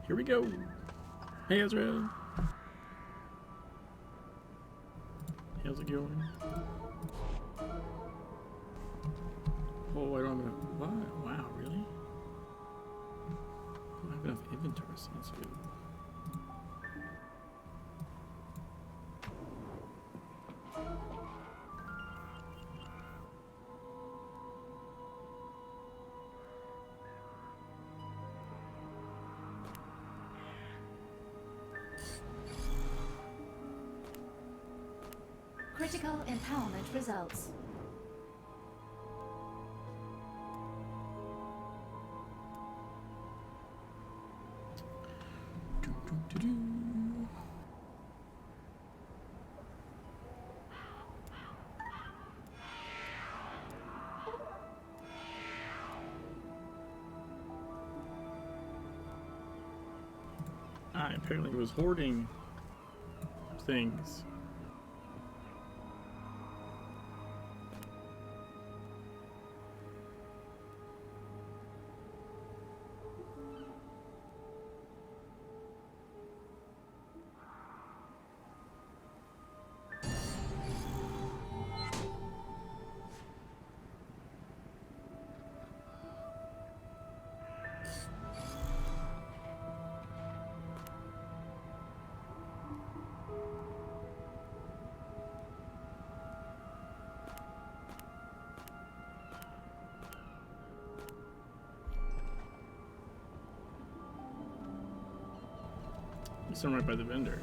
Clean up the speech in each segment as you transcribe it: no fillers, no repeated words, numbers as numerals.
Here we go. Hey, Ezra. How's it going? Oh, I don't have enough. What? Wow, really? I don't have enough inventory slots. Critical empowerment results. I apparently was hoarding things. I'm right by the vendor.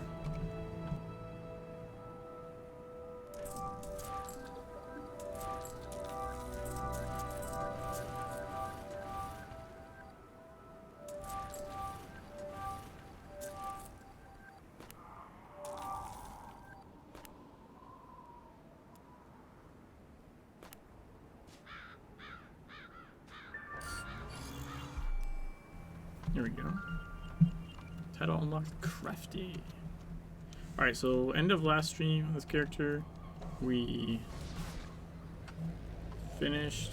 Here we go. Title unlocked, crafty. Alright, so end of last stream, this character, we finished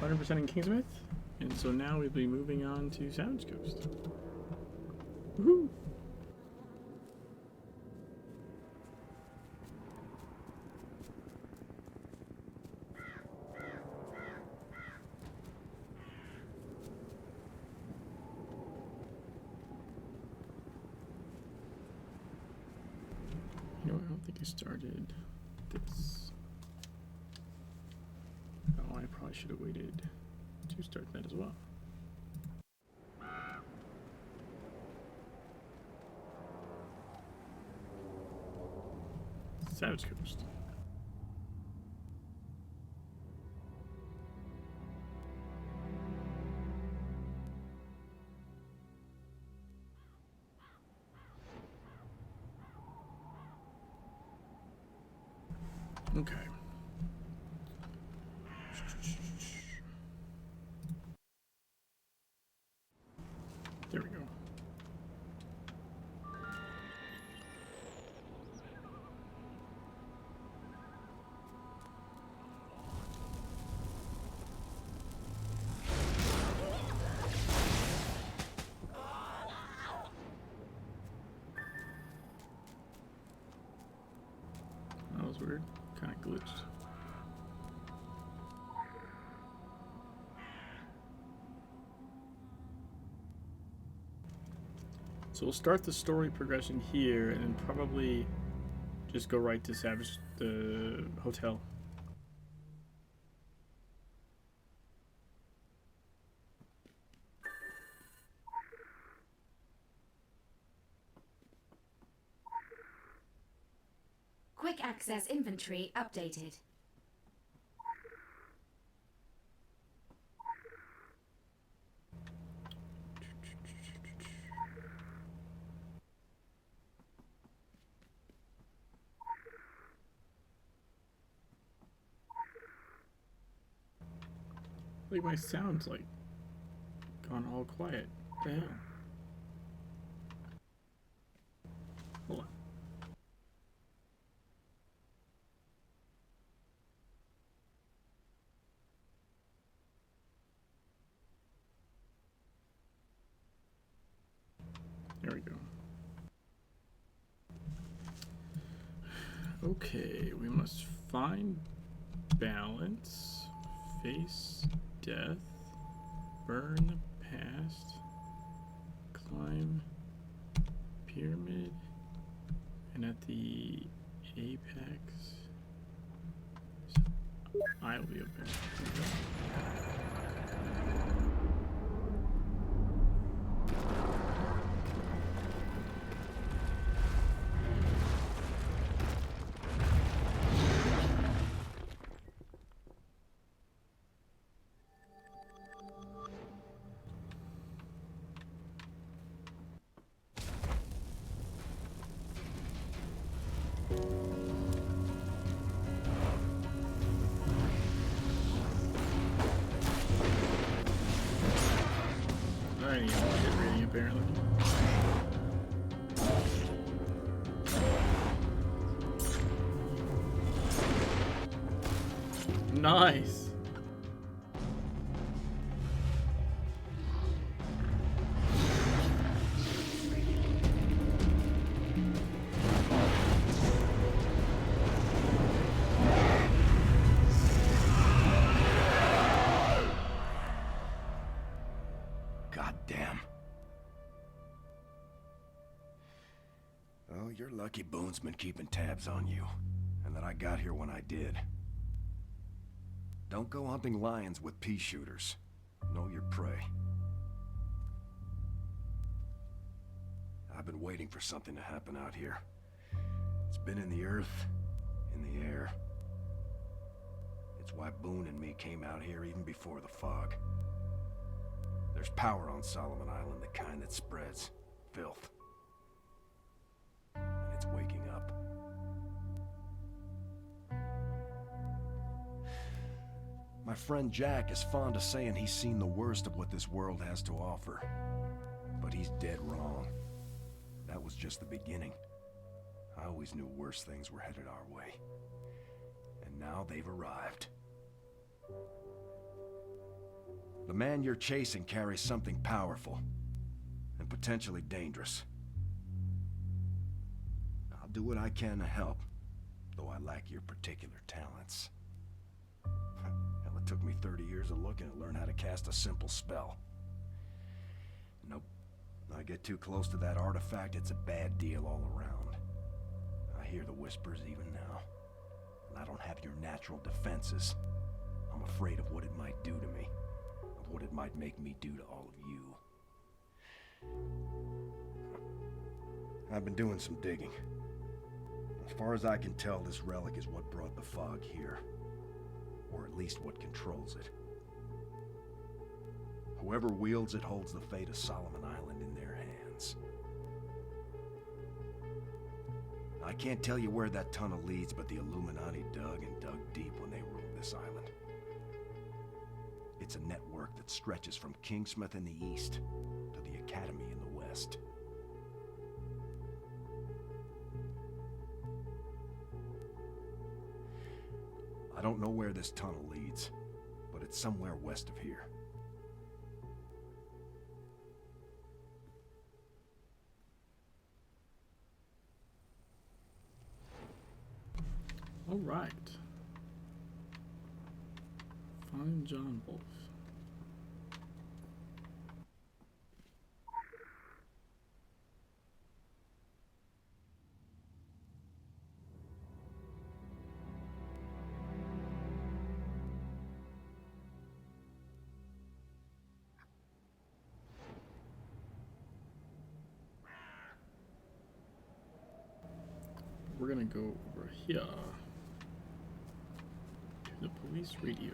100% in Kingsmith, and so now we'll be moving on to Savage Coast. Woohoo! You know what, I don't think I started this. Oh, I probably should have waited to start that as well. Savage Coast. Okay. There we go. That was weird. Kind of glitched. So we'll start the story progression here and then probably just go right to Savage, the hotel. Quick access inventory updated. Like my sound's like gone all quiet. What the hell? Hold on. Okay, we must find balance, face death, burn the past, climb pyramid, and at the apex, I will be up there. I need a hit rating apparently. Nice. Goddamn. Oh, you're lucky Boone's been keeping tabs on you, and that I got here when I did. Don't go hunting lions with pea shooters. Know your prey. I've been waiting for something to happen out here. It's been in the earth, in the air. It's why Boone and me came out here even before the fog. There's power on Solomon Island, the kind that spreads. Filth. And it's waking up. My friend Jack is fond of saying he's seen the worst of what this world has to offer. But he's dead wrong. That was just the beginning. I always knew worse things were headed our way. And now they've arrived. The man you're chasing carries something powerful. And potentially dangerous. I'll do what I can to help, though I lack your particular talents. Hell, it took me 30 years of looking to learn how to cast a simple spell. Nope. I get too close to that artifact, it's a bad deal all around. I hear the whispers even now. And I don't have your natural defenses. I'm afraid of what it might do to me. Of what it might make me do to all of you. I've been doing some digging. As far as I can tell, this relic is what brought the fog here. Or at least what controls it. Whoever wields it holds the fate of Solomon Island in their hands. I can't tell you where that tunnel leads, but the Illuminati dug and dug deep when they ruled this island. It's a network that stretches from Kingsmouth in the east to the Academy in the west. I don't know where this tunnel leads, but it's somewhere west of here. All right. Find John Wolf. We're gonna go over here to the police radio.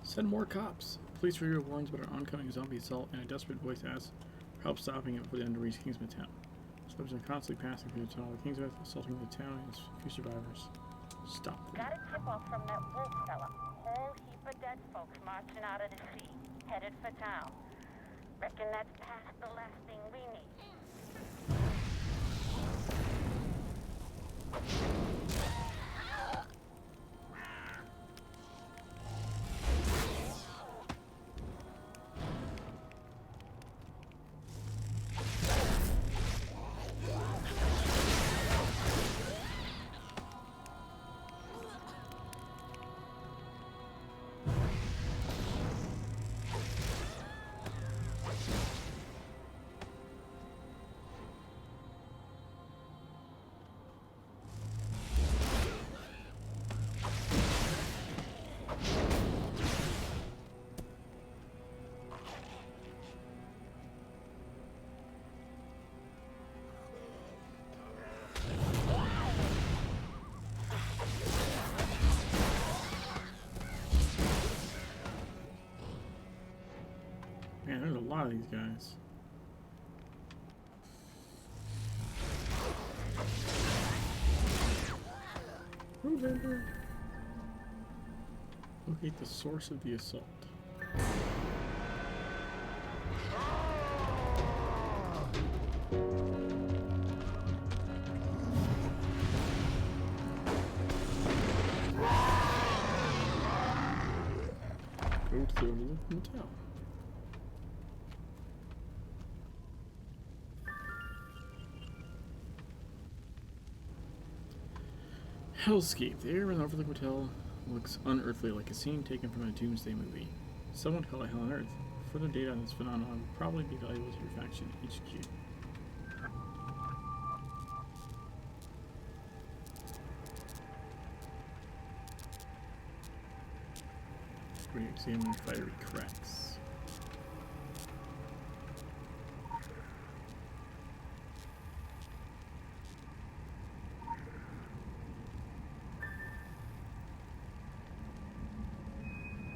Send more cops. Police radio warns about an oncoming zombie assault, and a desperate voice asks for help stopping it before they reach Kingsmouth town. Soldiers are constantly passing through the tunnel of Kingsmouth, assaulting the town and its few survivors. Stop them. Got a tip off from that wolf fella. Whole heap of dead folks marching out of the sea, headed for town. Reckon that's past the last thing we need. lot of these guys. Remember. Locate the source of the assault. Go to the overlook motel. Hellscape. The air in the Overlook Motel looks unearthly, like a scene taken from a Doomsday movie. Some would call it Hell on Earth. Further data on this phenomenon would probably be valuable to your faction HQ. Re-examine fiery cracks.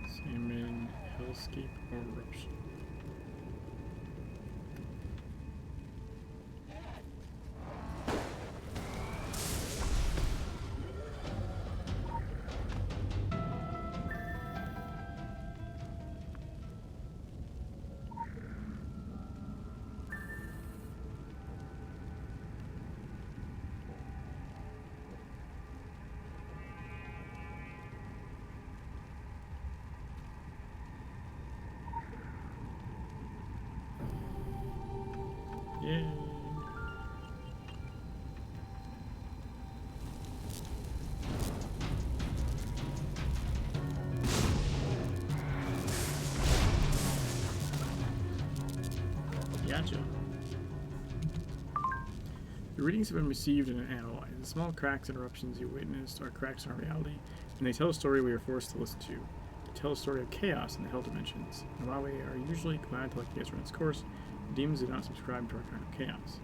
Examine hellscape or eruption. Yay. Gotcha. The readings have been received and analyzed. The small cracks and eruptions you witnessed are cracks in our reality, and they tell a story we are forced to listen to. They tell a story of chaos in the hell dimensions. And while we are usually glad to let chaos run its course, the demons do not subscribe to our kind of chaos.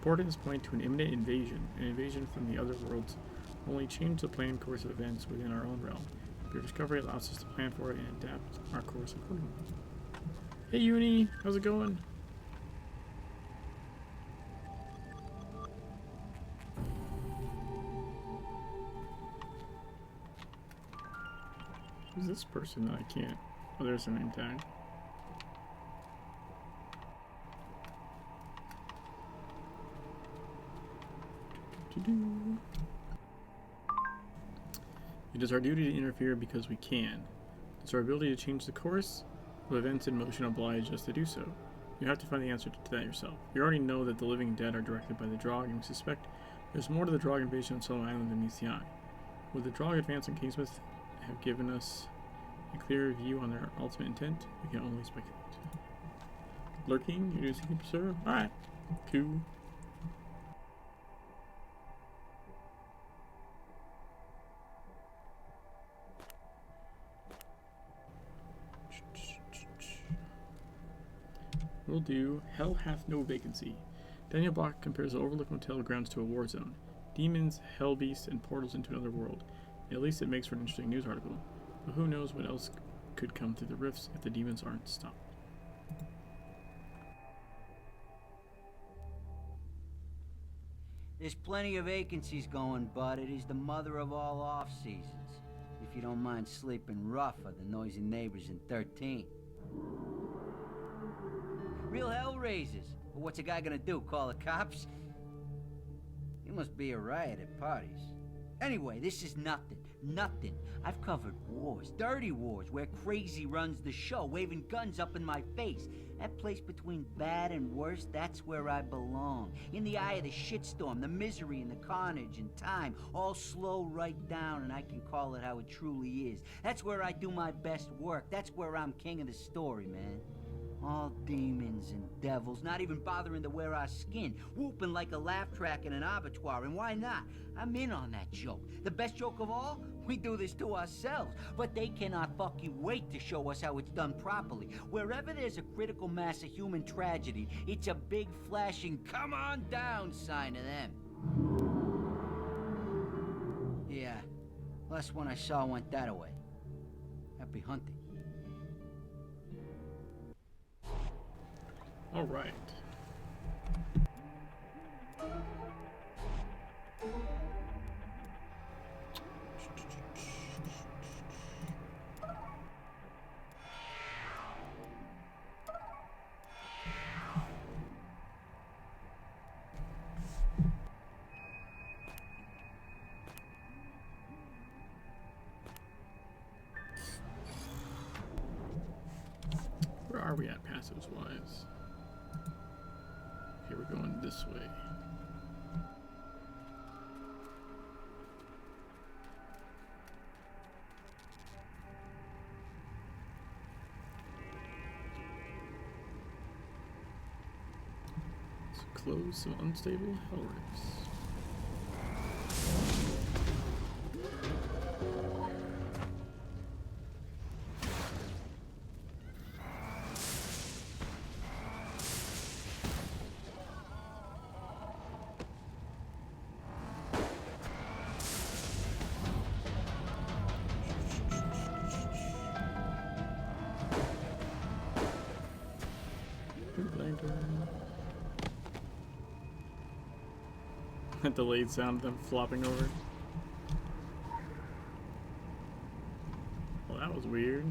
Portents point to an imminent invasion from the other worlds, only change the planned course of events within our own realm. Your discovery allows us to plan for it and adapt our course accordingly. Hey Uni, how's it going? Who's this person that I can't? Oh, there's a name tag. It is our duty to interfere because we can. It's our ability to change the course of events in motion oblige us to do so. You have to find the answer to that yourself. We already know that the living dead are directed by the Drog, and we suspect there's more to the Drog invasion on Solomon Island than meets the eye. Would the Drog advance on Kingsmouth have given us a clearer view on their ultimate intent? We can only speculate. Lurking? You're using the preserve? Alright. Cool. Will do. Hell hath no vacancy. Daniel Block compares the Overlook Motel grounds to a war zone. Demons, hell beasts, and portals into another world. At least it makes for an interesting news article. But who knows what else could come through the rifts if the demons aren't stopped. There's plenty of vacancies going, bud. It is the mother of all off-seasons. If you don't mind sleeping rough with the noisy neighbors in 13. Real hell raisers. But what's a guy gonna do, call the cops? You must be a riot at parties. Anyway, this is nothing. Nothing. I've covered wars, dirty wars, where crazy runs the show, waving guns up in my face. That place between bad and worse, that's where I belong. In the eye of the shitstorm, the misery and the carnage and time, all slow right down, and I can call it how it truly is. That's where I do my best work. That's where I'm king of the story, man. All demons and devils, not even bothering to wear our skin, whooping like a laugh track in an abattoir, and why not? I'm in on that joke. The best joke of all? We do this to ourselves, but they cannot fucking wait to show us how it's done properly. Wherever there's a critical mass of human tragedy, it's a big flashing come on down sign to them. Yeah, last one I saw went that way. Happy hunting. All right. Where are we at passives wise? Okay, we're going this way. Let's close some unstable hell rigs. That delayed sound of them flopping over. Well, that was weird.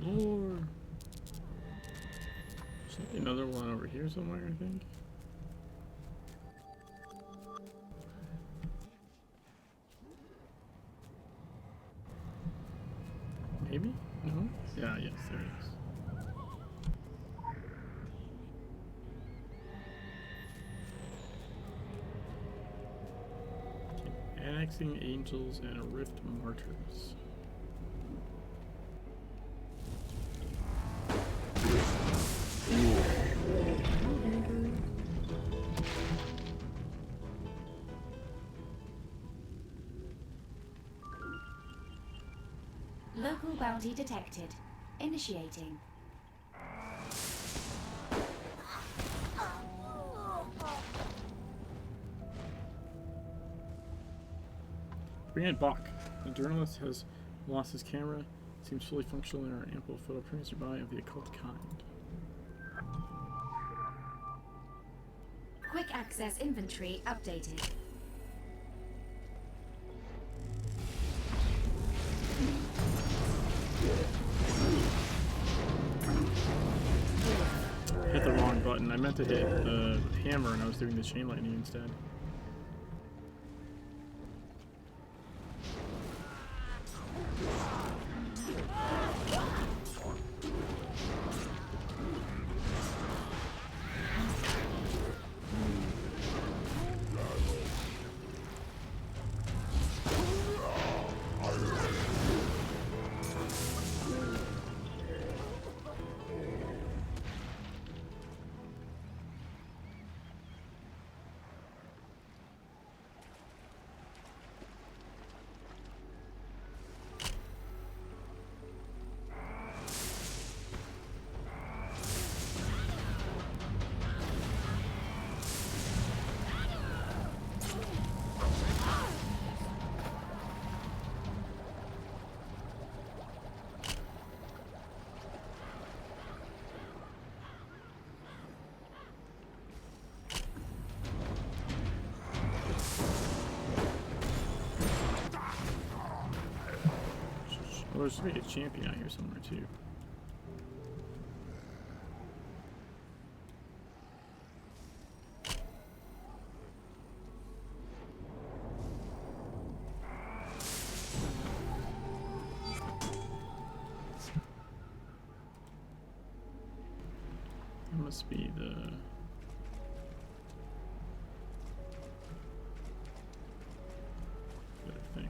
More. There's another one over here somewhere, I think. Maybe? No? Yeah, yes, there it is. Okay. Annexing Angels and Rift Martyrs. Local bounty detected. Initiating. Bring in Bach. The journalist has lost his camera. Seems fully functional in our ample photo prints nearby of the occult kind. Quick access inventory updated. Hit the wrong button. I meant to hit the hammer and I was doing the chain lightning instead. Well, there's supposed to be a champion out here somewhere too. must be the... other thing.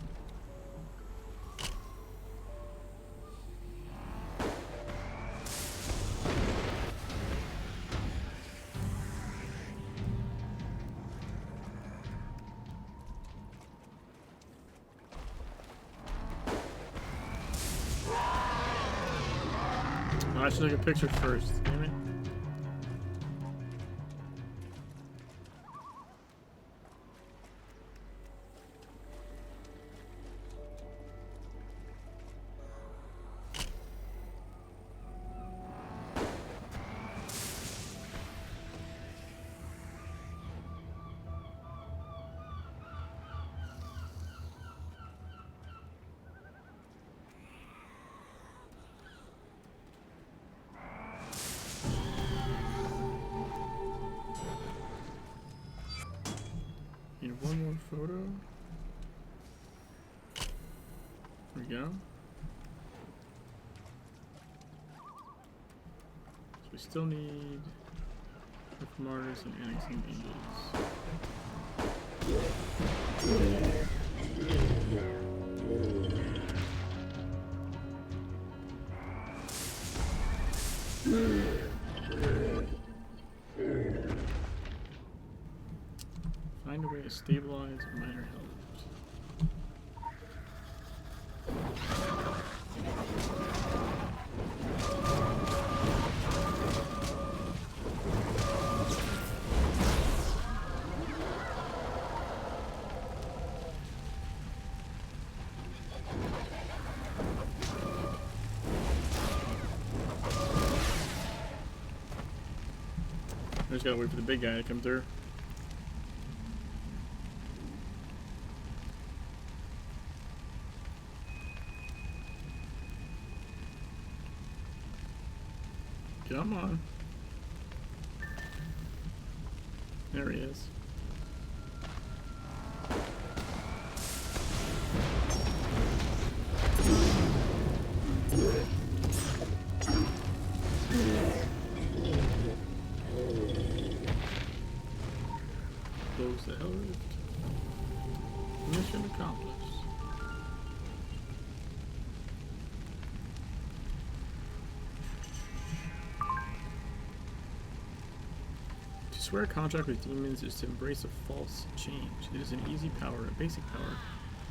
Oh, I should take a picture first, damn it. Need one more photo. There we go. So we still need Perfume Martyrs and Annexing Angels. Find a way to stabilize minor health. I just gotta wait for the big guy to come through. Come on. There he is. Close the hell rift. Mission accomplished. To swear a contract with demons is to embrace a false change. It is an easy power, a basic power,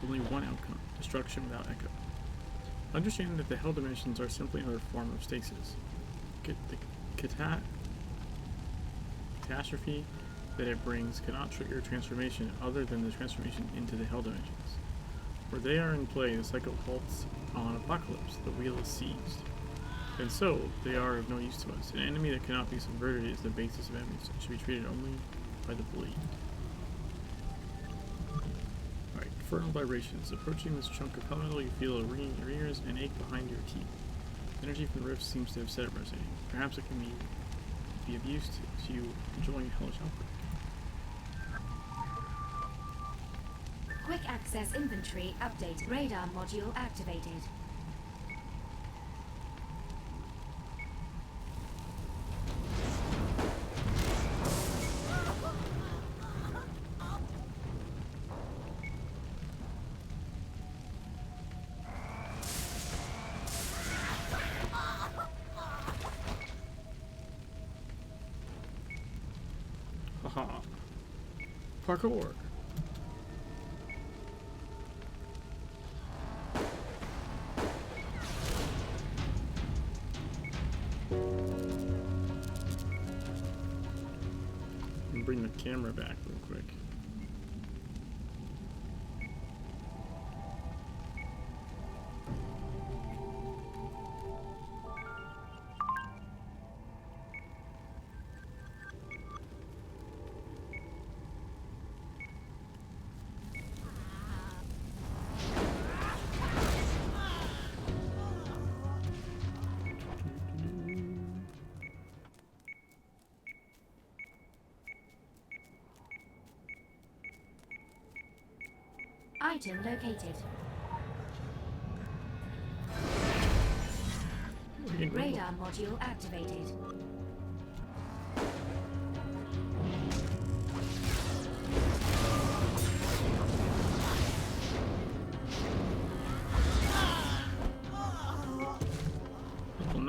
with only one outcome: destruction without echo. Understanding that the hell dimensions are simply another form of stasis. The catastrophe that it brings cannot trigger transformation other than the transformation into the hell dimensions. Where they are in play, the cycle halts on apocalypse, the wheel is seized. And so, they are of no use to us. An enemy that cannot be subverted is the basis of enemies, and should be treated only by the believed. Alright, infernal vibrations. Approaching this chunk of hell metal, you feel a ringing in your ears and ache behind your teeth. Energy from the rift seems to have set it resonating. Perhaps it can be of use to you enjoying hellish outbreak. Quick access inventory updated. Radar module activated. Haha. Parkour. And bring the camera back real quick. Item located. Radar module activated.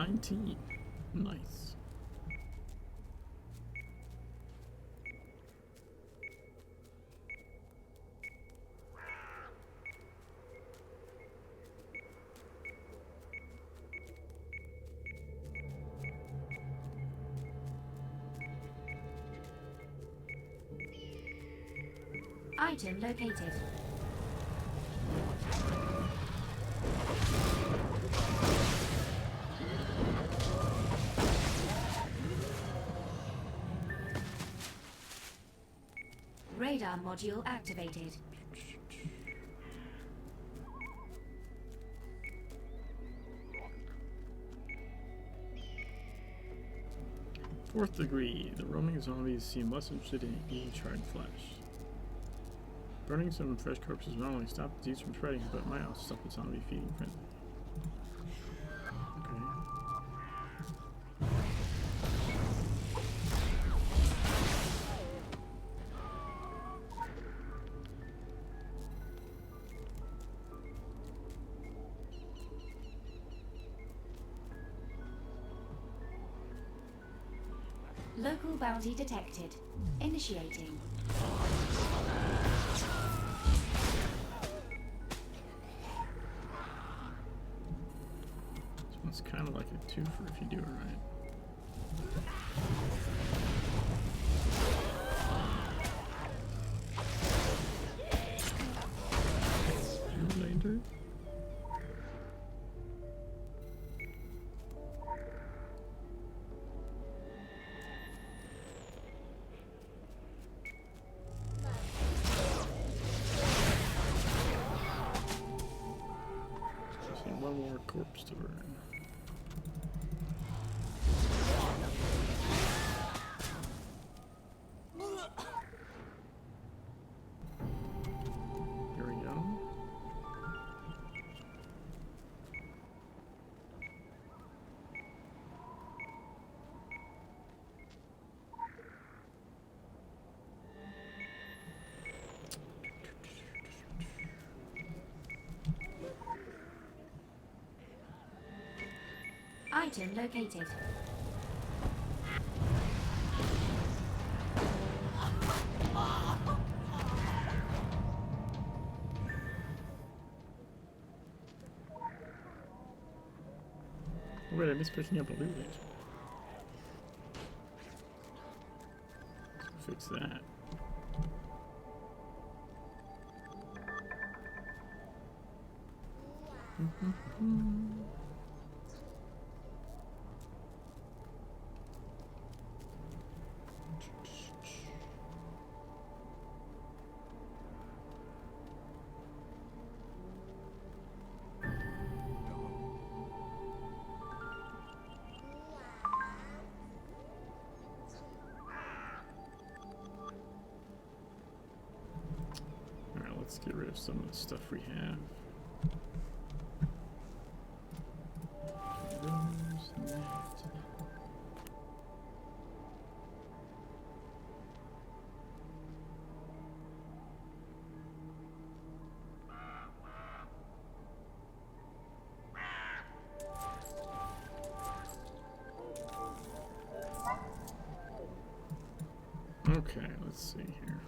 19. Nice. Item located. Radar module activated. Fourth degree. The roaming zombies seem less interested in eating charred flesh. Burning some fresh corpses not only stop the disease from spreading, but might also stop the zombie feeding frenzy. Okay. Local bounty detected. Initiating. This one's kind of like a twofer if you do it right. Later. One more corpse to burn. Here we go. Item located. Oh, wait, I missed picking up a loot laser. So fix that. Alright, let's get rid of some of the stuff we have. Those and that. Okay, let's see here.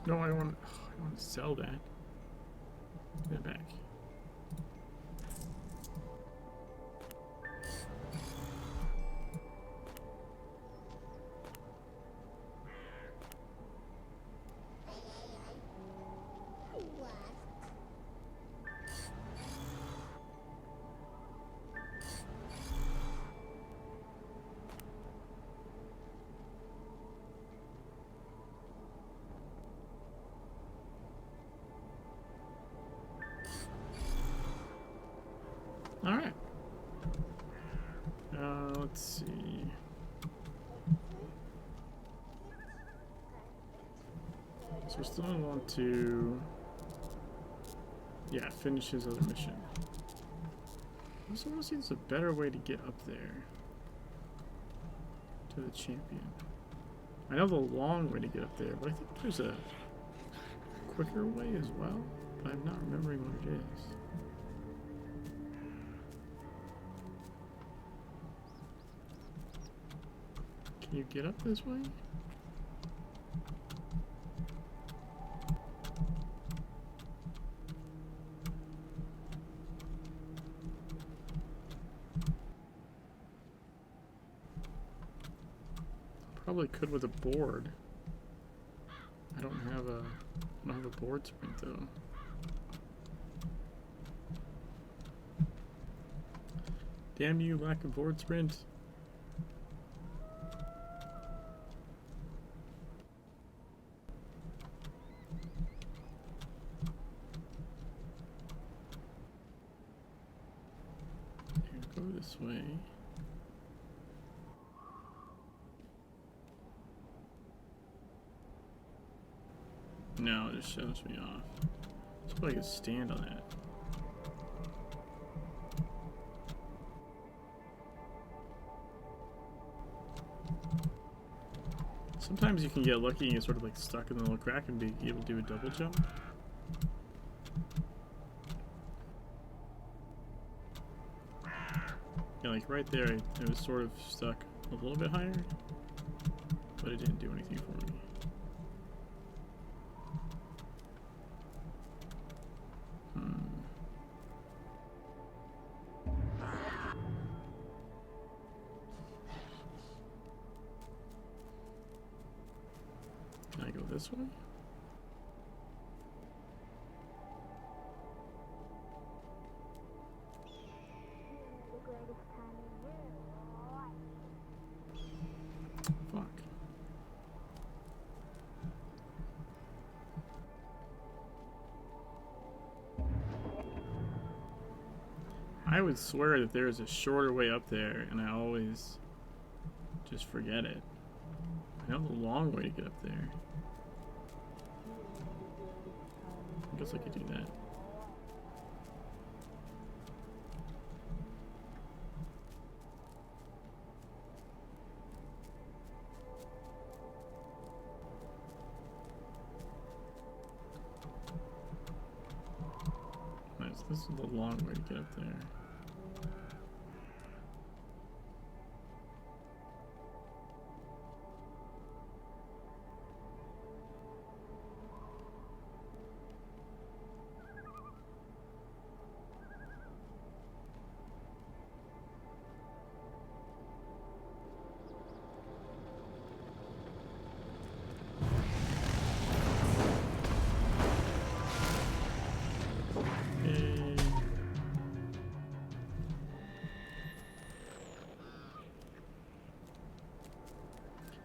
No, I don't want to sell that. Get it back. All right. Let's see. So we still want to, yeah, finish his other mission. I also want to see if there's a better way to get up there to the champion. I know the long way to get up there, but I think there's a quicker way as well. But I'm not remembering what it is. Can you get up this way? Probably could with a board. I don't have a board sprint though. Damn you, lack of board sprint. Here, go this way. No, it just shows me off. Let's put like a stand on that. Sometimes you can get lucky and get sort of like stuck in the little crack and be able to do a double jump. Yeah, like right there, I was sort of stuck a little bit higher, but it didn't do anything for me. Can I go this way? Fuck. I would swear that there is a shorter way up there, and I always just forget it. I know the long way to get up there. I guess I could do that. Nice, this is the long way to get up there.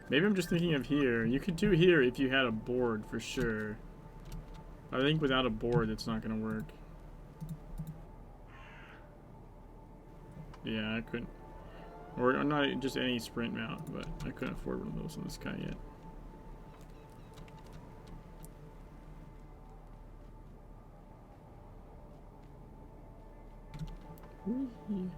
Maybe I'm just thinking of here. You could do here if you had a board for sure. I think without a board, it's not gonna work. Yeah, I couldn't. Or not just any sprint mount, but I couldn't afford one of those on this guy yet. Whee!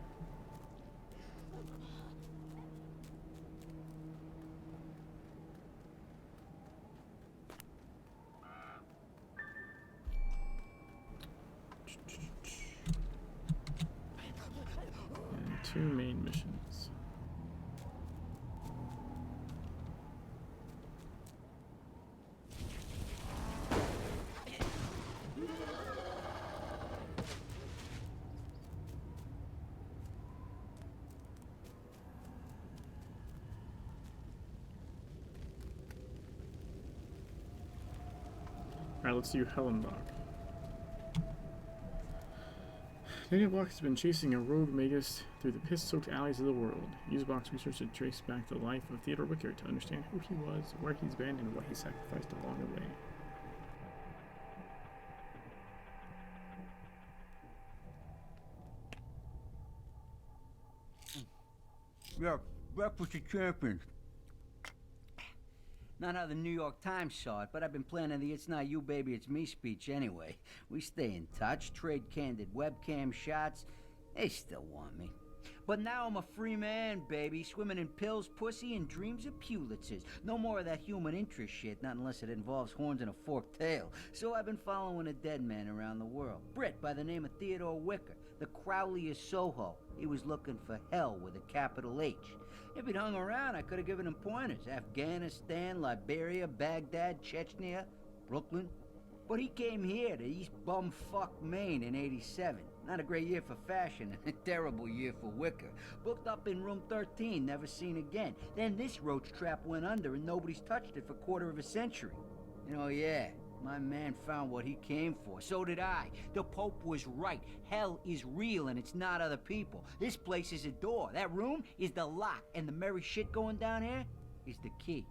And 2 main missions. Alright, let's do Hellenbach. Daniel Block has been chasing a rogue magus through the piss-soaked alleys of the world. Use Block's research to trace back the life of Theodore Wicker to understand who he was, where he's been, and what he sacrificed along the way. Yeah, breakfast of champions. Not how the New York Times saw it, but I've been planning the "It's not you, baby, it's me" speech anyway. We stay in touch, trade candid webcam shots. They still want me. But now I'm a free man, baby, swimming in pills, pussy, and dreams of Pulitzers. No more of that human interest shit, not unless it involves horns and a forked tail. So I've been following a dead man around the world. Brit by the name of Theodore Wicker, the Crowley of Soho. He was looking for hell with a capital H. If he'd hung around, I could have given him pointers. Afghanistan, Liberia, Baghdad, Chechnya, Brooklyn. But he came here to East Bumfuck, Maine in '87. Not a great year for fashion, and a terrible year for Wicker. Booked up in room 13, never seen again. Then this roach trap went under and nobody's touched it for quarter of a century. And oh yeah, my man found what he came for. So did I. The Pope was right. Hell is real and it's not other people. This place is a door. That room is the lock. And the merry shit going down here is the key.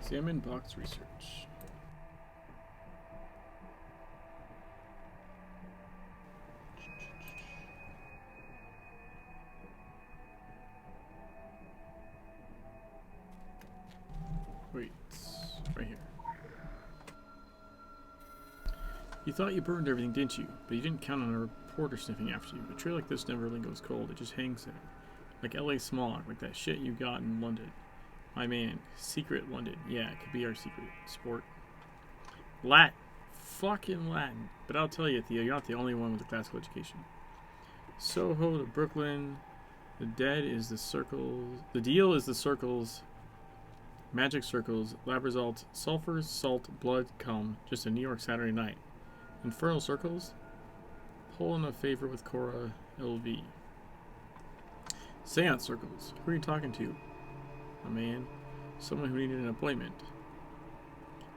Examine box research. Wait, right here. You thought you burned everything, didn't you? But you didn't count on a reporter sniffing after you. A trail like this never really goes cold. It just hangs there. Like LA smog, like that shit you got in London. My man, secret London. Yeah, it could be our secret sport. Latin. Fucking Latin. But I'll tell you, Theo, you're not the only one with a classical education. Soho to Brooklyn. The dead is the circles. The deal is the circles. Magic circles. Lab results. Sulfur, salt, blood, cum. Just a New York Saturday night. Infernal circles. Hole in a favor with Cora LV. Seance circles. Who are you talking to? A man. Someone who needed an appointment.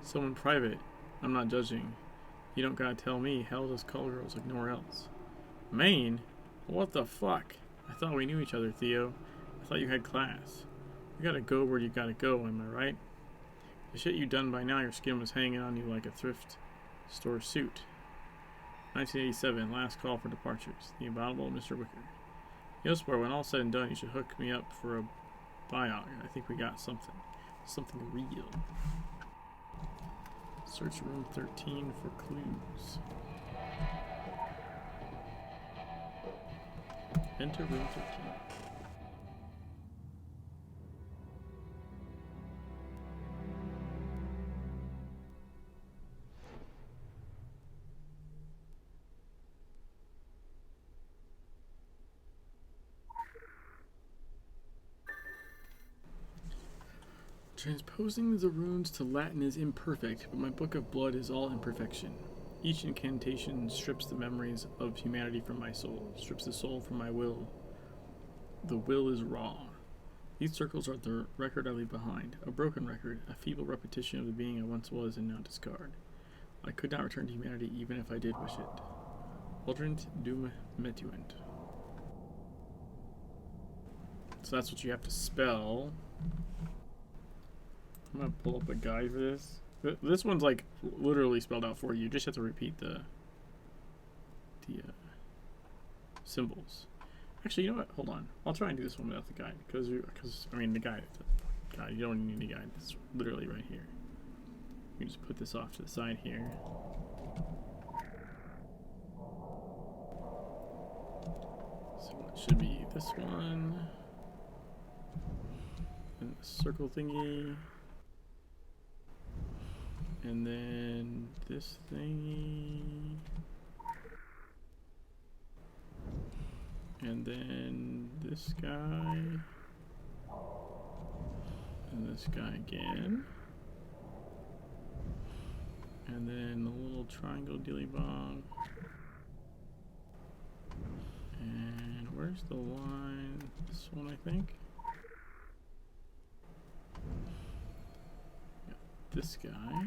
Someone private. I'm not judging. You don't gotta tell me. Hell does call girls like nowhere else. Maine? What the fuck? I thought we knew each other, Theo. I thought you had class. You gotta go where you gotta go, am I right? The shit you done by now, your skin was hanging on you like a thrift store suit. 1987, last call for departures. The abominable Mr. Wicker. Yospar, when all said and done, you should hook me up for a biog. I think we got something. Something real. Search room 13 for clues. Enter room 13. Transposing the runes to Latin is imperfect, but my book of blood is all imperfection. Each incantation strips the memories of humanity from my soul, strips the soul from my will. The will is raw. These circles are the record I leave behind, a broken record, a feeble repetition of the being I once was and now discard. I could not return to humanity even if I did wish it. Ultrant dum metuent. So that's what you have to spell. I'm gonna pull up a guide for this. This one's like literally spelled out for you. You just have to repeat the symbols. Actually, you know what? Hold on. I'll try and do this one without the guide because I mean the guide. You don't need a guide. It's literally right here. You just put this off to the side here. So it should be this one and the circle thingy. And then this thingy. And then this guy. And this guy again. And then the little triangle dilly bong. And where's the line? This one, I think. Got this guy.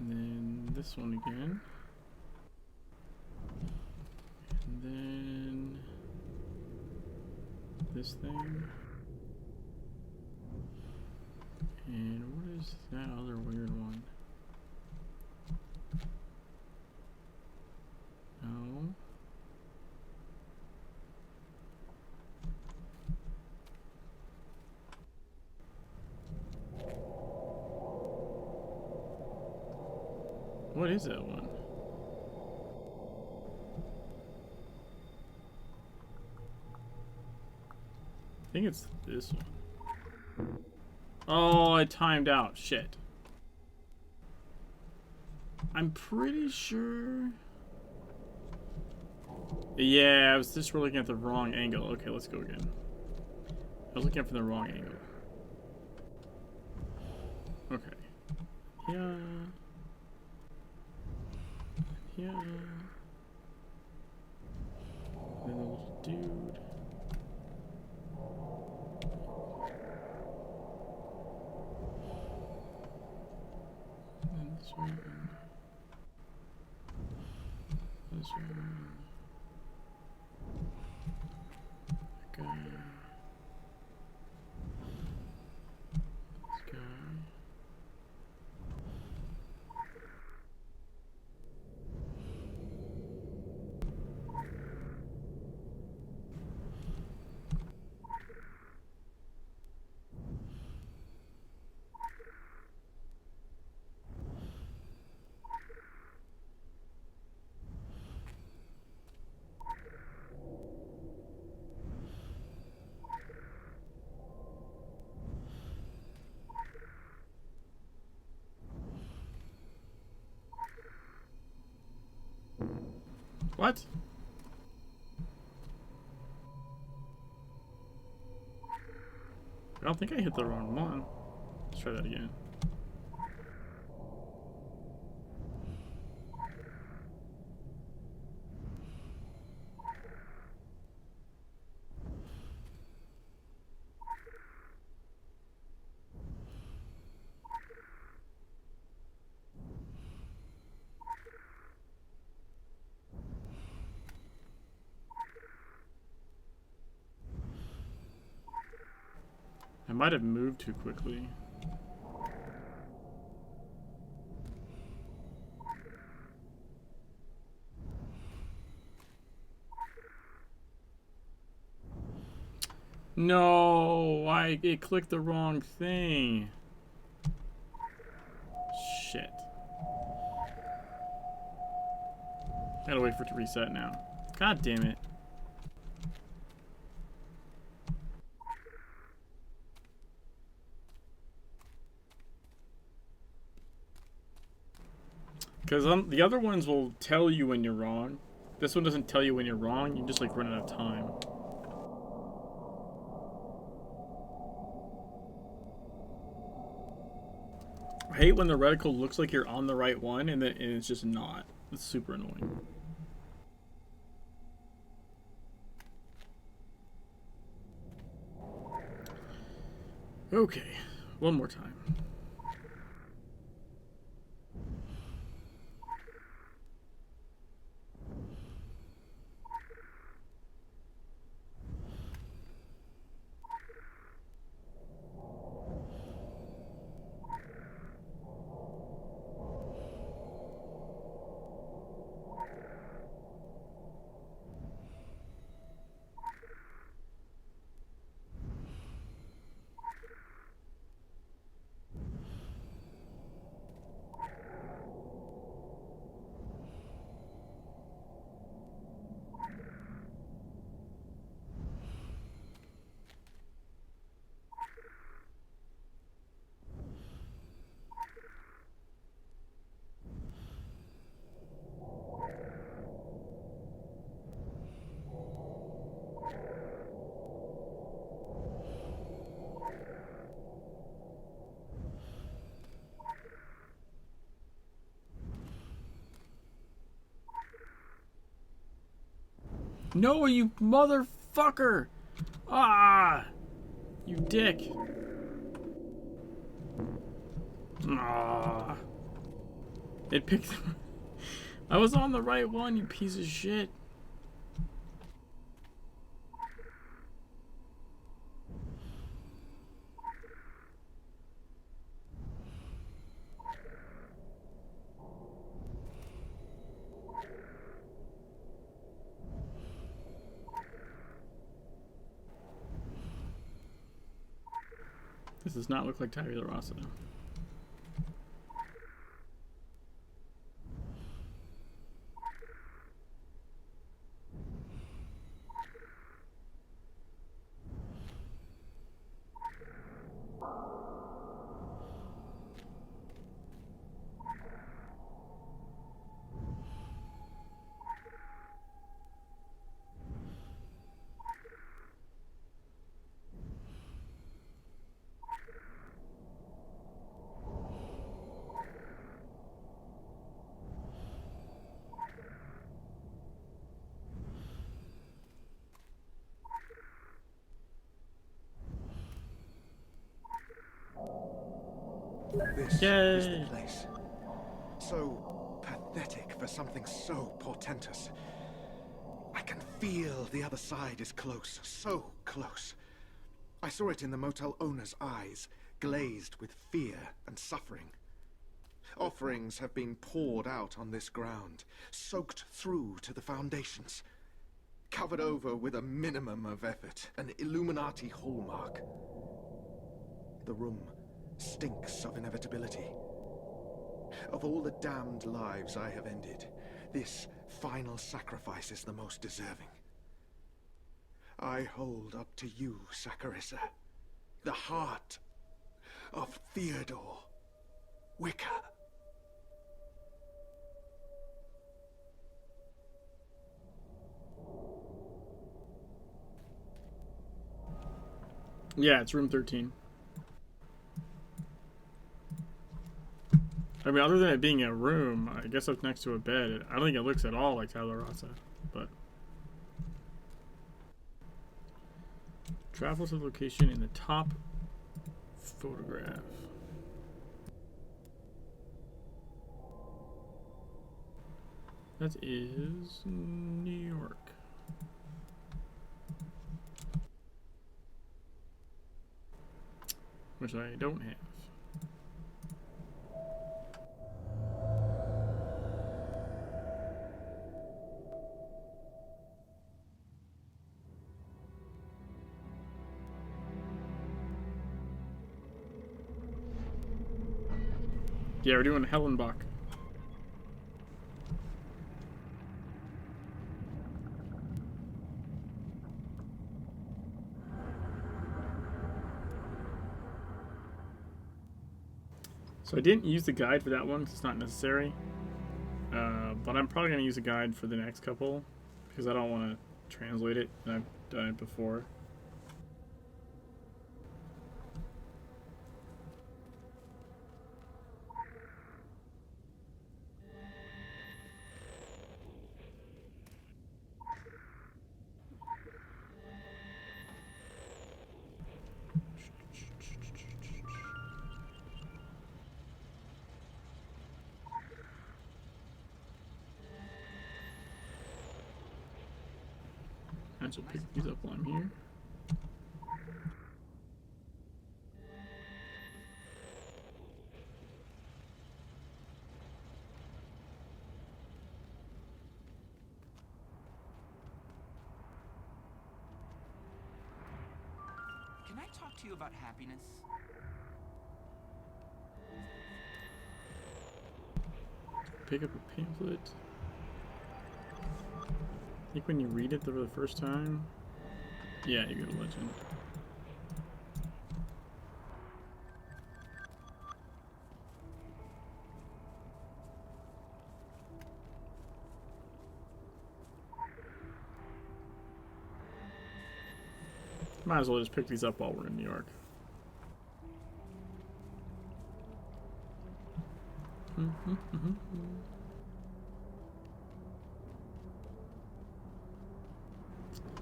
And then this one again. And then this thing. And what is that other weird one? No. What is that one? I think it's this one. Oh, I timed out. Shit. I'm pretty sure. Yeah, I was just looking at the wrong angle. Okay, let's go again. I was looking at from the wrong angle. Okay. Yeah. Yeah. And then the little dude. And then this one. This one. That guy. This guy. What? I don't think I hit the wrong one. Let's try that again. I might have moved too quickly. No, it clicked the wrong thing. Shit. Gotta wait for it to reset now. God damn it. Because the other ones will tell you when you're wrong. This one doesn't tell you when you're wrong. You just like run out of time. I hate when the reticle looks like you're on the right one and then it's just not. It's super annoying. Okay, one more time. No, you motherfucker! Ah! You dick. Ah. It picked... I was on the right one, you piece of shit. This does not look like Tabula Rasa. This is Yay! the place. So pathetic for something so portentous. I can feel the other side is close, so close. I saw it in the motel owner's eyes, glazed with fear and suffering. Offerings have been poured out on this ground, soaked through to the foundations, covered over with a minimum of effort, an Illuminati hallmark. The room stinks of inevitability. Of all the damned lives I have ended, this final sacrifice is the most deserving. I hold up to you, Saccharissa, the heart of Theodore Wicker. Yeah, it's room 13. I mean, other than it being a room, I guess it's next to a bed. I don't think it looks at all like Tallurasa, but... Travel to the location in the top photograph. That is New York. Which I don't have. Yeah, we're doing Hellenbach. So I didn't use the guide for that one because it's not necessary. But I'm probably going to use a guide for the next couple because I don't want to translate it, and I've done it before. I should pick these up while I'm here. Can I talk to you about happiness? Pick up a pamphlet. I think when you read it for the first time, yeah, you get a legend. Might as well just pick these up while we're in New York.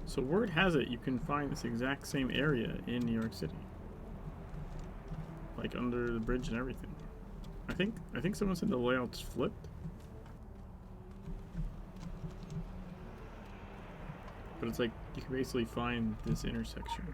So word has it you can find this exact same area in New York City. Like under the bridge and everything. I think someone said the layout's flipped. But it's like you can basically find this intersection.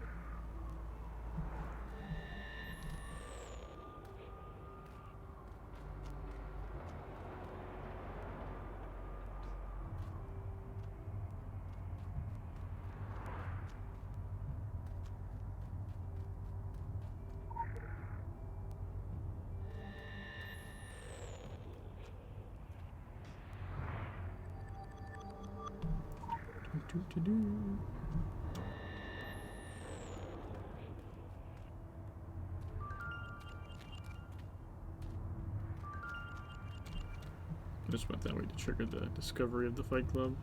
I just went that way to trigger the discovery of the Fight Club.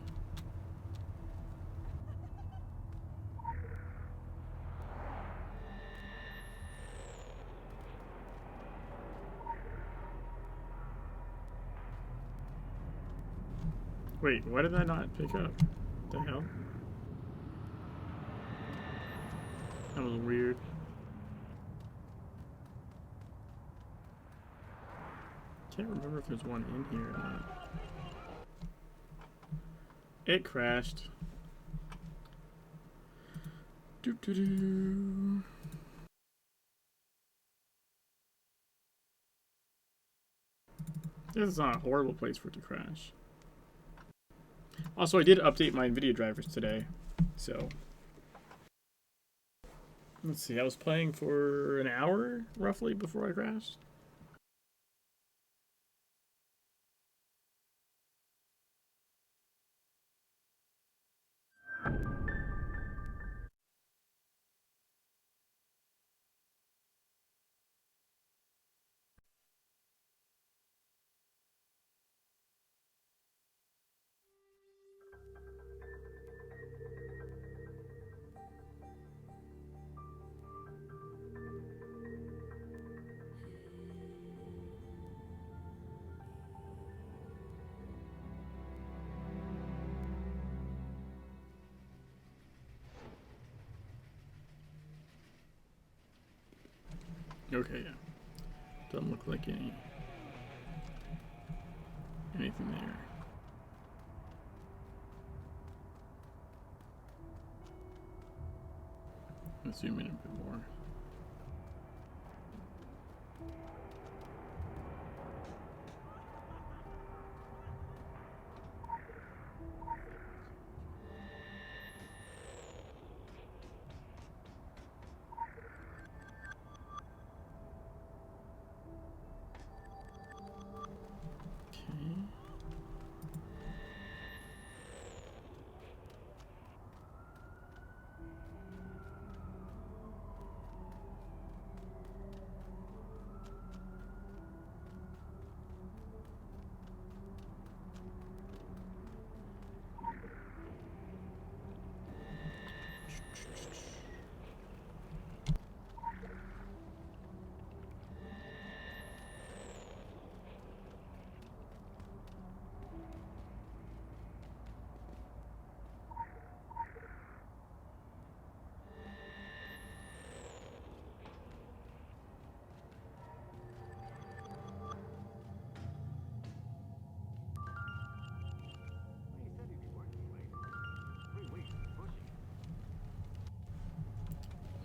Wait, why did I not pick up? What the hell? That was weird. Can't remember if there's one in here or not. It crashed. Doo doo doo. This is not a horrible place for it to crash. Also, I did update my NVIDIA drivers today, so let's see. I was playing for an hour roughly before I crashed. Okay, yeah. Doesn't look like anything there. Let's zoom in a bit more. Okay.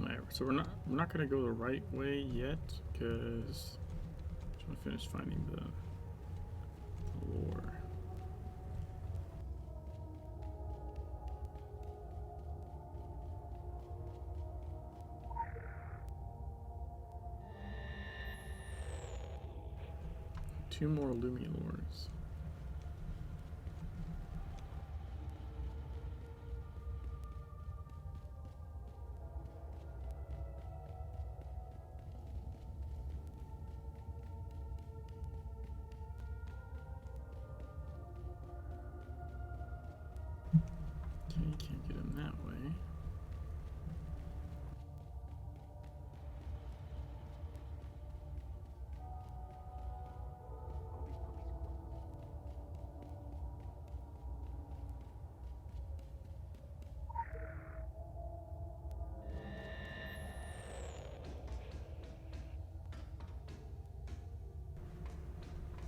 Alright, so we're not gonna go the right way yet because I just want to finish finding the lore. Two more Lumilores. Okay, can't get him that way.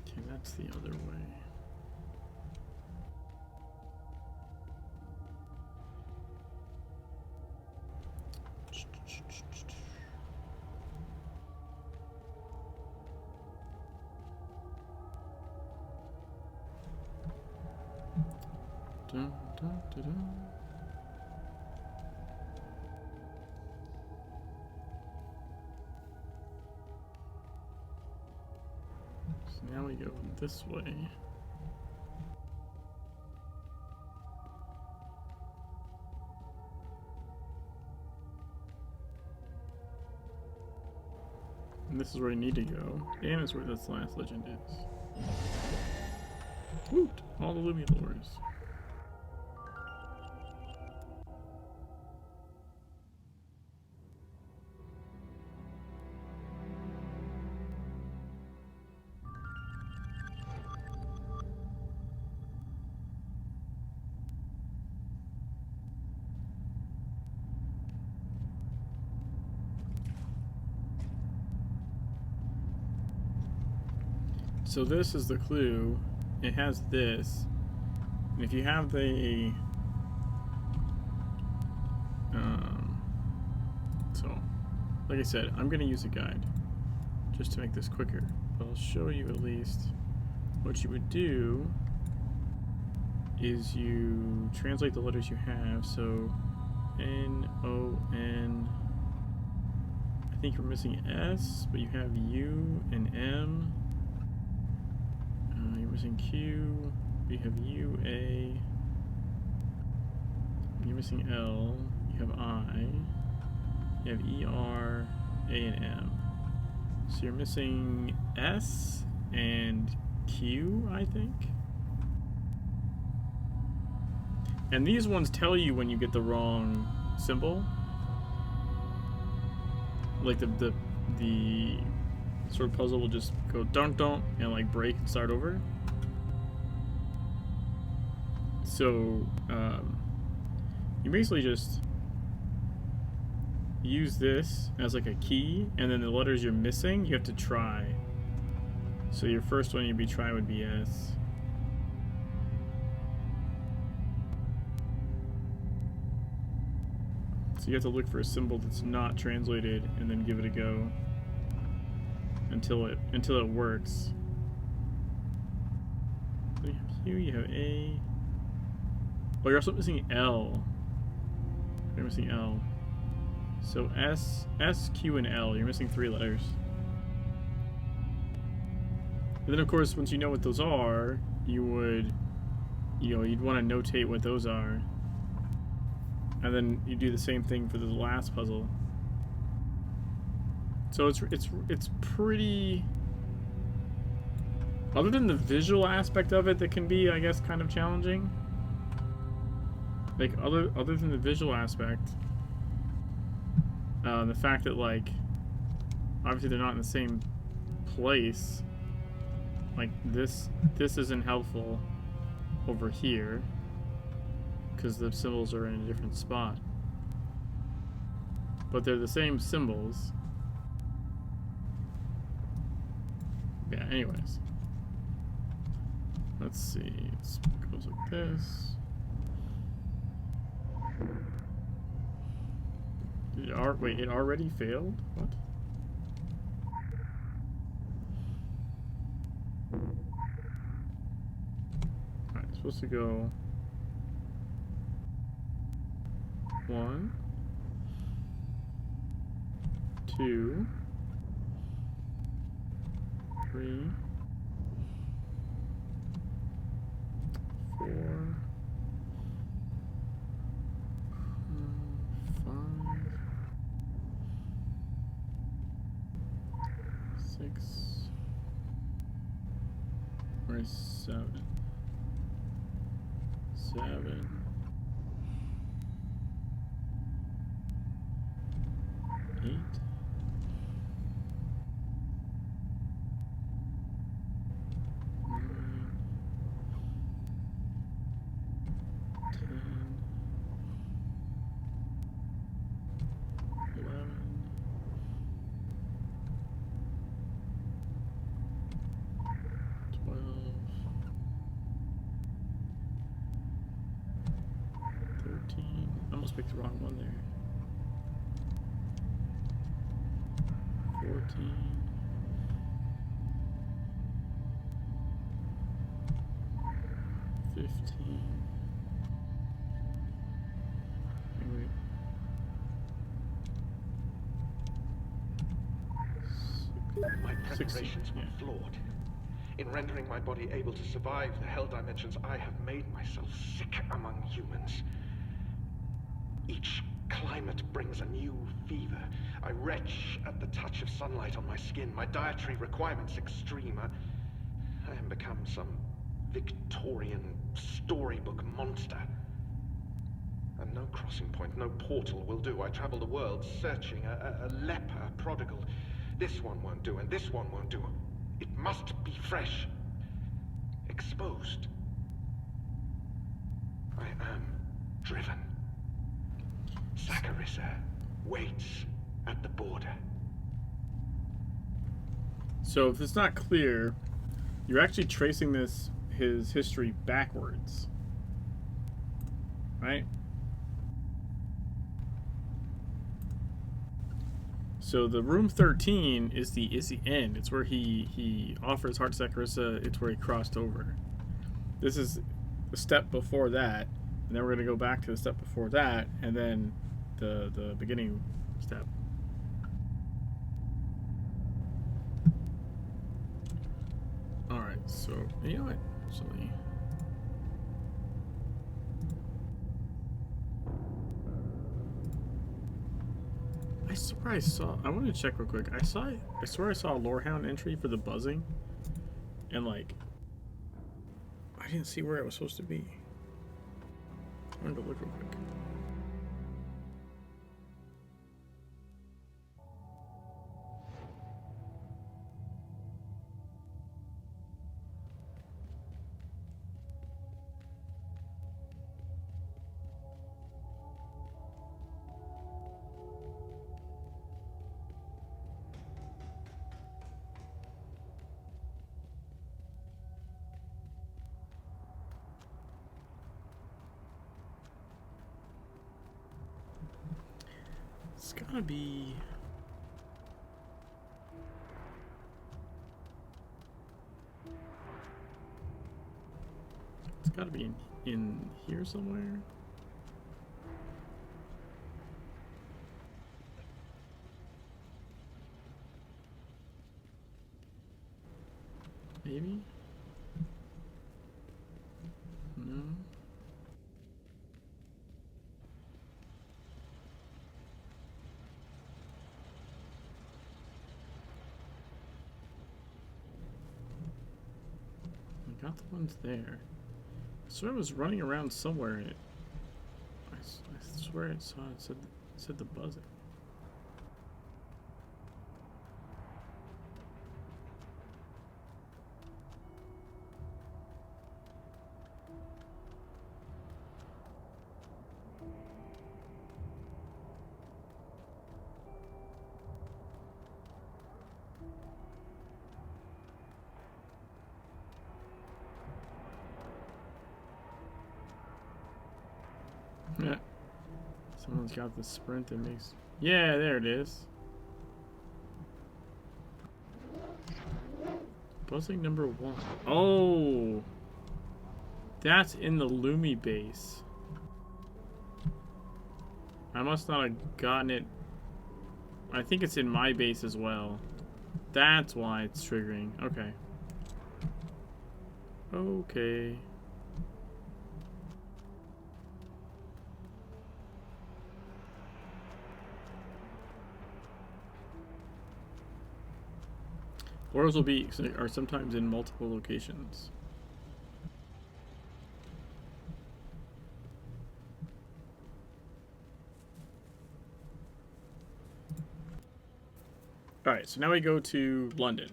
Okay, that's the other way. Dun, dun, dun, dun. So now we go this way. And this is where I need to go. And it's where this last legend is. Woot! All the Lumilores. So this is the clue. It has this. And if you have the... so, like I said, I'm going to use a guide just to make this quicker. But I'll show you at least what you would do is you translate the letters you have. So N-O-N. I think you're missing S, but you have U and M. You're missing Q. You have U, A. You're missing L. You have I. You have E, R, A, and M. So you're missing S and Q, I think. And these ones tell you when you get the wrong symbol. Like the sort of puzzle will just go dunk and like break and start over. So you basically just use this as like a key, and then the letters you're missing you have to try. So your first one you'd be try would be S. So you have to look for a symbol that's not translated and then give it a go until it works. So you have Q, you have A. Oh, you're also missing L. You're missing L. So S, Q, and L. You're missing 3 letters. And then of course, once you know what those are, you would, you'd want to notate what those are. And then you do the same thing for the last puzzle. So it's pretty, other than the visual aspect of it that can be, I guess, kind of challenging. Like other than the visual aspect, the fact that like obviously they're not in the same place. Like this isn't helpful over here because the symbols are in a different spot. But they're the same symbols. Yeah, anyways. Let's see. It goes like this. Wait, it already failed? What? Alright, it's supposed to go 1, 2, 3, 4, 5, 6, or 7, 7, 8, 9, 10, 11, 12, 13. I almost picked the wrong one there. 14. 15. Wait. My 16, preparations were yeah. flawed. In rendering my body able to survive the hell dimensions, I have made myself sick among humans. Each climate brings a new fever. I retch at the touch of sunlight on my skin. My dietary requirements extreme. I have become some Victorian storybook monster. And no crossing point, no portal will do. I travel the world searching, a leper prodigal. This one won't do, and this one won't do. It must be fresh. Exposed. I am driven. Saccharissa waits at the border. So if it's not clear, You're actually tracing his history backwards, right? So the room 13 is the end. It's where he offers Heart Saccharissa. It's where he crossed over. This is the step before that, and then we're gonna go back to the step before that, and then the beginning step. All right. So you know what? Actually. I swear I saw. I want to check real quick. I swear I saw a Lorehound entry for the buzzing, and like, I didn't see where it was supposed to be. I wanted to look real quick. It's gotta be. It's gotta be in here somewhere. Maybe? No. I got the ones there. So I was running around somewhere and I swear it said the buzzing. Yeah. Someone's got the sprint that makes. Yeah, there it is. Buzzing number 1. Oh! That's in the Lumi base. I must not have gotten it. I think it's in my base as well. That's why it's triggering. Okay. Okay. Portals are sometimes in multiple locations. Alright, so now we go to London.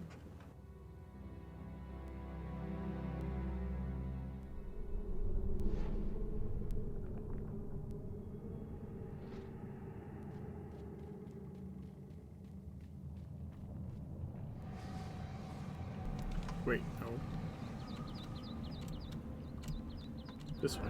Wait, no. This way.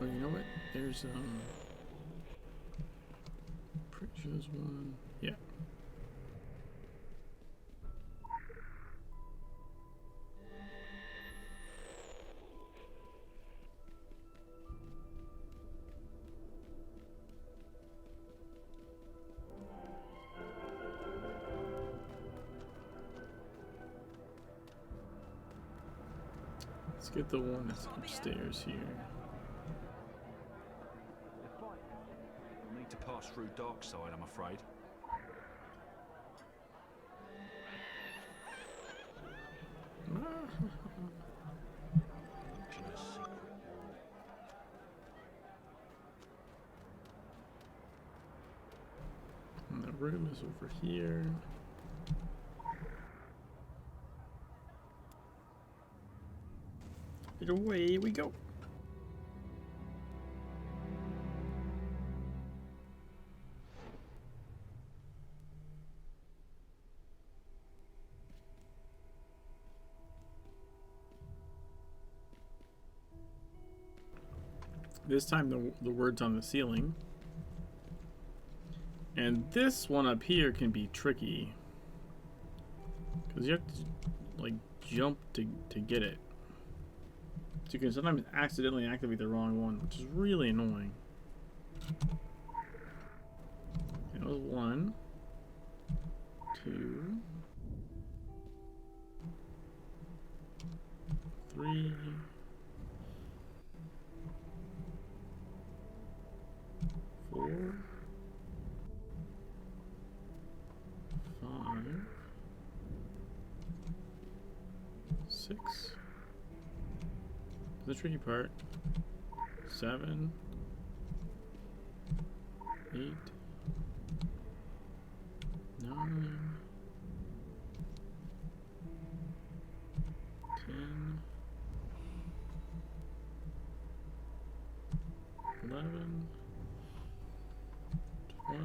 Oh, you know what? There's pretty sure there's one. Yeah. Let's get the one that's upstairs here. We'll need to pass through dark side, I'm afraid. room is over here. And away we go. This time the word's on the ceiling. And this one up here can be tricky. Because you have to, like, jump to get it. So you can sometimes accidentally activate the wrong one, which is really annoying. That was 1, 2, 3, 4, 5, 6. The tricky part. 7, 8, 9, 10, 11, 12,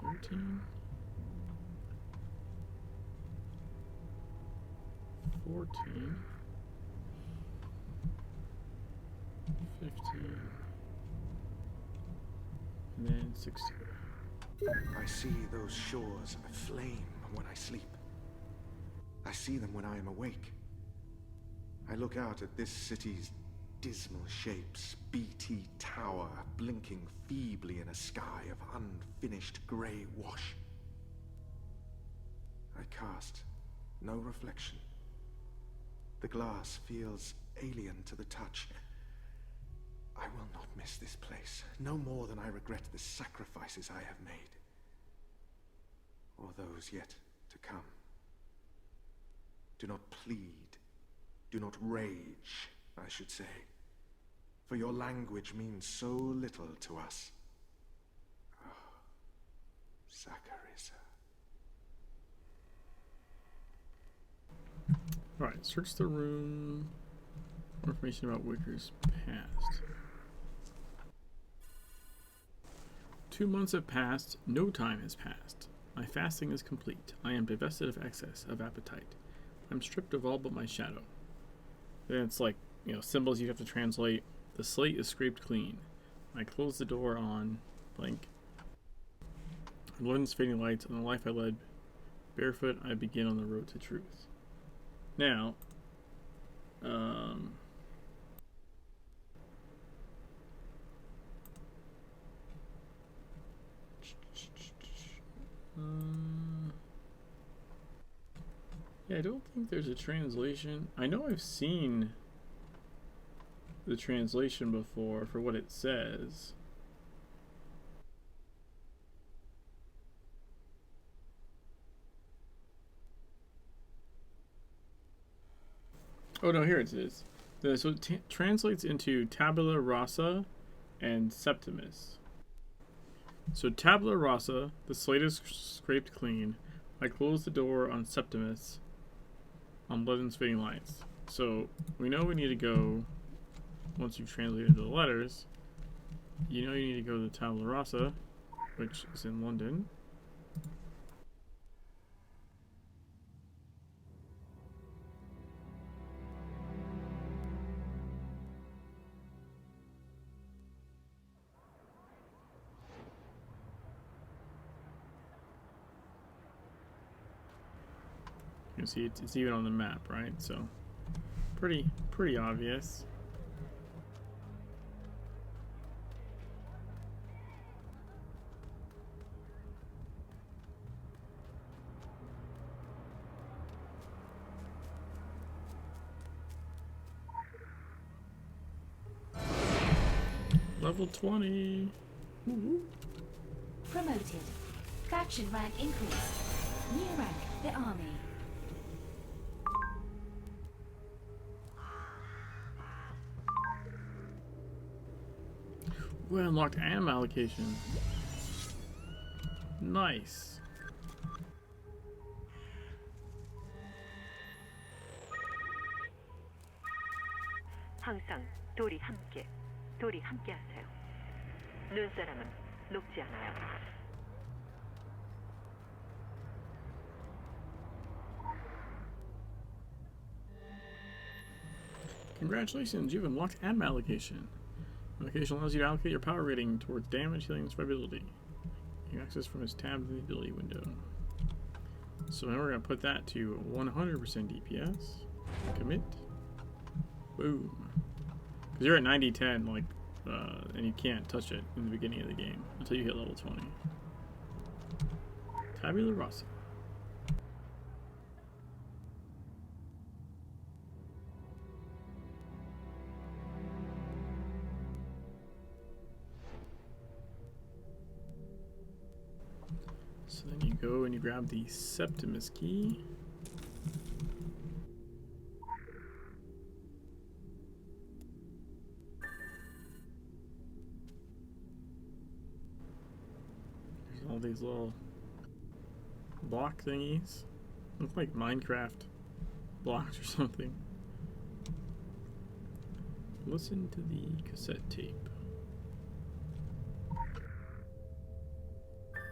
13, 14, 15, and then 16. I see those shores aflame when I sleep. I see them when I am awake. I look out at this city's dismal shapes, BT Tower blinking feebly in a sky of unfinished grey wash. I cast no reflection. The glass feels alien to the touch. I will not miss this place, no more than I regret the sacrifices I have made. Or those yet to come. Do not plead, do not rage, I should say. For your language means so little to us. Oh, Saccharissa. Alright, search the room. More information about Wicker's past. 2 months have passed, no time has passed. My fasting is complete. I am divested of excess of appetite. I'm stripped of all but my shadow. Then it's like, you know, symbols you have to translate. The slate is scraped clean. I close the door on blank. London's fading lights and the life I led. Barefoot, I begin on the road to truth. Now, yeah, I don't think there's a translation. I know I've seen the translation before for what it says. Oh no, here it is. So it translates into tabula rasa and septimus. So tabula rasa, the slate is scraped clean. I close the door on septimus, on Legends Fading Lights. So we know we need to go, once you've translated the letters, you know you need to go to tabula rasa, which is in London. You can see it's even on the map, right? So pretty obvious. Level 20. Woo-hoo. Promoted. Faction rank increased. New rank, the army. We unlocked ammo allocation. Nice. 항상 돌이 함께 하세요. 눈사람은 녹지 않아요. Congratulations, you've unlocked ammo allocation. Allocation allows you to allocate your power rating towards damage, healing, and survivability. You can access from its tab in the ability window. So now we're going to put that to 100% DPS. Commit. Boom. Because you're at 90-10, like, and you can't touch it in the beginning of the game until you hit level 20. Tabula rasa. So then you go and you grab the Septimus key. There's all these little block thingies. Look like Minecraft blocks or something. Listen to the cassette tape.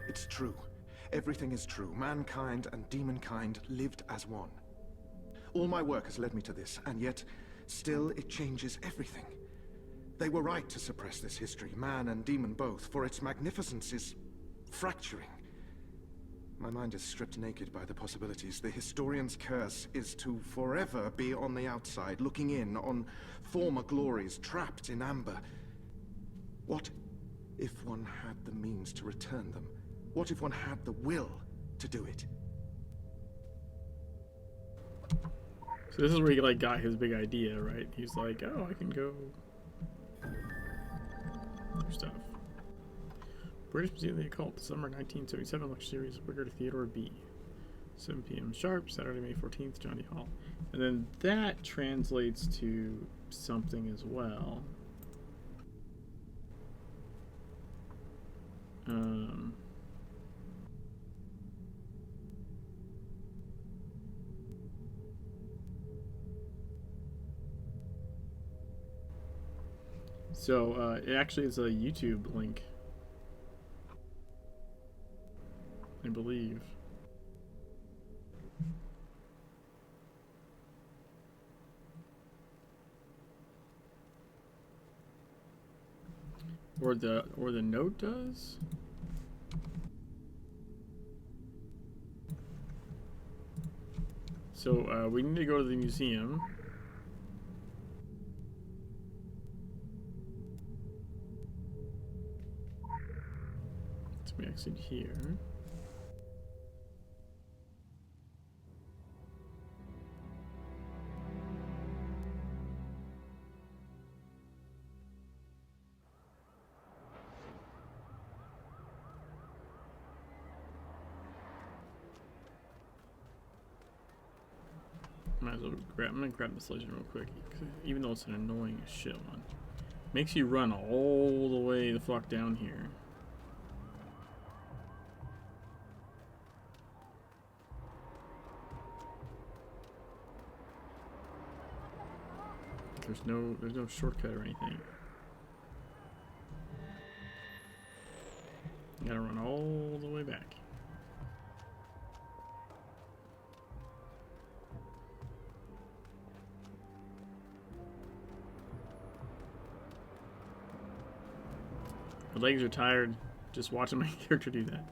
It's true. Everything is true. Mankind and demonkind lived as one. All my work has led me to this, and yet, still it changes everything. They were right to suppress this history, man and demon both, for its magnificence is fracturing. My mind is stripped naked by the possibilities. The historian's curse is to forever be on the outside, looking in on former glories, trapped in amber. What if one had the means to return them? What if one had the will to do it? So this is where he like got his big idea, right? He's like, oh, I can go do stuff. British Museum of the Occult, Summer 1977 lecture series, Wicker Theodore B. 7 p.m. sharp, Saturday, May 14th, Johnny Hall. And then that translates to something as well. So it actually is a YouTube link, I believe. Or the note does. So we need to go to the museum. So we exit here. Might as well grab. I'm gonna grab this legend real quick, even though it's an annoying as shit one. Makes you run all the way the fuck down here. There's no shortcut or anything. You gotta run all the way back. My legs are tired just watching my character do that.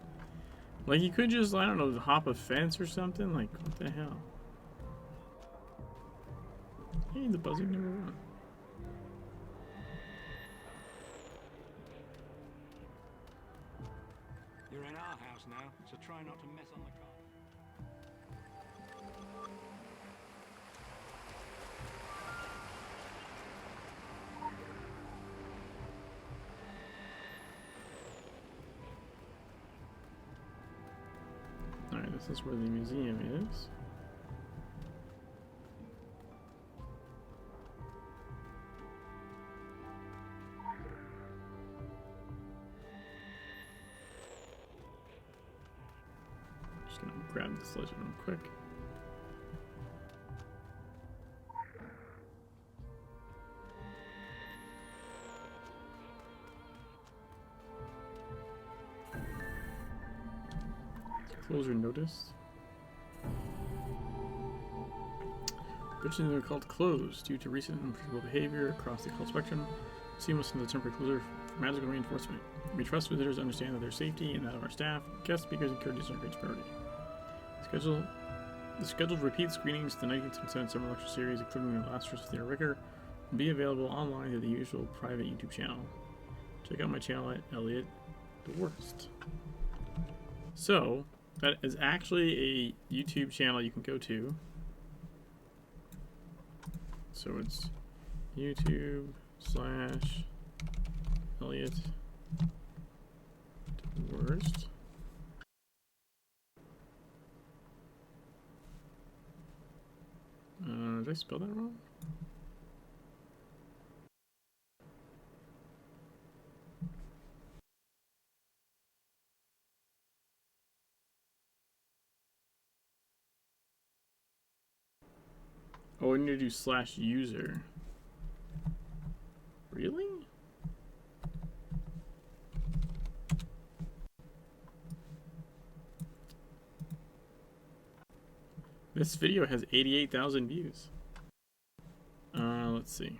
Like, you could just, I don't know, hop a fence or something. Like, what the hell? Hey, the buzzing number 1. You're in our house now, so try not to mess on the carpet. Alright, this is where the museum is. Just gonna grab this legend real quick. Closure notice. Originally they were called closed due to recent unpredictable behavior across the cult spectrum. See must in the temporary closure for magical reinforcement. We trust visitors to understand that their safety and that of our staff, guest speakers, and courteous are our greatest priority. The scheduled repeat screenings of the 1977 summer lecture series, including the last verse of Theater Ricker, will be available online through the usual private YouTube channel. Check out my channel at Elliot the Worst. So, that is actually a YouTube channel you can go to. So it's YouTube / Elliot the Worst. Did I spell that wrong? Oh, I need to do /user. Really? This video has 88,000 views. Let's see.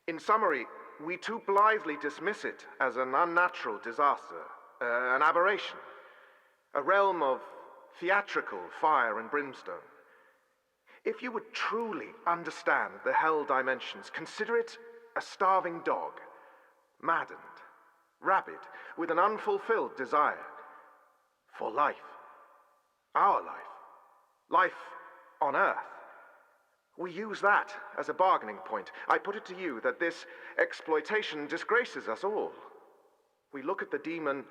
In summary, we too blithely dismiss it as an unnatural disaster, an aberration, a realm of theatrical fire and brimstone. If you would truly understand the hell dimensions, consider it a starving dog, maddened, rabid, with an unfulfilled desire for life. Our life. Life on Earth. We use that as a bargaining point. I put it to you that this exploitation disgraces us all. We look at the demon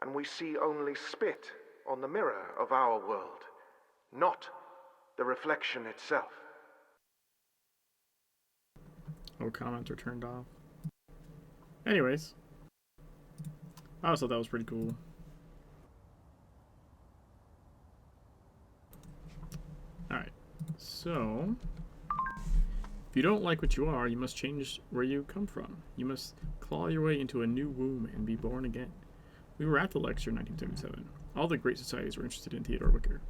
and we see only spit on the mirror of our world, not the reflection itself. Oh, comments are turned off. Anyways, I always thought that was pretty cool. Alright, so if you don't like what you are, you must change where you come from. You must claw your way into a new womb and be born again. We were at the lecture in 1977. All the great societies were interested in Theodore Wicker.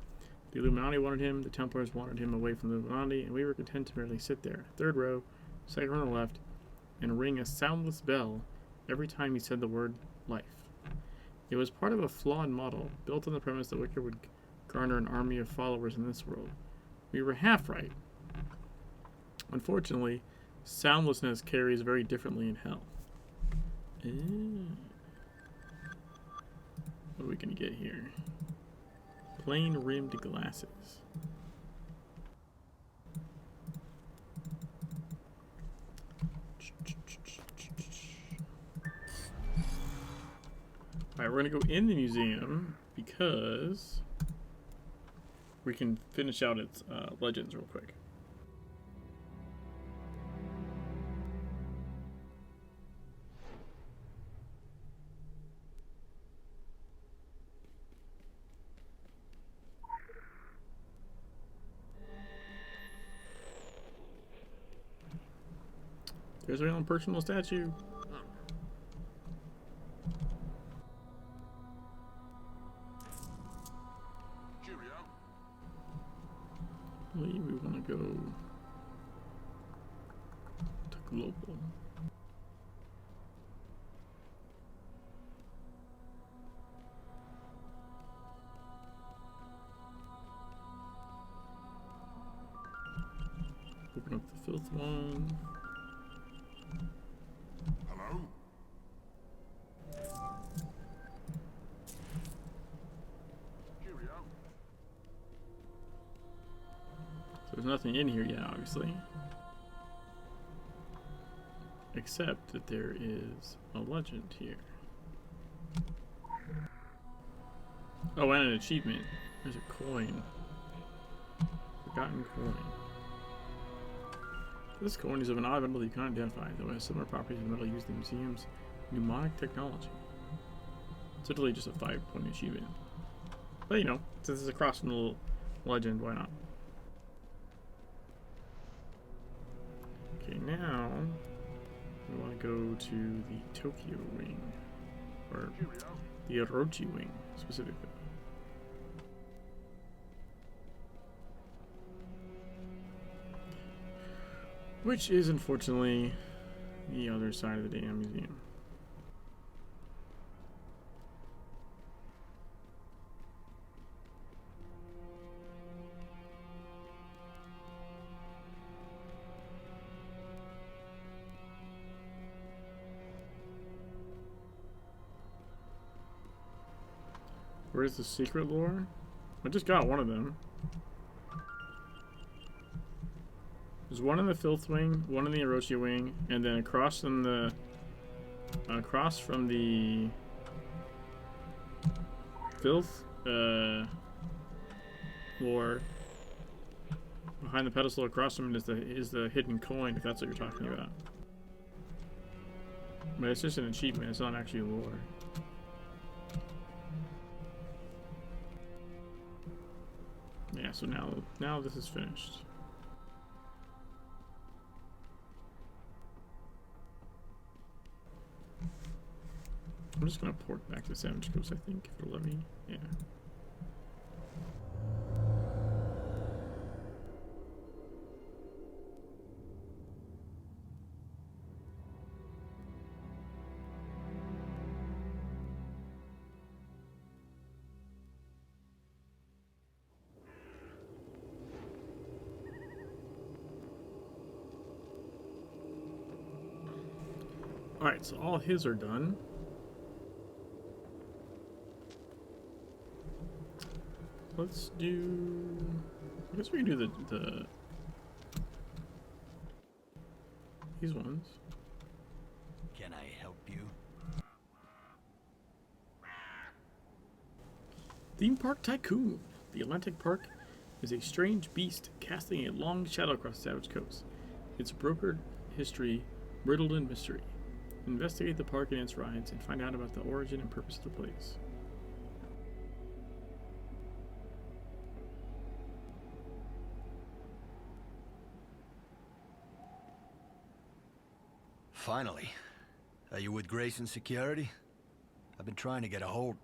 The Illuminati wanted him, the Templars wanted him away from the Illuminati, and we were content to merely sit there, third row, second on the left, and ring a soundless bell every time he said the word life. It was part of a flawed model, built on the premise that Wicker would garner an army of followers in this world. We were half right. Unfortunately, soundlessness carries very differently in hell. What are we gonna get here? Plain rimmed glasses. Alright, we're gonna go in the museum because we can finish out its legends real quick. There's our own personal statue. I believe we want to go to global. Open up the filth one. Hello? Cheerio. So there's nothing in here yet, obviously. Except that there is a legend here. Oh, and an achievement. There's a coin. Forgotten coin. This coin is of an odd metal you can't identify, though it has similar properties to the metal used in the museum's mnemonic technology. It's literally just a 5-point achievement. But you know, since it's a cross from the little legend, why not? Okay, now we want to go to the Tokyo wing, or the Orochi wing specifically. Which is unfortunately the other side of the damn museum. Where's the secret lore? I just got one of them. There's one in the Filth wing, one in the Orochi wing, and then across from the Filth lore, behind the pedestal across from it is the hidden coin, if that's what you're talking about. But it's just an achievement, it's not actually lore. Yeah, so now this is finished. I'm just gonna port back to Savage Coast, I think, if it'll let me. Yeah. Alright, so all his are done. Let's do... I guess we can do the these ones. Can I help you? Theme Park Tycoon. The Atlantic Park is a strange beast casting a long shadow across the Savage Coast. Its brokered history riddled in mystery. Investigate the park and its rides and find out about the origin and purpose of the place. Finally. Are you with Grayson Security? I've been trying to get a hold...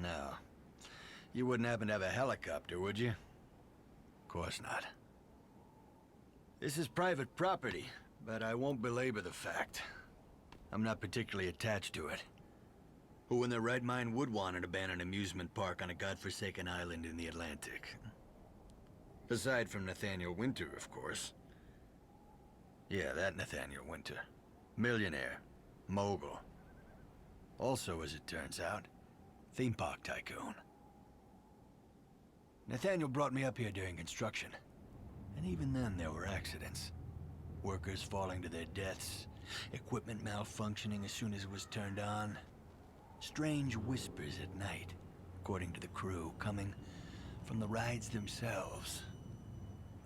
No. You wouldn't happen to have a helicopter, would you? Of course not. This is private property, but I won't belabor the fact. I'm not particularly attached to it. Who in their right mind would want an abandoned amusement park on a godforsaken island in the Atlantic? Aside from Nathaniel Winter, of course. Yeah, that Nathaniel Winter. Millionaire. Mogul. Also, as it turns out, theme park tycoon. Nathaniel brought me up here during construction. And even then, there were accidents. Workers falling to their deaths. Equipment malfunctioning as soon as it was turned on. Strange whispers at night, according to the crew, coming from the rides themselves.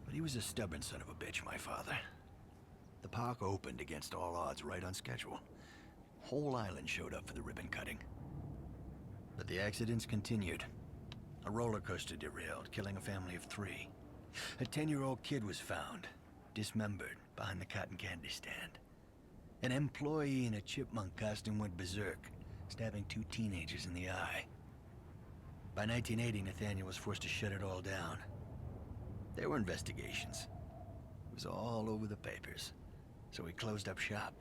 But he was a stubborn son of a bitch, my father. The park opened against all odds right on schedule. Whole island showed up for the ribbon cutting. But the accidents continued. A roller coaster derailed, killing a family of 3. A 10-year-old kid was found, dismembered, behind the cotton candy stand. An employee in a chipmunk costume went berserk, stabbing 2 teenagers in the eye. By 1980, Nathaniel was forced to shut it all down. There were investigations. It was all over the papers. So he closed up shop.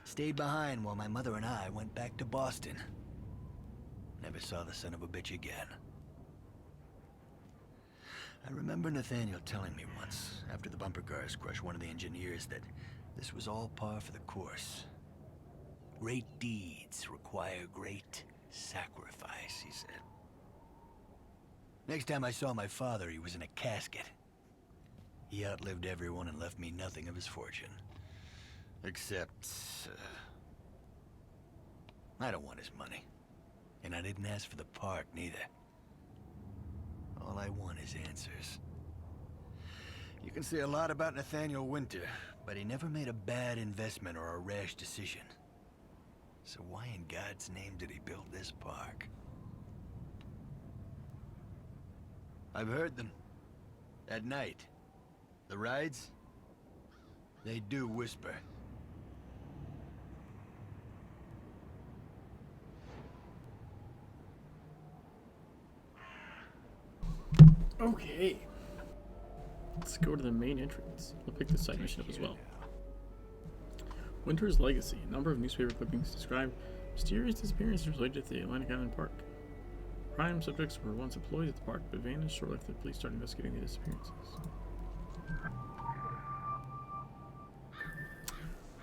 Stayed behind while my mother and I went back to Boston. Never saw the son of a bitch again. I remember Nathaniel telling me once, after the bumper cars crushed one of the engineers, that this was all par for the course. Great deeds require great sacrifice, he said. Next time I saw my father, he was in a casket. He outlived everyone and left me nothing of his fortune. Except... I don't want his money. And I didn't ask for the park, neither. All I want is answers. You can say a lot about Nathaniel Winter, but he never made a bad investment or a rash decision. So why in God's name did he build this park? I've heard them. At night. The rides? They do whisper. Okay. Let's go to the main entrance. We'll pick the side mission up as well. Winter's Legacy. A number of newspaper clippings describe mysterious disappearances related to the Atlantic Island Park. Prime subjects were once employed at the park, but vanished shortly after the police started investigating the disappearances.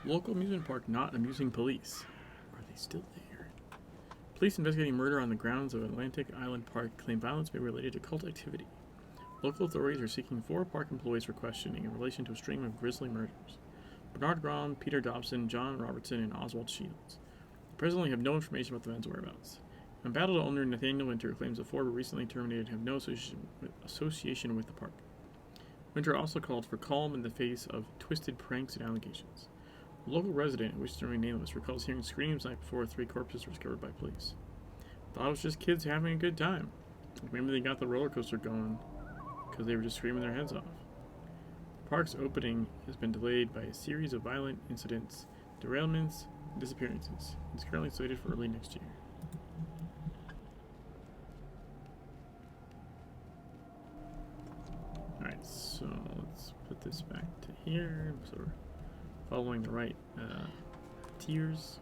Local amusement park not amusing police. Are they still there? Police investigating murder on the grounds of Atlantic Island Park claim violence may be related to cult activity. Local authorities are seeking 4 park employees for questioning in relation to a string of grisly murders. Bernard Grom, Peter Dobson, John Robertson, and Oswald Shields. They presently have no information about the men's whereabouts. Embattled owner Nathaniel Winter claims the 4 were recently terminated and have no association with the park. Winter also called for calm in the face of twisted pranks and allegations. A local resident, who wishes to remain nameless, recalls hearing screams night before 3 corpses were discovered by police. Thought it was just kids having a good time. Maybe they got the roller coaster going because they were just screaming their heads off. The park's opening has been delayed by a series of violent incidents, derailments, and disappearances. It's currently slated for early next year. Alright, so let's put this back to here, so we're following the right tiers.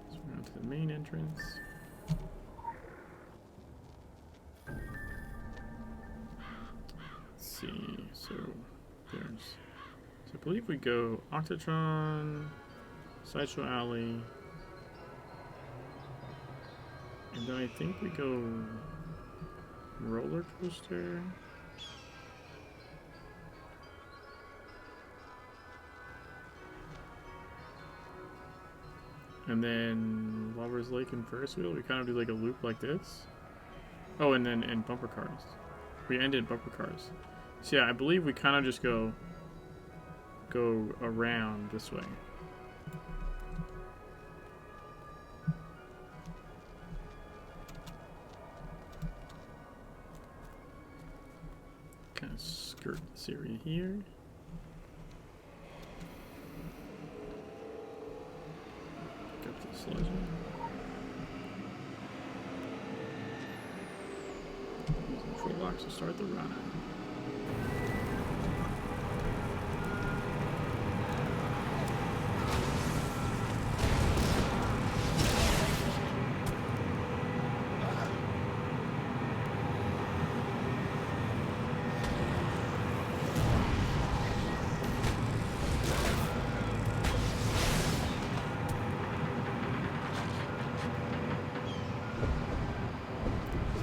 So we're on to the main entrance. Let's see, so I believe we go Octatron, Sideshow Alley, and then I think we go roller coaster. And then Lover's Lake and Ferris wheel. We kind of do like a loop like this. Oh, and then bumper cars. We ended bumper cars. So yeah, I believe we kind of just go around this way. Kind of skirt this area here. Pick up the sledge. Use control locks to start the ride.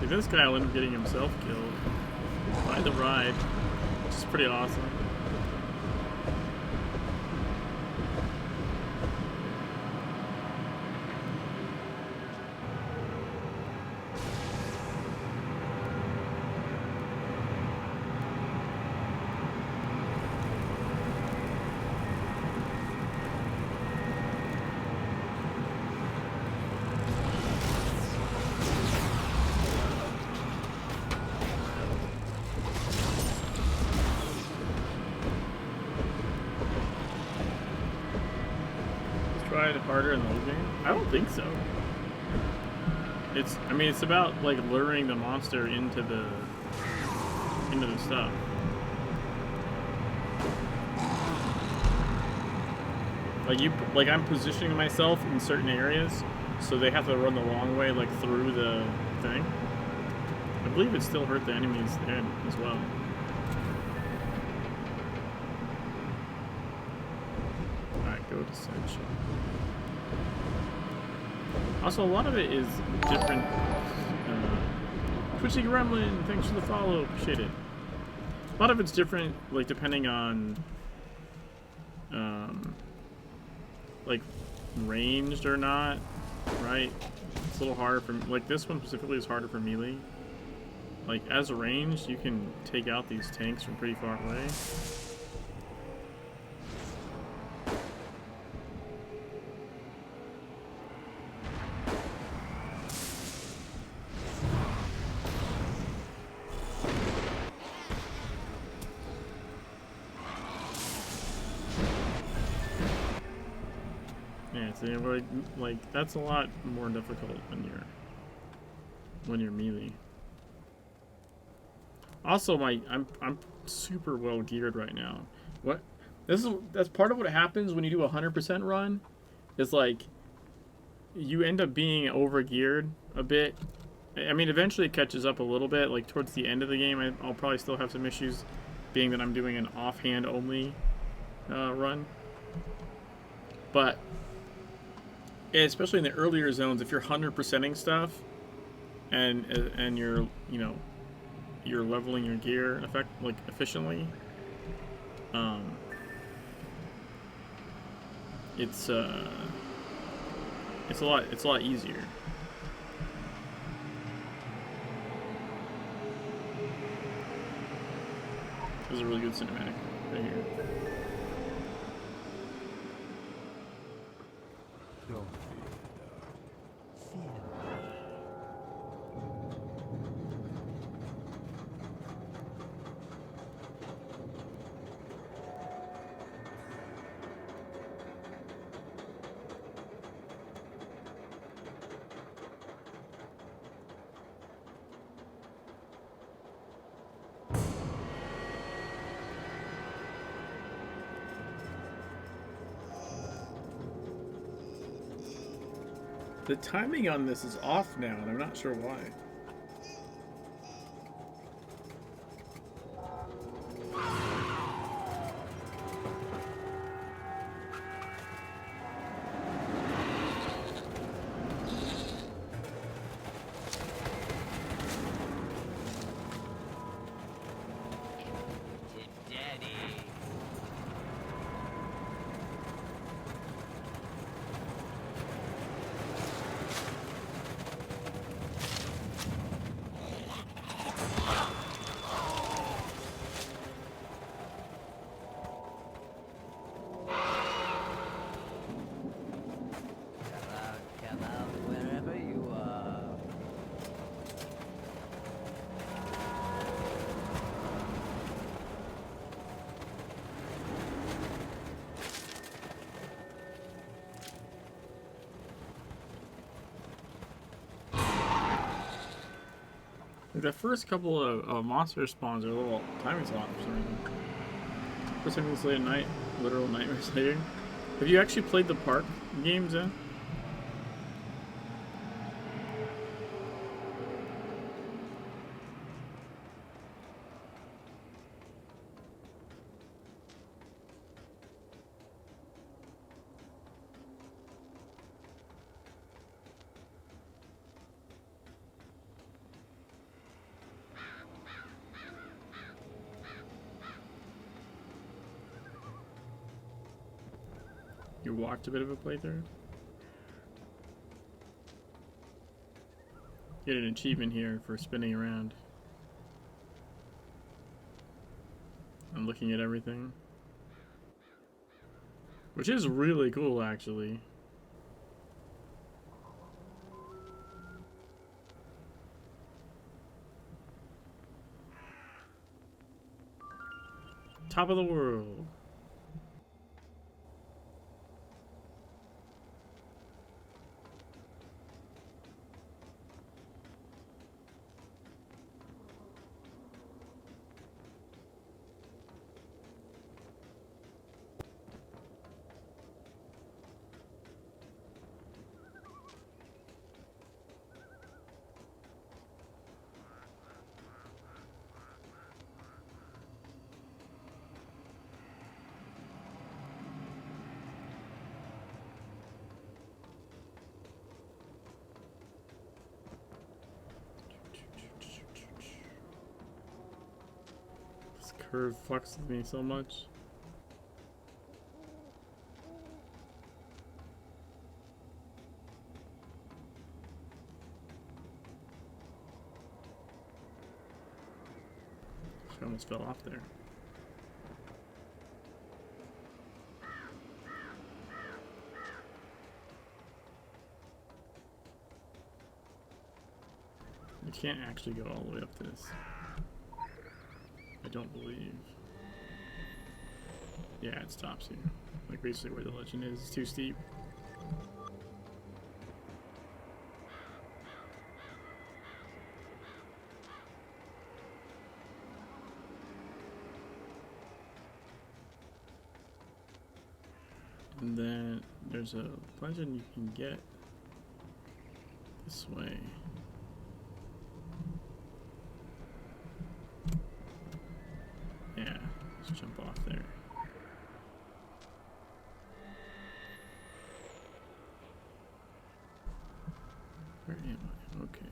This guy will end up getting himself killed by the ride, which is pretty awesome. Try it harder in the old game? I don't think so. I mean, it's about like luring the monster into the stuff. Like I'm positioning myself in certain areas, so they have to run the long way, like through the thing. I believe it still hurt the enemies then as well. Go to Sideshow. Also, a lot of it is different. Twitchy Gremlin, thanks for the follow, appreciate it. A lot of it's different, like depending on like ranged or not, right? It's a little harder for, like this one specifically is harder for melee. Like as a ranged, you can take out these tanks from pretty far away. Yeah, so like that's a lot more difficult when you're melee. Also, I'm super well geared right now. That's part of what happens when you do a 100% run, is like you end up being over geared a bit. I mean, eventually it catches up a little bit. Like towards the end of the game, I'll probably still have some issues, being that I'm doing an offhand only run. But especially in the earlier zones, if you're 100%ing stuff, and you're you're leveling your gear efficiently, it's a lot easier. This is a really good cinematic right here. The timing on this is off now, and I'm not sure why. The first couple of monster spawns are a little timing's off for some reason. For some reason, late at night, literal nightmare sleeping. Have you actually played the park games then? You walked a bit of a playthrough? Get an achievement here for spinning around and looking at everything, which is really cool actually. Top of the world. curve fucks with me so much. I almost fell off there. You can't actually go all the way up this. I don't believe. Yeah, it stops you. Like basically where the legend is. It's too steep. And then there's a legend you can get this way. Yeah, let's jump off there. Where am I? Okay.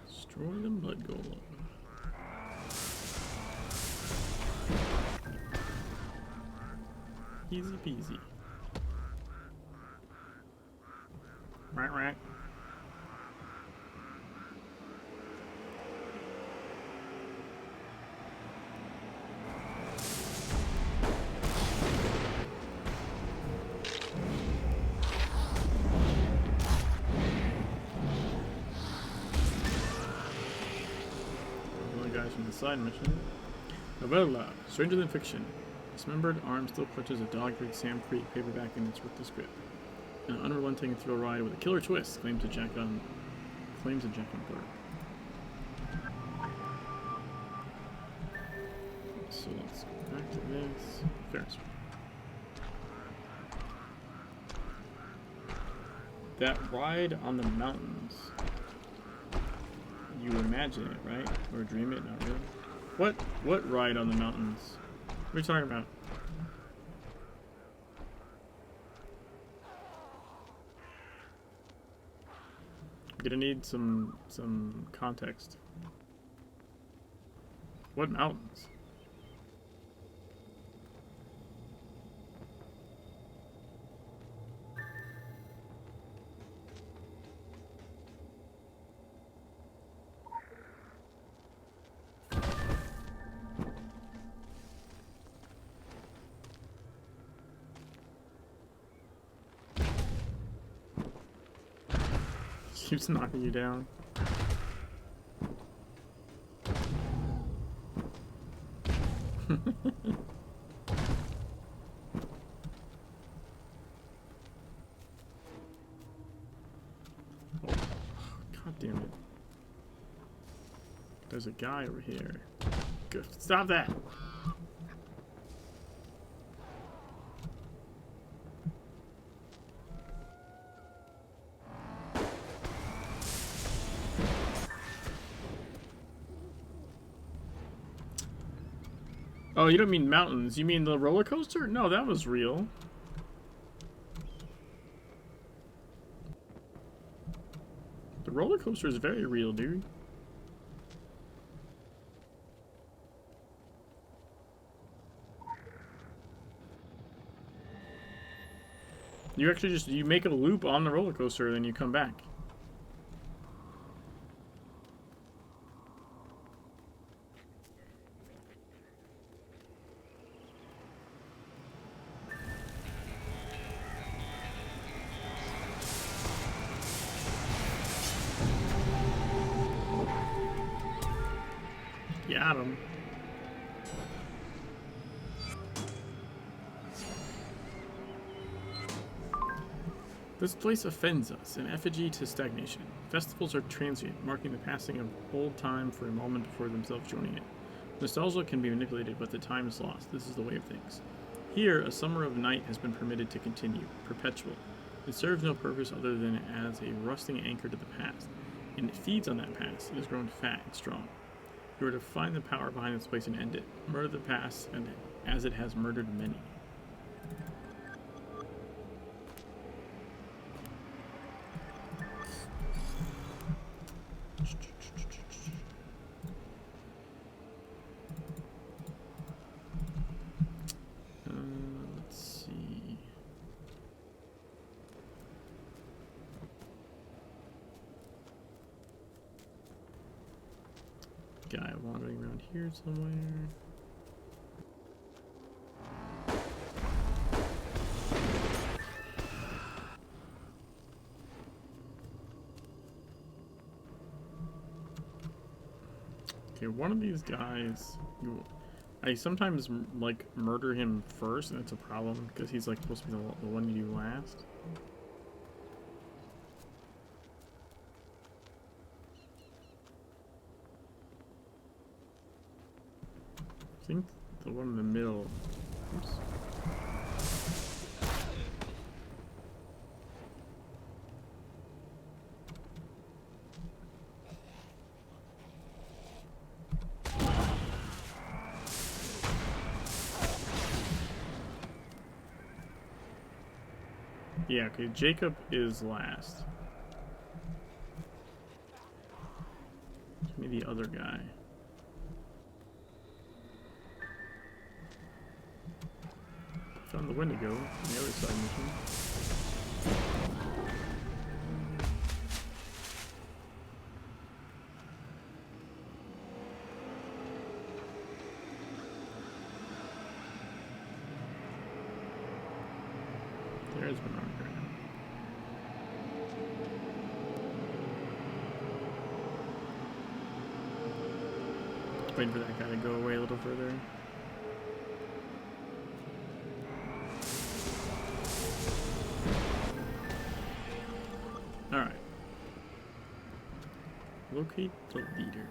Destroy the mud golem. Easy peasy. Right, right. One of the guys from the side mission. Novella, stranger than fiction. Dismembered arm still clutches a dog-eared Sam Creek paperback in its ruthless grip. An unrelenting thrill ride with a killer twist claims a Jack on Thorpe. So let's go back to this. Ferris wheel. That ride on the mountains. You imagine it, right? Or dream it, not really. What ride on the mountains? What are you talking about? I'm gonna need some context. What mountains? Keeps knocking you down. God damn it. There's a guy over here. Good. Stop that! Oh, you don't mean mountains. You mean the roller coaster? No, that was real. The roller coaster is very real, dude. You actually you make a loop on the roller coaster and then you come back. Got him. This place offends us, an effigy to stagnation. Festivals are transient, marking the passing of old time for a moment before themselves joining it. Nostalgia can be manipulated, but the time is lost. This is the way of things. Here, a summer of night has been permitted to continue, perpetual. It serves no purpose other than as a rusting anchor to the past, and it feeds on that past. It has grown fat and strong. You are to find the power behind this place and end it. Murder the past, and as it has murdered many. guy wandering around here somewhere. Okay, one of these guys, I sometimes like murder him first, and it's a problem because he's like supposed to be the one you do last. I think the one in the middle. Oops. Yeah, okay, Jacob is last. Give me the other guy. Found the Wendigo on the other side mission. There's Bernard Graham. Waiting for that guy to go away a little further. Alright. Locate the leader.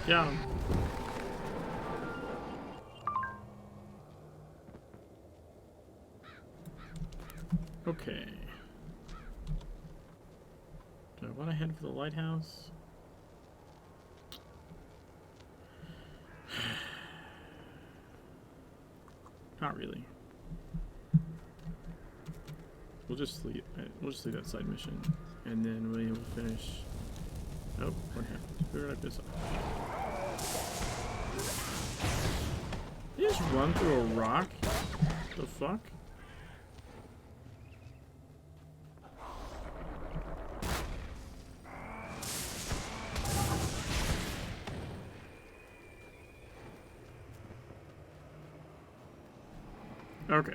Got him. Okay. Do I want to head for the lighthouse? Not really. We'll just leave. We'll just leave that side mission, and then we will finish. Oh, what happened? Where did I piss off? Did you just run through a rock? The fuck? Okay.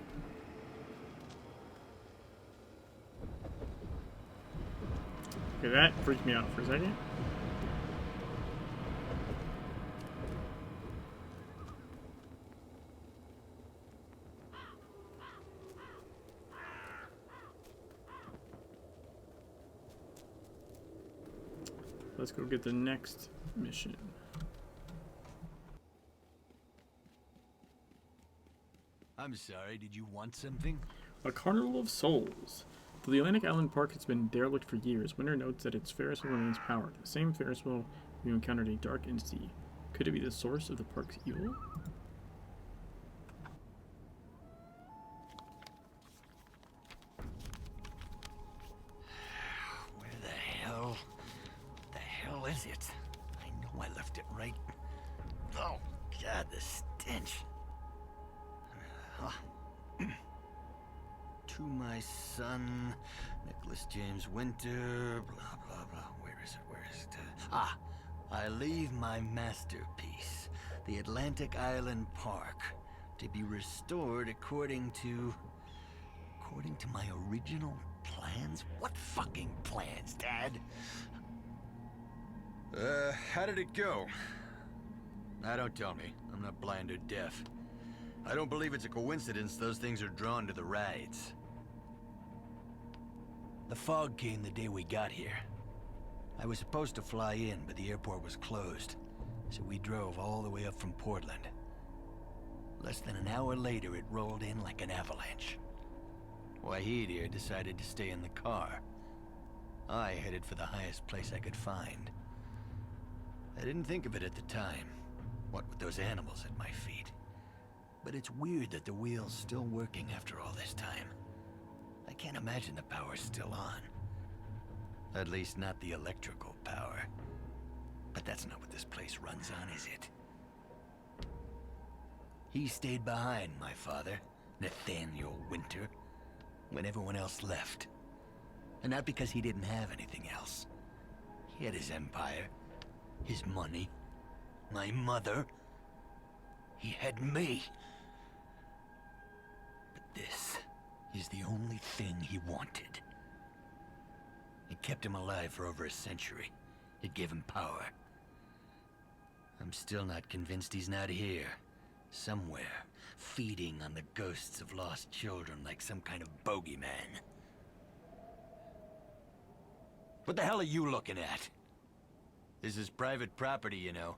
Okay, that freaked me out for a second. Let's go get the next mission. I'm sorry, did you want something? A Carnival of Souls. Though the Atlantic Island Park has been derelict for years, Winter notes that its Ferris wheel remains powered. The same Ferris wheel you encountered a dark entity. Could it be the source of the park's evil? Where the hell is it? I know I left it right. Oh, God, the stench. To my son, Nicholas James Winter, blah, blah, blah. Where is it? I leave my masterpiece, the Atlantic Island Park, to be restored according to my original plans? What fucking plans, Dad? How did it go? Now, don't tell me. I'm not blind or deaf. I don't believe it's a coincidence those things are drawn to the rides. The fog came the day we got here. I was supposed to fly in, but the airport was closed, so we drove all the way up from Portland. Less than an hour later, it rolled in like an avalanche. Wahid here decided to stay in the car. I headed for the highest place I could find. I didn't think of it at the time, what with those animals at my feet. But it's weird that the wheel's still working after all this time. I can't imagine the power's still on. At least not the electrical power. But that's not what this place runs on, is it? He stayed behind, my father, Nathaniel Winter, when everyone else left. And not because he didn't have anything else. He had his empire, his money, my mother. He had me. But this is the only thing he wanted. It kept him alive for over a century. It gave him power. I'm still not convinced he's not here. Somewhere, feeding on the ghosts of lost children like some kind of bogeyman. What the hell are you looking at? This is private property, you know.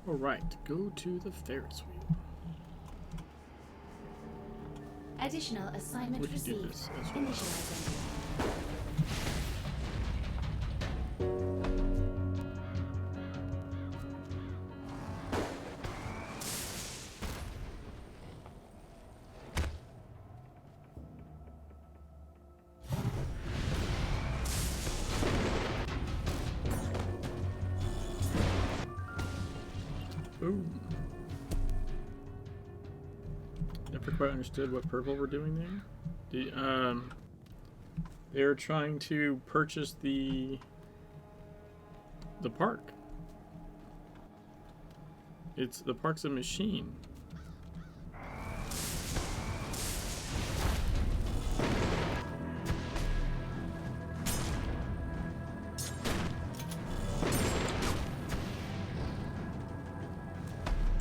Alright, go to the Ferris wheel. Additional assignment We can do received. this as well. Initializing. Ooh. Never quite understood what purple were doing there. They're trying to purchase the park. The park's a machine.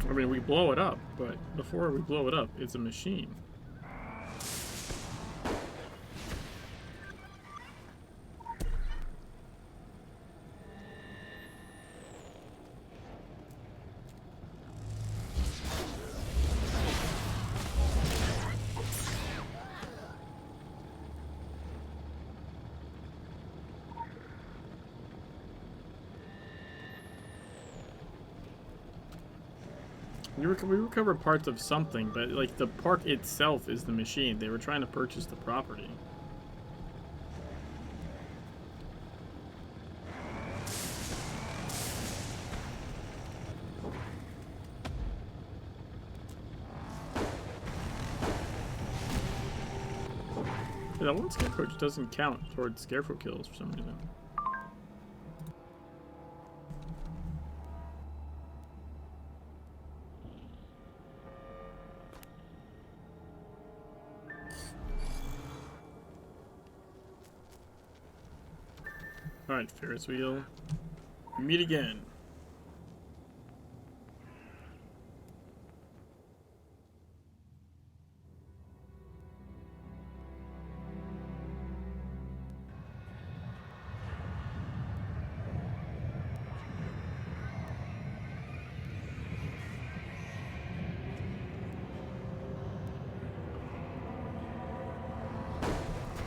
I mean, we blow it up, but before we blow it up, it's a machine. We recovered parts of something, but like the park itself is the machine. They were trying to purchase the property. Yeah, that one scarecrow just doesn't count towards scarecrow kills for some reason. Alright, Ferris wheel. Meet again.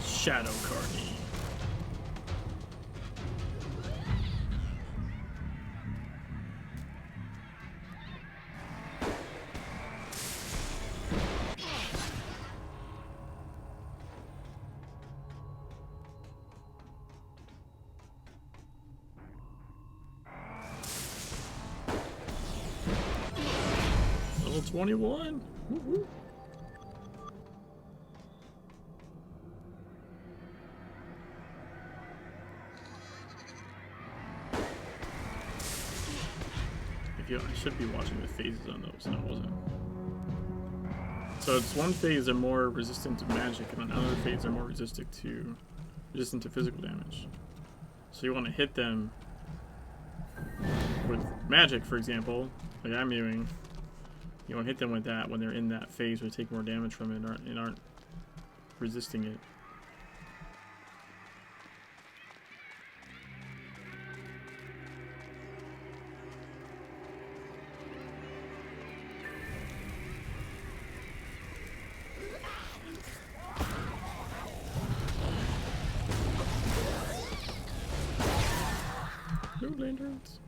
Shadow Carney. Level 21. Woo-hoo. I should be watching the phases on those, and I wasn't. So it's one phase are more resistant to magic, and another phase are more resistant to physical damage. So you want to hit them with magic, for example, like I'm doing. You want to hit them with that when they're in that phase where they take more damage from it and aren't resisting it. No lanterns.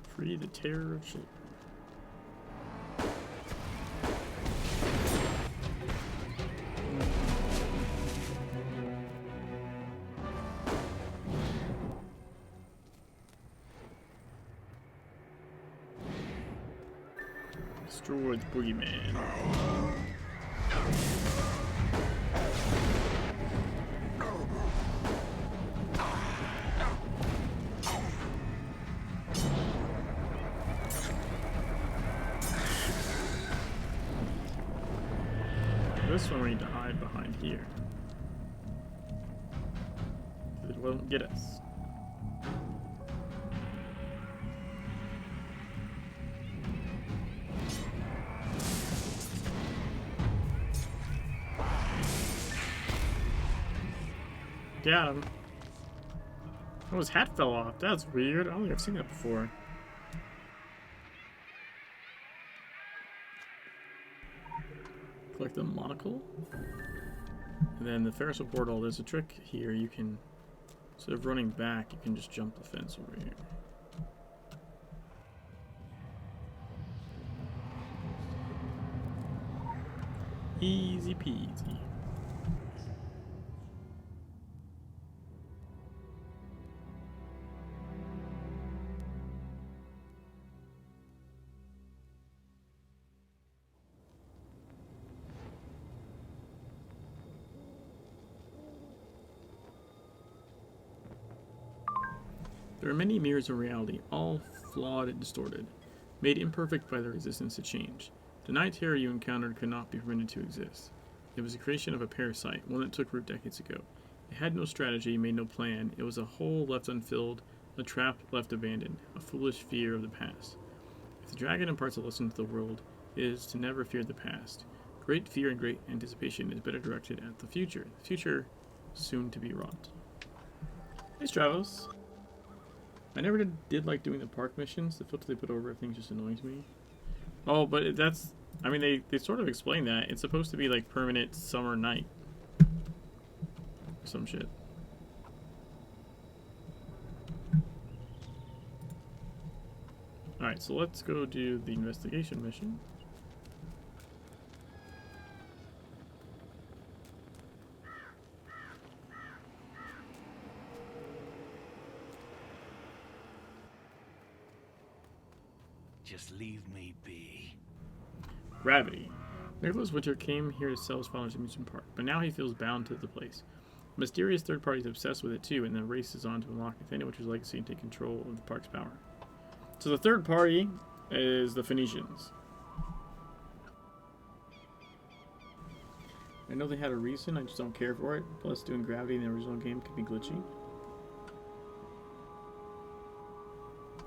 Free the terror of children. Destroy the boogeyman. This one we need to hide behind here. It won't get us. Got him. Oh, his hat fell off. That's weird. I don't think I've seen that before. Collect the monocle. And then the Ferris wheel portal, there's a trick here. You can, instead of running back, you can just jump the fence over here. Easy peasy. There are many mirrors of reality, all flawed and distorted, made imperfect by the resistance to change. The night terror you encountered could not be permitted to exist. It was a creation of a parasite, one that took root decades ago. It had no strategy, made no plan. It was a hole left unfilled, a trap left abandoned, a foolish fear of the past. If the dragon imparts a lesson to the world, it is to never fear the past. Great fear and great anticipation is better directed at the future soon to be wrought. Hey, Stravos. I never did like doing the park missions. The filter they put over everything just annoys me. Oh, but that's... I mean, they sort of explain that. It's supposed to be like permanent summer night. Some shit. Alright, so let's go do the investigation mission. Just leave me be. Gravity. Nicholas Winter came here to sell his father's amusement park, but now he feels bound to the place. A mysterious third party is obsessed with it too, and then races on to unlock Nathaniel Winter's legacy and take control of the park's power. So the third party is the Phoenicians. I know they had a reason, I just don't care for it. Plus, doing gravity in the original game could be glitchy.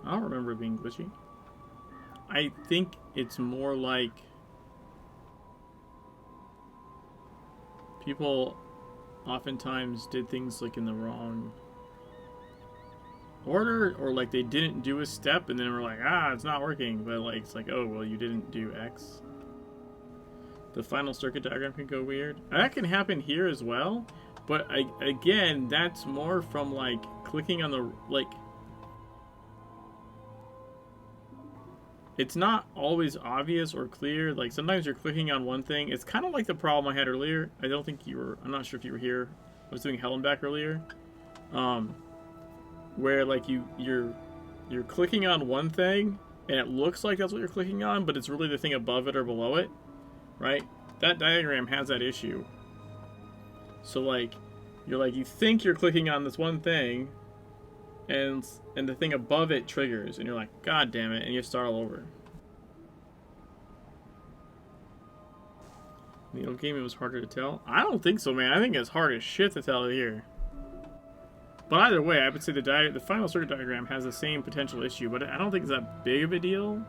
I don't remember it being glitchy. I think it's more like people oftentimes did things like in the wrong order, or like they didn't do a step and then we're like, ah, it's not working, but like it's like, oh well, you didn't do X. The final circuit diagram can go weird. That can happen here as well, but again, that's more from like clicking on the like. It's not always obvious or clear. Like sometimes you're clicking on one thing. It's kind of like the problem I had earlier. I don't think you were. I'm not sure if you were here. I was doing Hell and Back earlier, where like you're clicking on one thing and it looks like that's what you're clicking on, but it's really the thing above it or below it, right? That diagram has that issue. So like you think you're clicking on this one thing, and the thing above it triggers, and you're like, God damn it, and you start all over. In the old game, it was harder to tell. I don't think so, man. I think it's hard as shit to tell here. But either way, I would say the final circuit diagram has the same potential issue, but I don't think it's that big of a deal.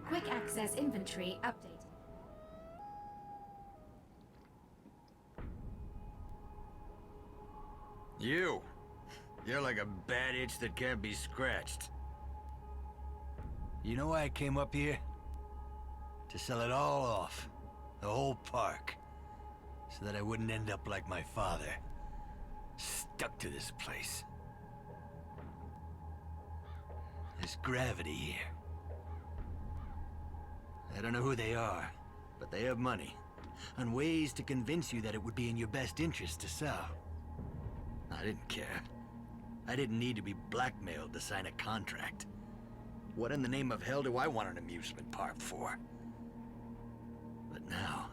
Quick access inventory updated. You're like a bad itch that can't be scratched. You know why I came up here? To sell it all off. The whole park. So that I wouldn't end up like my father. Stuck to this place. There's gravity here. I don't know who they are, but they have money. And ways to convince you that it would be in your best interest to sell. I didn't care. I didn't need to be blackmailed to sign a contract. What in the name of hell do I want an amusement park for? But now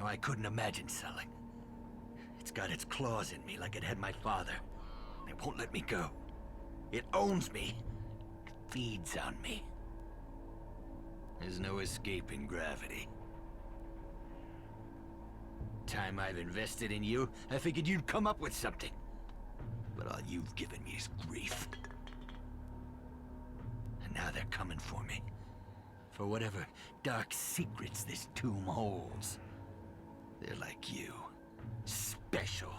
I couldn't imagine selling. It's got its claws in me like it had my father. It won't let me go. It owns me. It feeds on me. There's no escaping gravity. Time I've invested in you, I figured you'd come up with something. But all you've given me is grief. And now they're coming for me. For whatever dark secrets this tomb holds. They're like you. Special.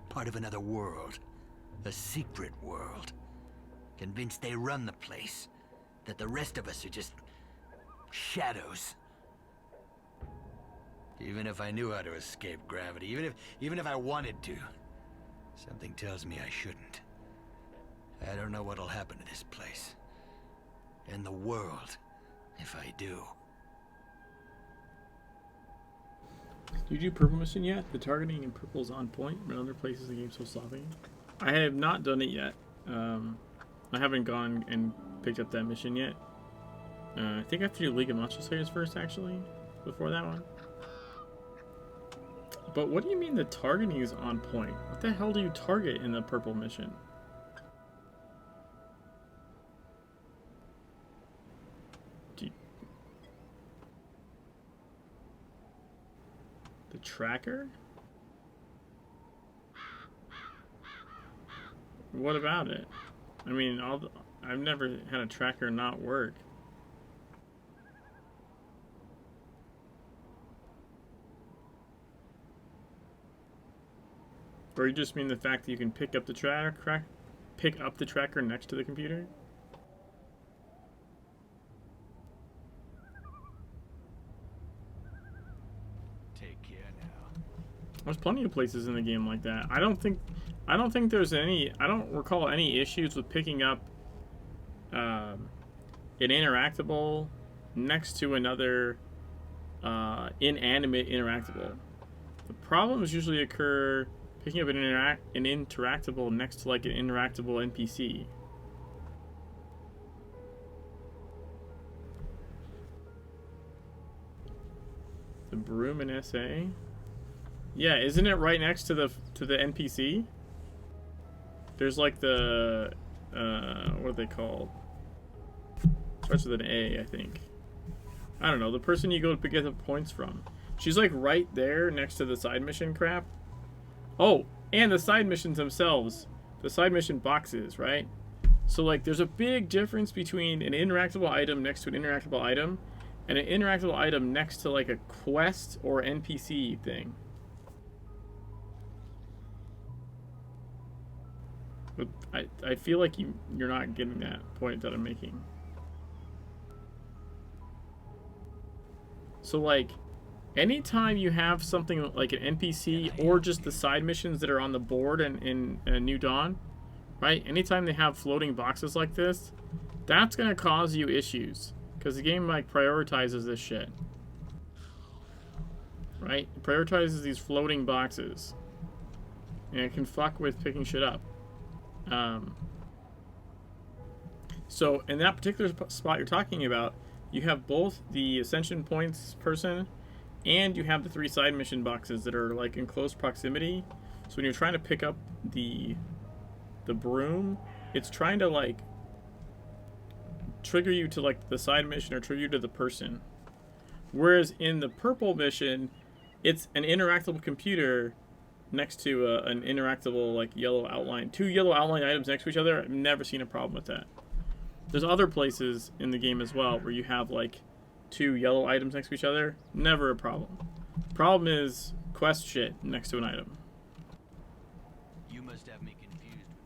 Part of another world. A secret world. Convinced they run the place. That the rest of us are just shadows. Even if I knew how to escape gravity, even if I wanted to, something tells me I shouldn't. I don't know what'll happen to this place. And the world, if I do. Did you do purple mission yet? The targeting in purple is on point, but in other places the game's so sloppy. I have not done it yet. I haven't gone and picked up that mission yet. I think I have to do League of Monster Slayers first, actually, before that one. But what do you mean the targeting is on point? What the hell do you target in the purple mission? The tracker? What about it? I mean, I've never had a tracker not work. Or you just mean the fact that you can pick up the tracker next to the computer? Take care now. There's plenty of places in the game like that. I don't think there's any. I don't recall any issues with picking up an interactable next to another inanimate interactable. The problems usually occur picking up an interactable next to like an interactable NPC. The broom in SA? Yeah, isn't it right next to the NPC? There's like the what are they called? Starts with an A, I think. I don't know, the person you go to get the points from. She's like right there next to the side mission crap. Oh, and the side missions themselves. The side mission boxes, right? So like there's a big difference between an interactable item next to an interactable item and an interactable item next to like a quest or NPC thing. But I feel like you're not getting that point that I'm making. So like anytime you have something like an NPC or just the side missions that are on the board in New Dawn, right? Anytime they have floating boxes like this, that's gonna cause you issues because the game like prioritizes this shit, right? It prioritizes these floating boxes, and it can fuck with picking shit up. So in that particular spot you're talking about, you have both the Ascension Points person and you have the 3 side mission boxes that are like in close proximity. So when you're trying to pick up the broom, it's trying to like trigger you to like the side mission or trigger you to the person. Whereas in the purple mission, it's an interactable computer next to an interactable like yellow outline. 2 yellow outline items next to each other. I've never seen a problem with that. There's other places in the game as well where you have like 2 yellow items next to each other. Never a problem. Problem is quest shit next to an item. You must have me confused with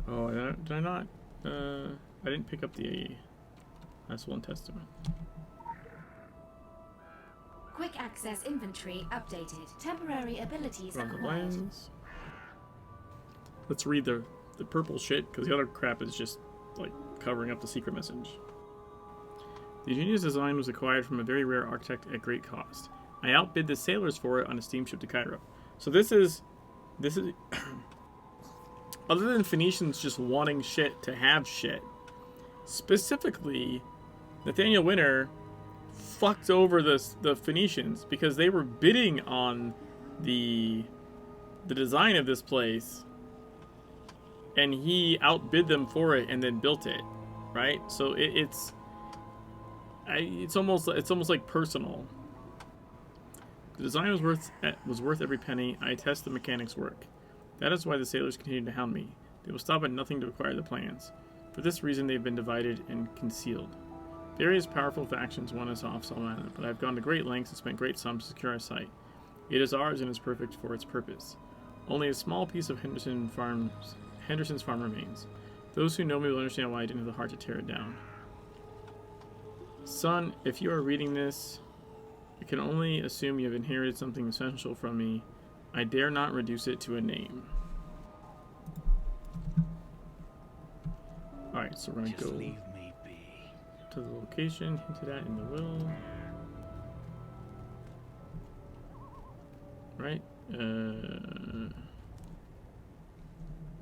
someone. Oh, did I not? I didn't pick up the Gospel and Testament. Quick access inventory updated. Temporary abilities Run the acquired. lens. Let's read the purple shit, because the other crap is just like covering up the secret message. The ingenious design was acquired from a very rare architect at great cost. I outbid the sailors for it on a steamship to Cairo. So this is other than Phoenicians just wanting shit to have shit. Specifically, Nathaniel Winter fucked over the Phoenicians because they were bidding on the design of this place, and he outbid them for it and then built it, right? So it's almost like personal. The design was worth every penny. I attest the mechanics work. That is why the sailors continue to hound me. They will stop at nothing to acquire the plans. For this reason, they've been divided and concealed. Various powerful factions want us off Solomon Island, but I've gone to great lengths and spent great sums to secure our site. It is ours and is perfect for its purpose. Only a small piece of Henderson's farm remains. Those who know me will understand why I didn't have the heart to tear it down. Son, if you are reading this, I can only assume you have inherited something essential from me. I dare not reduce it to a name. Alright, so we're gonna go Leave me be. to the location hinted at in the will. Right?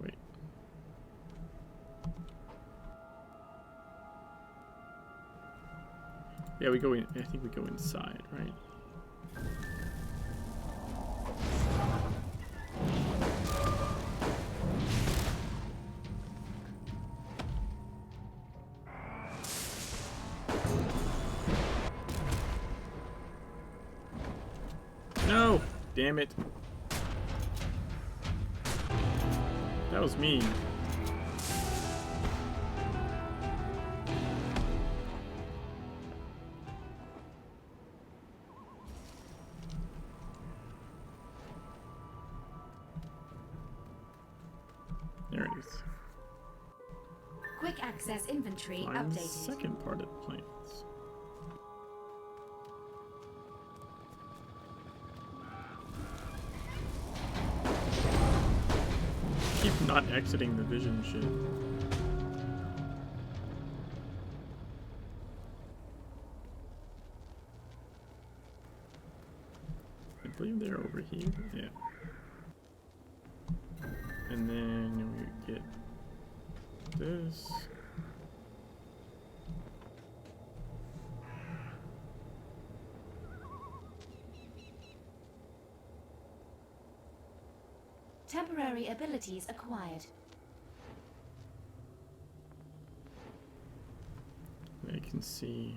Wait. Yeah, we go in. I think we go inside, right? No! Damn it. That was mean. There it is. Quick access inventory Find the updated. second part of the plans. Keep not exiting the vision shit. I believe they're over here. Yeah. And then we get this. Temporary abilities acquired. I can see.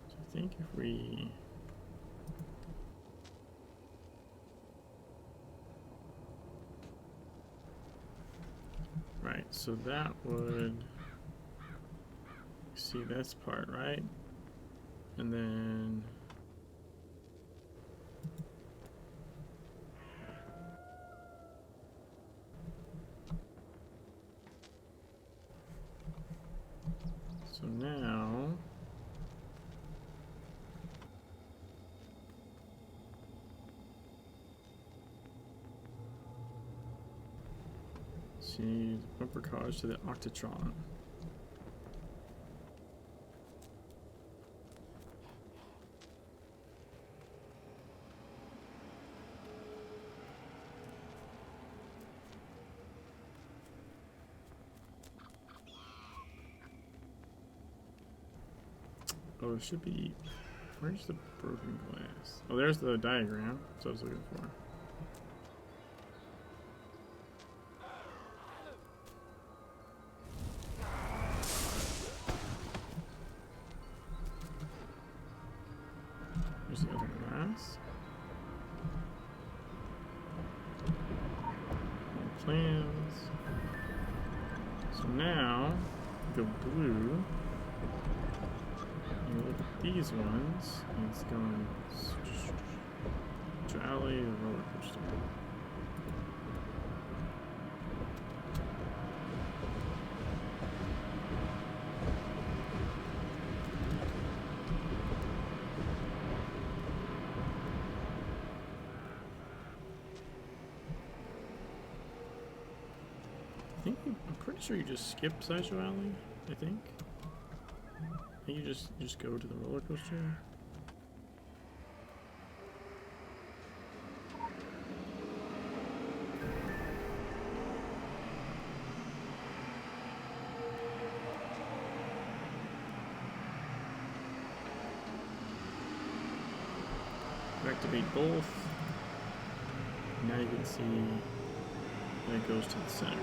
So I think if we right, so that would see this part, right? And then so now see the bumper cars to the Octatron. Oh, it should be. Where's the broken glass? Oh, there's the diagram. That's what I was looking for. There's the other glass. More plans. So now, go blue. You look at these ones, and it's going to alley or roller coaster. I'm pretty sure you just skip Sideshow Alley, I think. I think you just go to the roller coaster. Activate both. Now you can see that it goes to the center.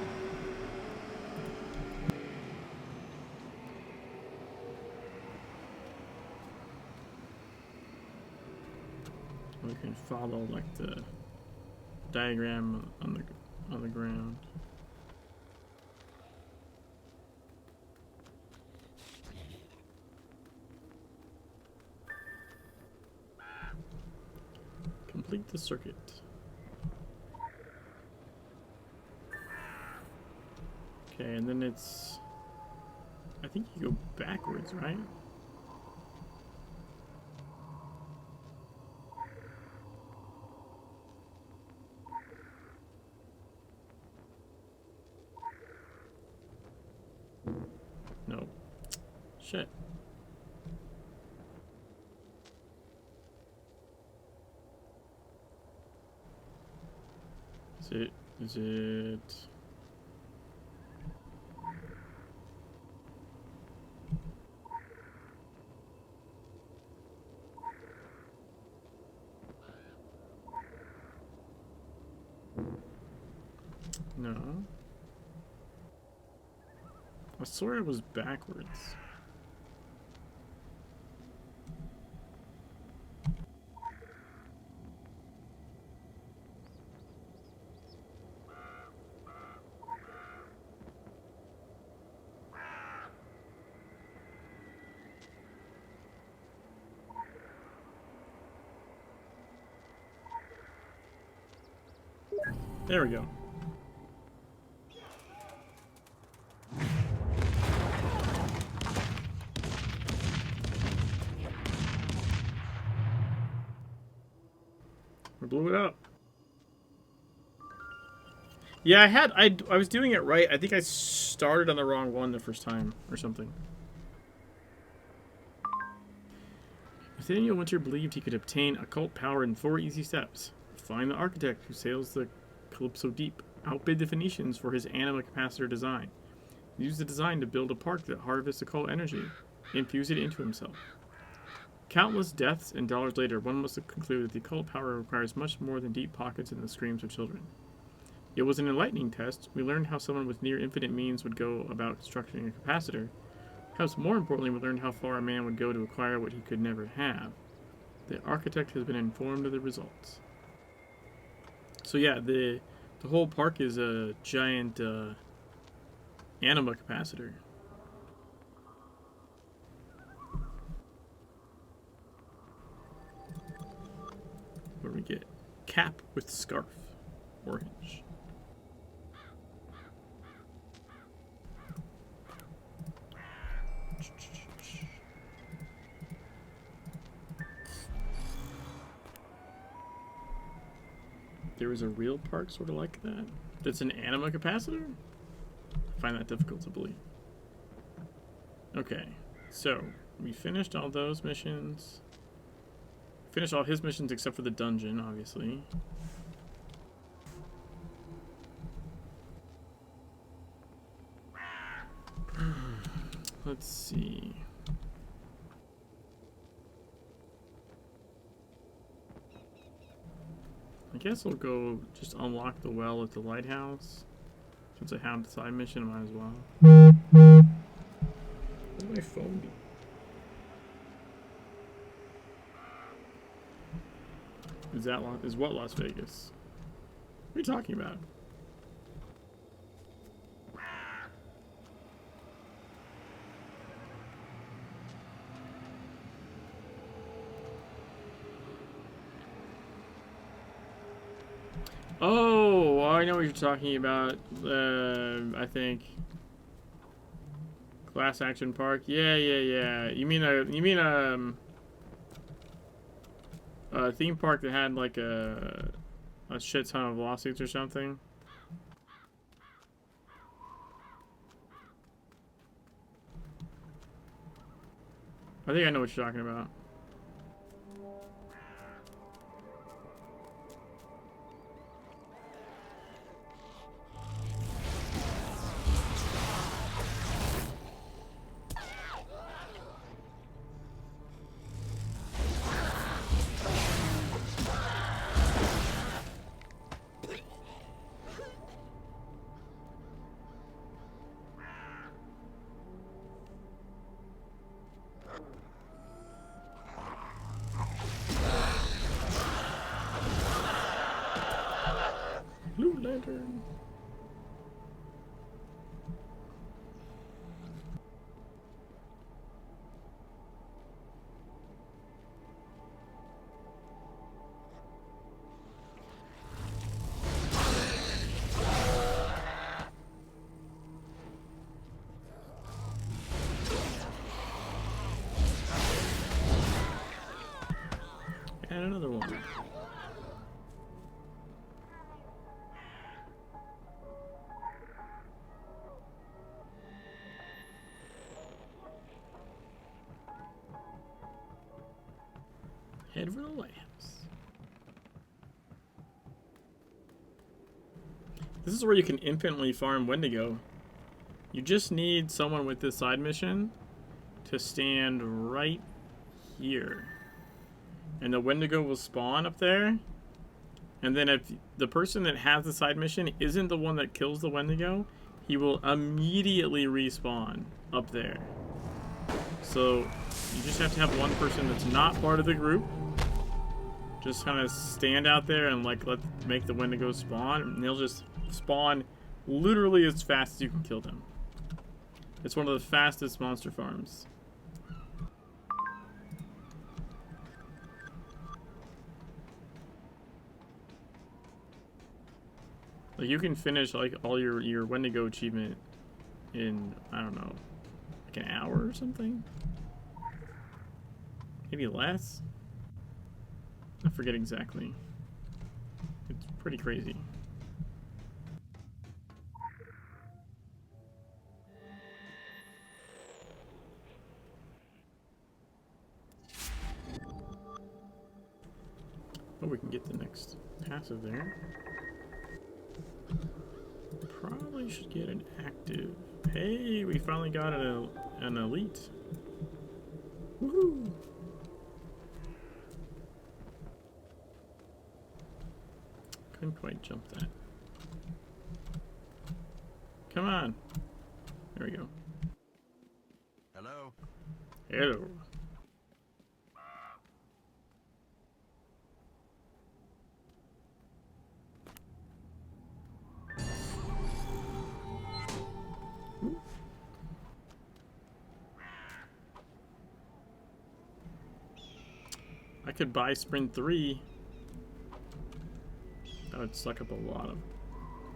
We can follow like the diagram on the ground. Complete the circuit. Okay, and then it's, I think you go backwards, right? No. Shit. Is it? No. I swear it was backwards. There we go. We blew it up. Yeah, I was doing it right. I think I started on the wrong one the first time or something. Nathaniel Winter believed he could obtain occult power in 4 easy steps. Find the architect who sails the Calypso Deep. Outbid the Phoenicians for his anima capacitor design. Use the design to build a park that harvests occult energy. Infuse it into himself. Countless deaths and dollars later, one must conclude that the occult power requires much more than deep pockets and the screams of children. It was an enlightening test. We learned how someone with near infinite means would go about constructing a capacitor. Perhaps more importantly, we learned how far a man would go to acquire what he could never have. The architect has been informed of the results. So yeah, the whole park is a giant anima capacitor. Where we get cap with scarf, orange. There is a real park sort of like that. That's an anima capacitor? I find that difficult to believe. Okay, so we finished all those missions. Finished all his missions except for the dungeon, obviously. Let's see. I guess I'll go just unlock the well at the lighthouse. Since I have the side mission, I might as well. Where's my phone? Is what Las Vegas? What are you talking about? Oh, I know what you're talking about. I think Class Action Park. Yeah. You mean a theme park that had like a shit ton of lawsuits or something? I think I know what you're talking about. Blue Lantern. And another one. Head for the Lighthouse. This is where you can infinitely farm Wendigo. You just need someone with this side mission to stand right here. And the Wendigo will spawn up there. And then if the person that has the side mission isn't the one that kills the Wendigo, he will immediately respawn up there. So you just have to have one person that's not part of the group just kind of stand out there and like make the Wendigo spawn, and they'll just spawn literally as fast as you can kill them. It's one of the fastest monster farms. Like you can finish like all your Wendigo achievement in, I don't know, like an hour or something? Maybe less? I forget exactly. It's pretty crazy. Oh, we can get the next passive there. Probably should get an active. Hey, we finally got an elite. Woohoo! Couldn't quite jump that. Come on. There we go. Hello? Hello. I could buy Sprint 3. That would suck up a lot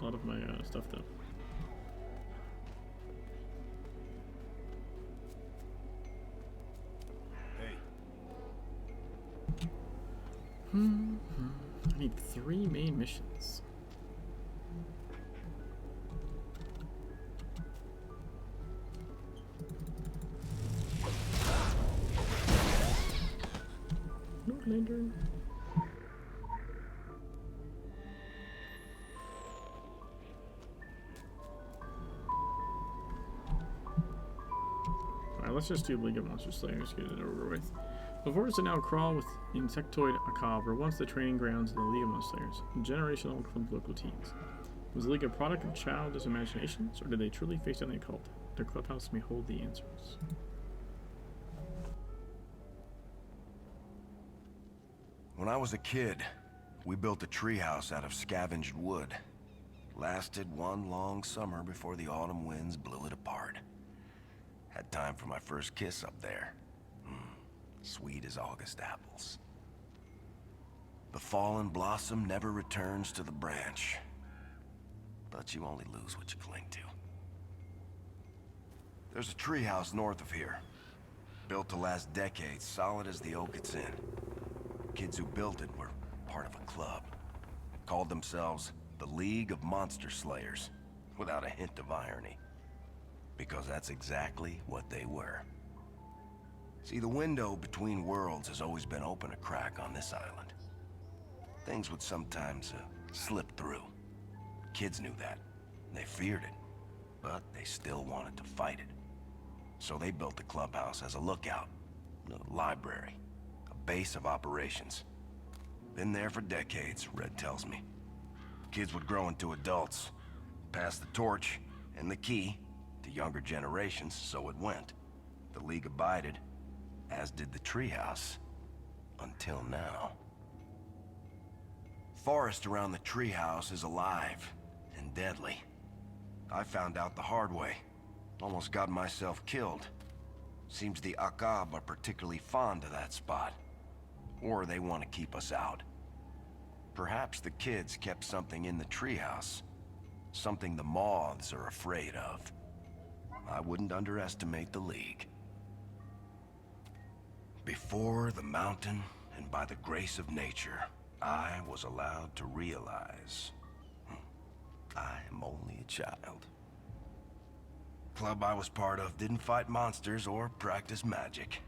of my stuff though. Hey. I need 3 main missions. North Lantern. Alright, let's just do League of Monster Slayers, get it over with. The forest that now crawl with insectoid macabre were once the training grounds of the League of Monster Slayers, a generational club of local teens. Was the League a product of childish imaginations, or did they truly face down the occult? Their clubhouse may hold the answers. When I was a kid, We built a treehouse out of scavenged wood. Lasted one long summer before the autumn winds blew it apart. Had time for my first kiss up there. Sweet as August apples. The fallen blossom never returns to the branch. But you only lose what you cling to. There's a treehouse north of here. Built to last decades, solid as the oak it's in. Kids who built it were part of a club. Called themselves the League of Monster Slayers, without a hint of irony. Because that's exactly what they were. See, the window between worlds has always been open a crack on this island. Things would sometimes slip through. Kids knew that. They feared it. But they still wanted to fight it. So they built the clubhouse as a lookout, a library, a base of operations. Been there for decades, Red tells me. Kids would grow into adults, pass the torch and the key to younger generations, so it went. The League abided, as did the treehouse, until now. Forest around the treehouse is alive and deadly. I found out the hard way. Almost got myself killed. Seems the Akab are particularly fond of that spot. Or they want to keep us out. Perhaps the kids kept something in the treehouse. Something the moths are afraid of. I wouldn't underestimate the League. Before the mountain, and by the grace of nature, I was allowed to realize I am only a child. Club I was part of didn't fight monsters or practice magic.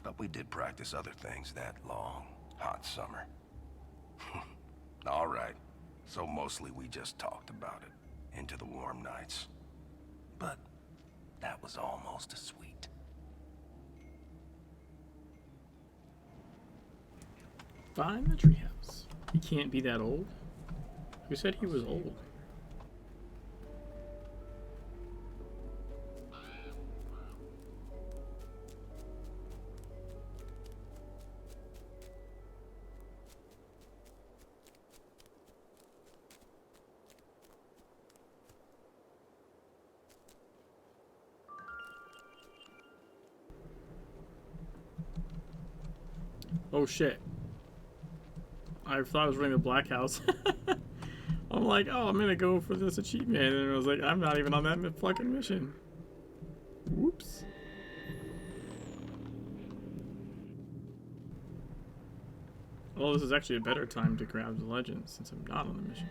But we did practice other things that long, hot summer. All right, so mostly we just talked about it into the warm nights. But that was almost as sweet. Find the treehouse. He can't be that old. Who said he was old? Oh shit. I thought I was running the Black House. I'm like, oh, I'm gonna go for this achievement. And I was like, I'm not even on that fucking mission. Whoops. Well, this is actually a better time to grab the legend since I'm not on the mission.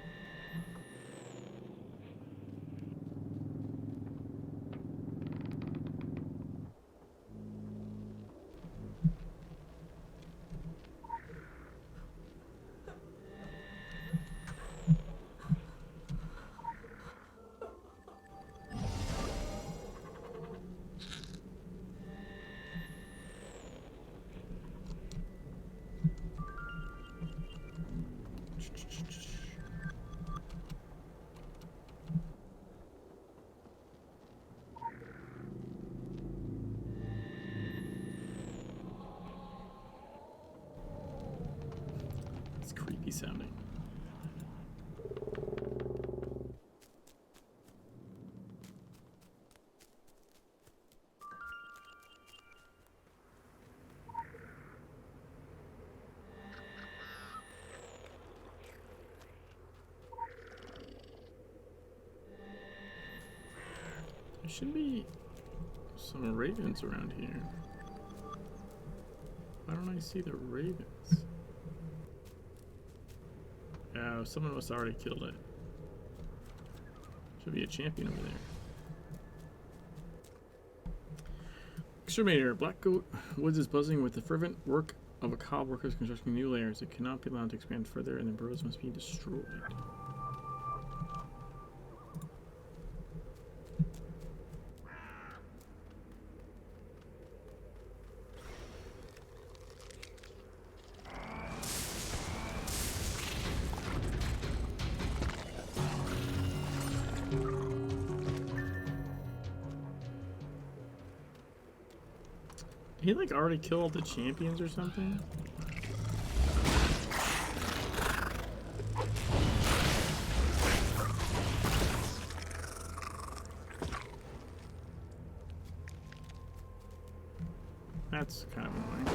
It's creepy sounding. There should be some ravens around here. Why don't I see the ravens? Yeah, someone must have already killed it. Should be a champion over there. Exterminator. Black Goat Woods is buzzing with the fervent work of a cob workers constructing new layers. It cannot be allowed to expand further, and the burrows must be destroyed. He like already killed the champions or something? That's kind of annoying.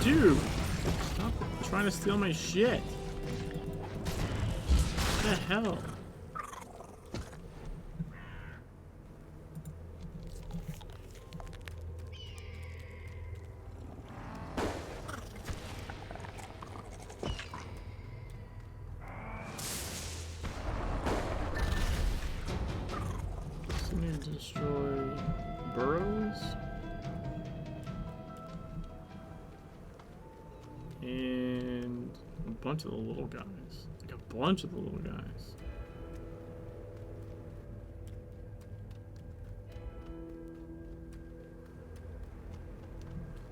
Dude, stop trying to steal my shit. What the hell? So we need to destroy burrows. And a bunch of the little guys. Like a bunch of the little guys.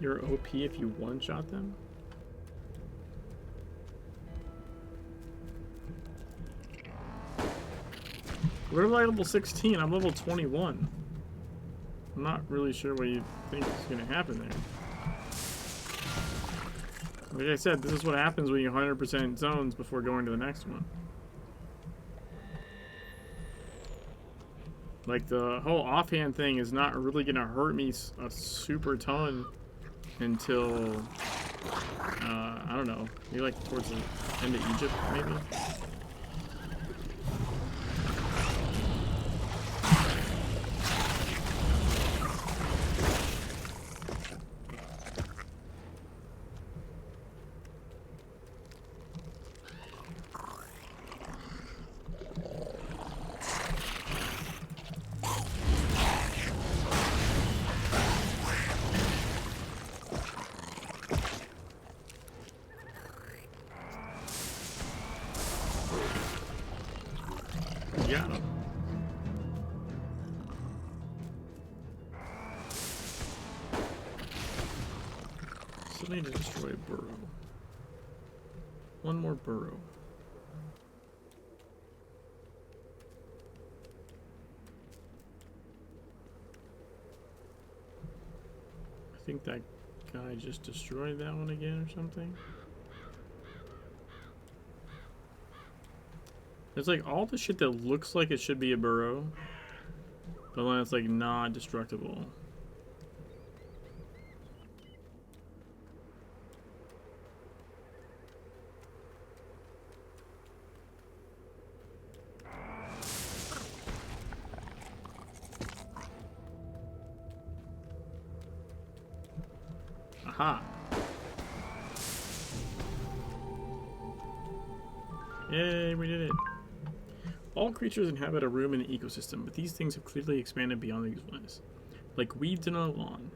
You're OP if you one-shot them? What if I level 16? I'm level 21. I'm not really sure what you think is going to happen there. Like I said, this is what happens when you 100% zones before going to the next one. Like, the whole offhand thing is not really going to hurt me a super ton until, I don't know, maybe like towards the end of Egypt, maybe? Got him. Still need to destroy a burrow. One more burrow. I think that guy just destroyed that one again or something. There's like all the shit that looks like it should be a burrow, but then it's like not destructible. Aha. Yay, we did it. All creatures inhabit a room in the ecosystem, but these things have clearly expanded beyond their usefulness. Like weeds in a lawn.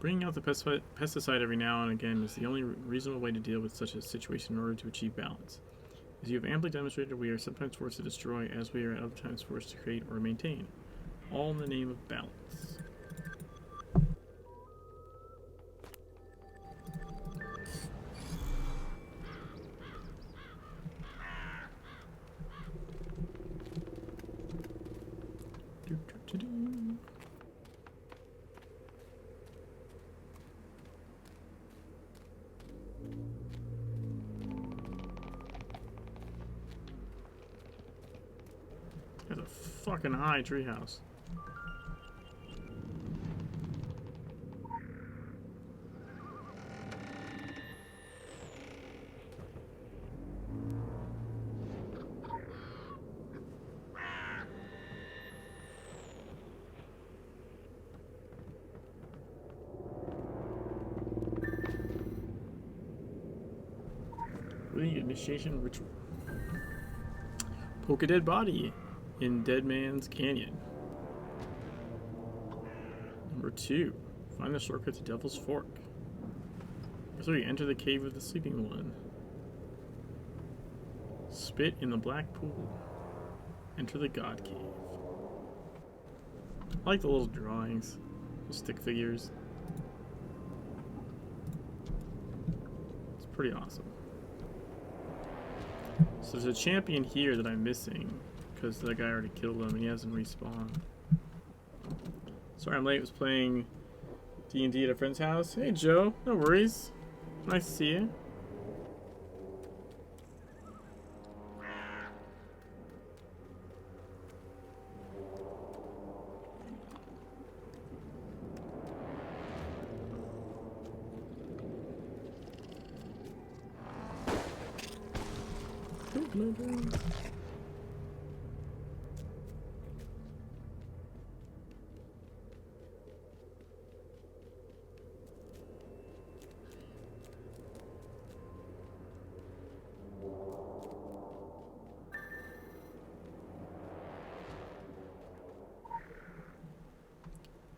Bringing out the pesticide every now and again is the only reasonable way to deal with such a situation in order to achieve balance. As you have amply demonstrated, we are sometimes forced to destroy, as we are at other times forced to create or maintain. All in the name of balance. That's a fucking high treehouse. Initiation ritual. Poke a dead body in Dead Man's Canyon. Number 2. Find the shortcut to Devil's Fork. Number 3. Enter the cave of the sleeping one. Spit in the black pool. Enter the god cave. I like the little drawings. The stick figures. It's pretty awesome. So there's a champion here that I'm missing because the guy already killed him and he hasn't respawned. Sorry I'm late. I was playing D&D at a friend's house. Hey Joe, no worries. Nice to see you.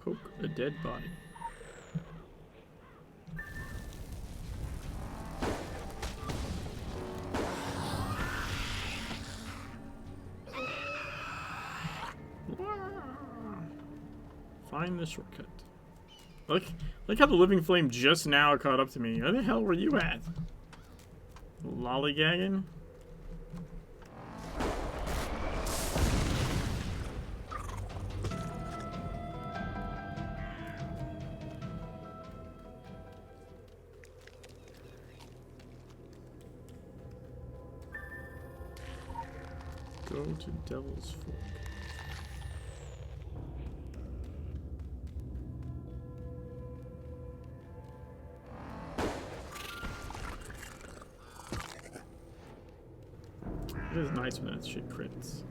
Poke a dead body. Find the shortcut. Look how the living flame just now caught up to me. Where the hell were you at? Lollygagging? Go to Devil's Fork. It is nice when that shit crits.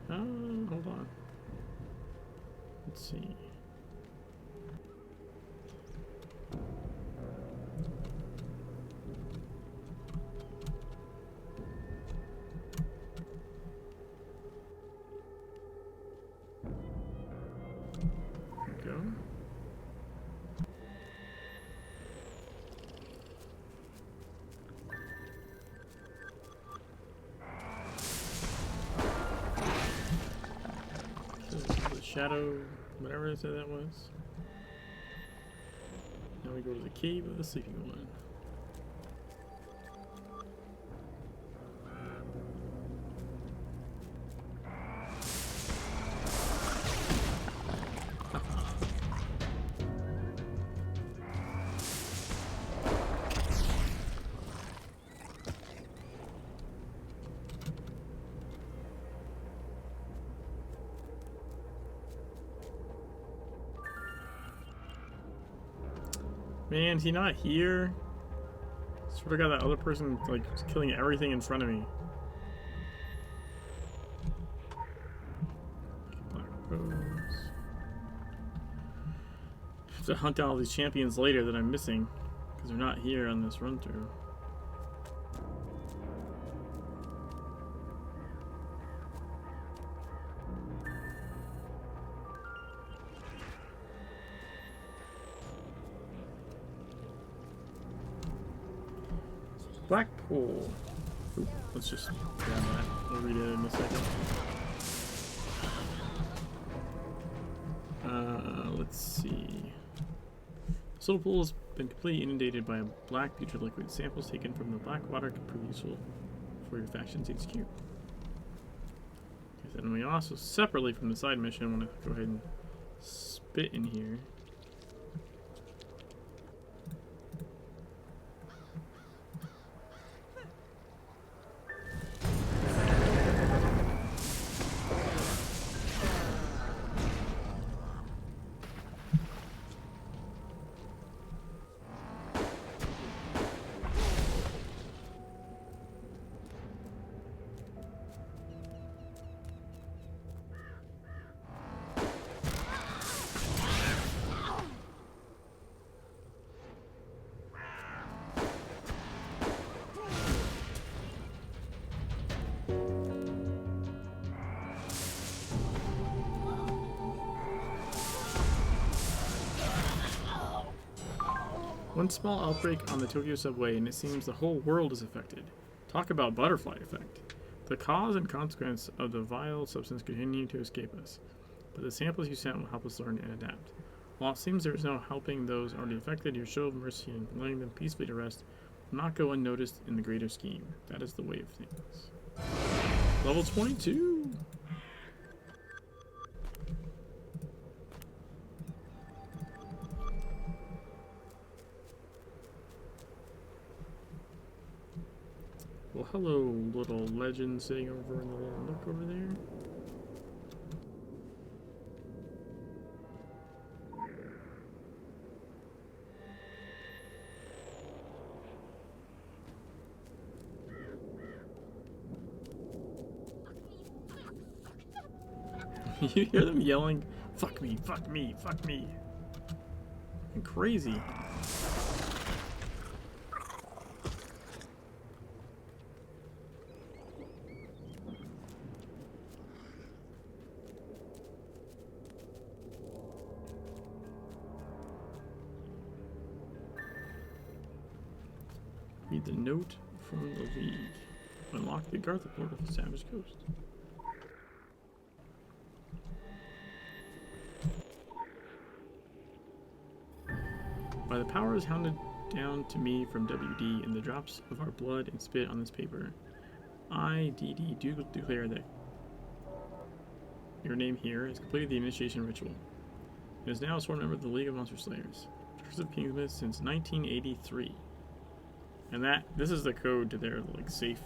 Hold on. Let's see. There we go. Shadow, whatever I said that was. Now we go to the cave of the sleeping one. Man, is he not here? Sort of got that other person like killing everything in front of me. Black Rose. I have to hunt down all these champions later that I'm missing because they're not here on this run through. Blackpool. Ooh, let's just grab that. We'll read it in a second. Let's see. This little pool has been completely inundated by a black putrid liquid. Samples taken from the black water could prove useful for your faction's HQ. Okay, then we also, separately from the side mission, want to go ahead and spit in here. One small outbreak on the Tokyo subway and it seems the whole world is affected. Talk about butterfly effect. The cause and consequence of the vile substance continue to escape us, but the samples you sent will help us learn and adapt. While it seems there is no helping those already affected, your show of mercy in letting them peacefully to rest Not go unnoticed in the greater scheme. That is the way of things. Level 22! Well, hello, little legend sitting over in the little nook over there. You hear them yelling, "Fuck me, fuck me, fuck me." Fucking crazy. Read the note from the lead. Unlock the Gartha portal to Savage Coast. By the powers hounded down to me from WD in the drops of our blood and spit on this paper, I, DD, do declare that your name here has completed the initiation ritual. It is now a sworn member of the League of Monster Slayers, Church of Kingsmith since 1983. And this is the code to their like safe,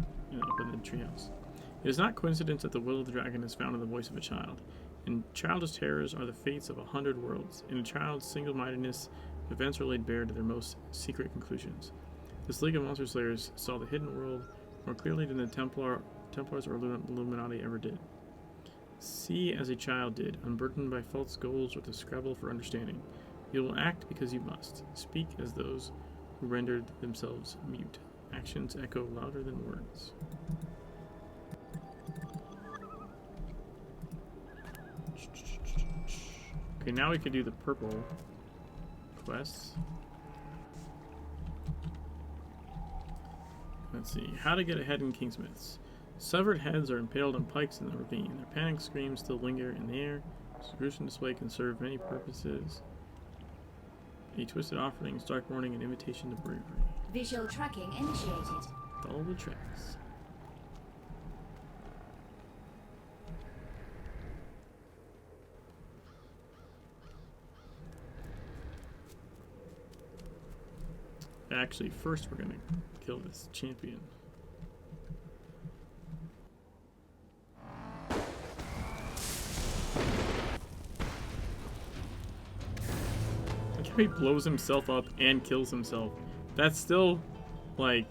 up in the treehouse. It is not coincidence that the will of the dragon is found in the voice of a child. And childish terrors are the fates of 100 worlds. In a child's single-mindedness, events are laid bare to their most secret conclusions. This League of Monster Slayers saw the hidden world more clearly than the Templars or Illuminati ever did. See as a child did, unburdened by false goals with a scrabble for understanding. You will act because you must. Speak as those who rendered themselves mute. Actions echo louder than words. Okay, now we can do the purple quests. Let's see. How to get ahead in Kingsmiths. Severed heads are impaled on pikes in the ravine. Their panic screams still linger in the air. This gruesome display can serve many purposes. A twisted offering, dark mourning, and invitation to bravery. Visual tracking initiated. Follow the tracks. Actually, first we're gonna kill this champion. Like how he blows himself up and kills himself. That's still, like,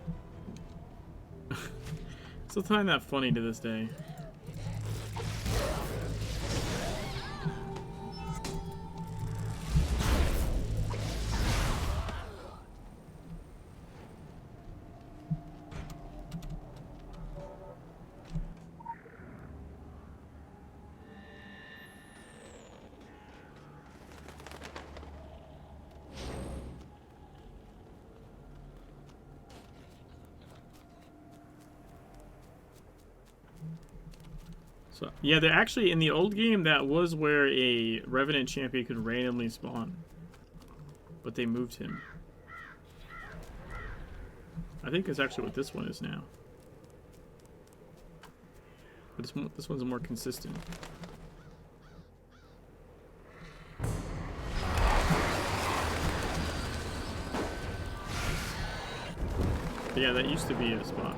still find that funny to this day. So, yeah, they're actually, in the old game, that was where a Revenant champion could randomly spawn. But they moved him. I think that's actually what this one is now. But this one's more consistent. But yeah, that used to be a spot.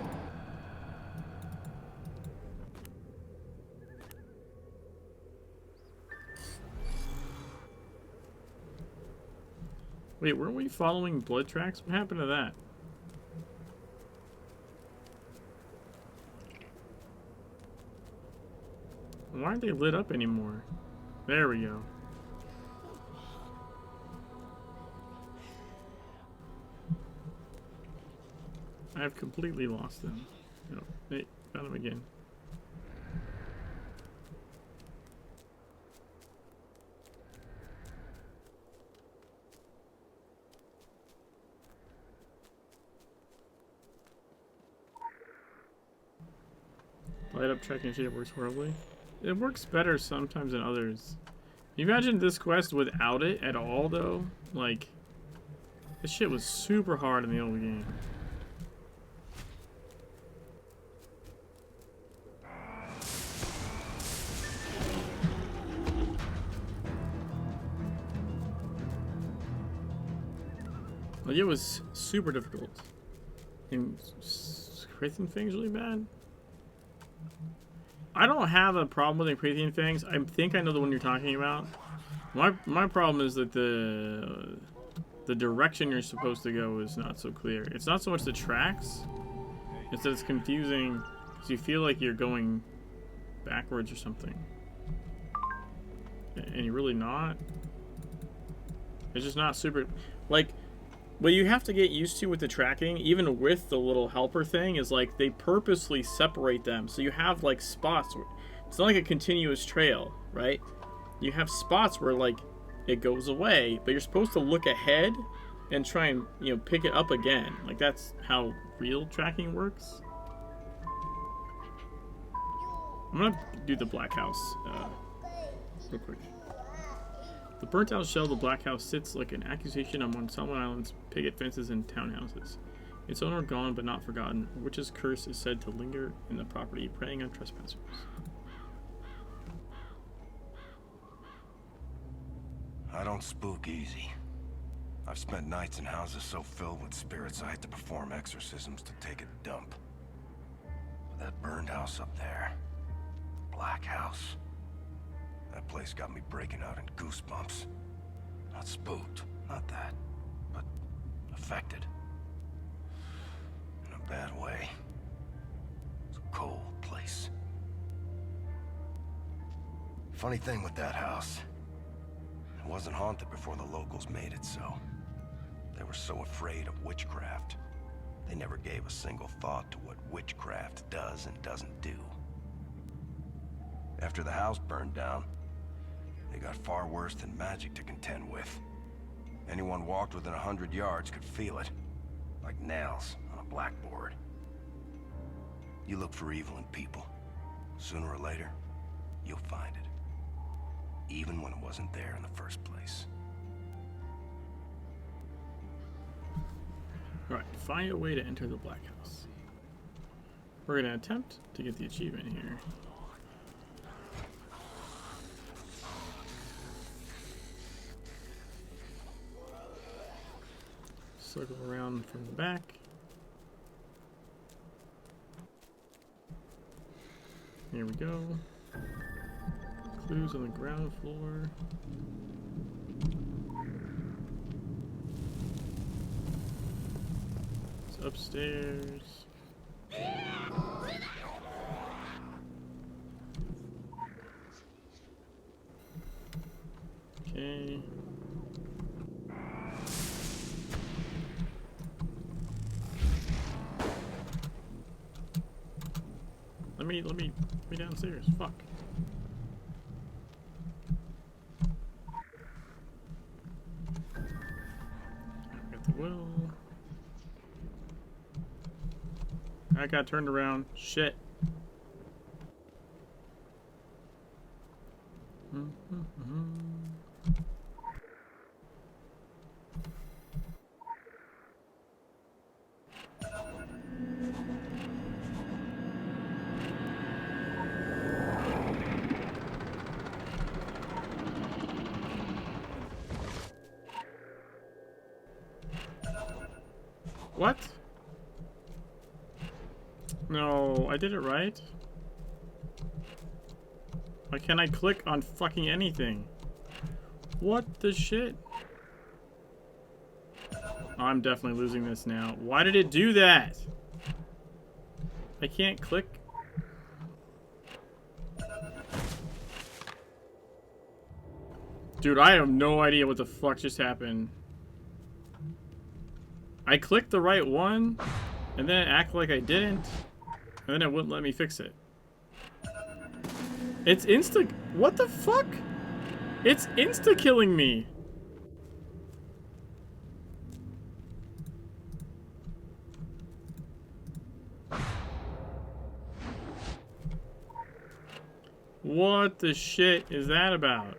Wait, weren't we following blood tracks? What happened to that? Why aren't they lit up anymore? There we go. I have completely lost them. Oh, hey, found them again. Light up tracking shit works horribly. It works better sometimes than others. Can you imagine this quest without it at all, though? Like, This shit was super hard in the old game. Like, it was super difficult. And Prathian Fang's really bad. I don't have a problem with the Prathian Fangs. I think I know the one you're talking about. My problem is that the direction you're supposed to go is not so clear. It's not so much the tracks. It's that it's confusing because you feel like you're going backwards or something. And you're really not. It's just not super... Like, what you have to get used to with the tracking, even with the little helper thing, is like they purposely separate them. So you have like spots. It's not like a continuous trail, right? You have spots where like it goes away, but you're supposed to look ahead and try and, you know, pick it up again. Like, that's how real tracking works. I'm gonna do the Black House real quick. The burnt out shell of the Black House sits like an accusation among Solomon Island's picket fences and townhouses. Its owner gone but not forgotten, a witch's curse is said to linger in the property, preying on trespassers. I don't spook easy. I've spent nights in houses so filled with spirits I had to perform exorcisms to take a dump. But that burned house up there, Black House, that place got me breaking out in goosebumps. Not spooked, not that, but affected. In a bad way. It's a cold place. Funny thing with that house, it wasn't haunted before the locals made it so. They were so afraid of witchcraft, they never gave a single thought to what witchcraft does and doesn't do. After the house burned down, they got far worse than magic to contend with. Anyone walked within 100 yards could feel it, like nails on a blackboard. You look for evil in people. Sooner or later, you'll find it. Even when it wasn't there in the first place. Alright, find a way to enter the Black House. We're gonna attempt to get the achievement here. Circle around from the back. Here we go. Clues on the ground floor. It's upstairs. Okay. Let me downstairs. Fuck. Got the will. I got turned around. Shit. What? No, I did it right. Why can't I click on fucking anything? What the shit? I'm definitely losing this now. Why did it do that? I can't click. Dude, I have no idea what the fuck just happened. I clicked the right one, and then it acted like I didn't, and then it wouldn't let me fix it. It's insta... What the fuck? It's insta-killing me. What the shit is that about?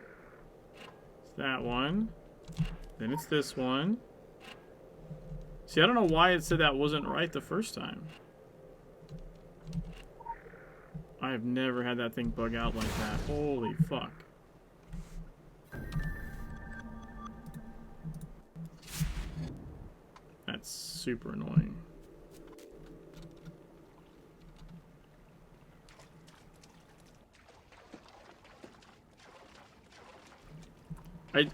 It's that one. Then it's this one. See, I don't know why it said that wasn't right the first time. I have never had that thing bug out like that. Holy fuck. That's super annoying.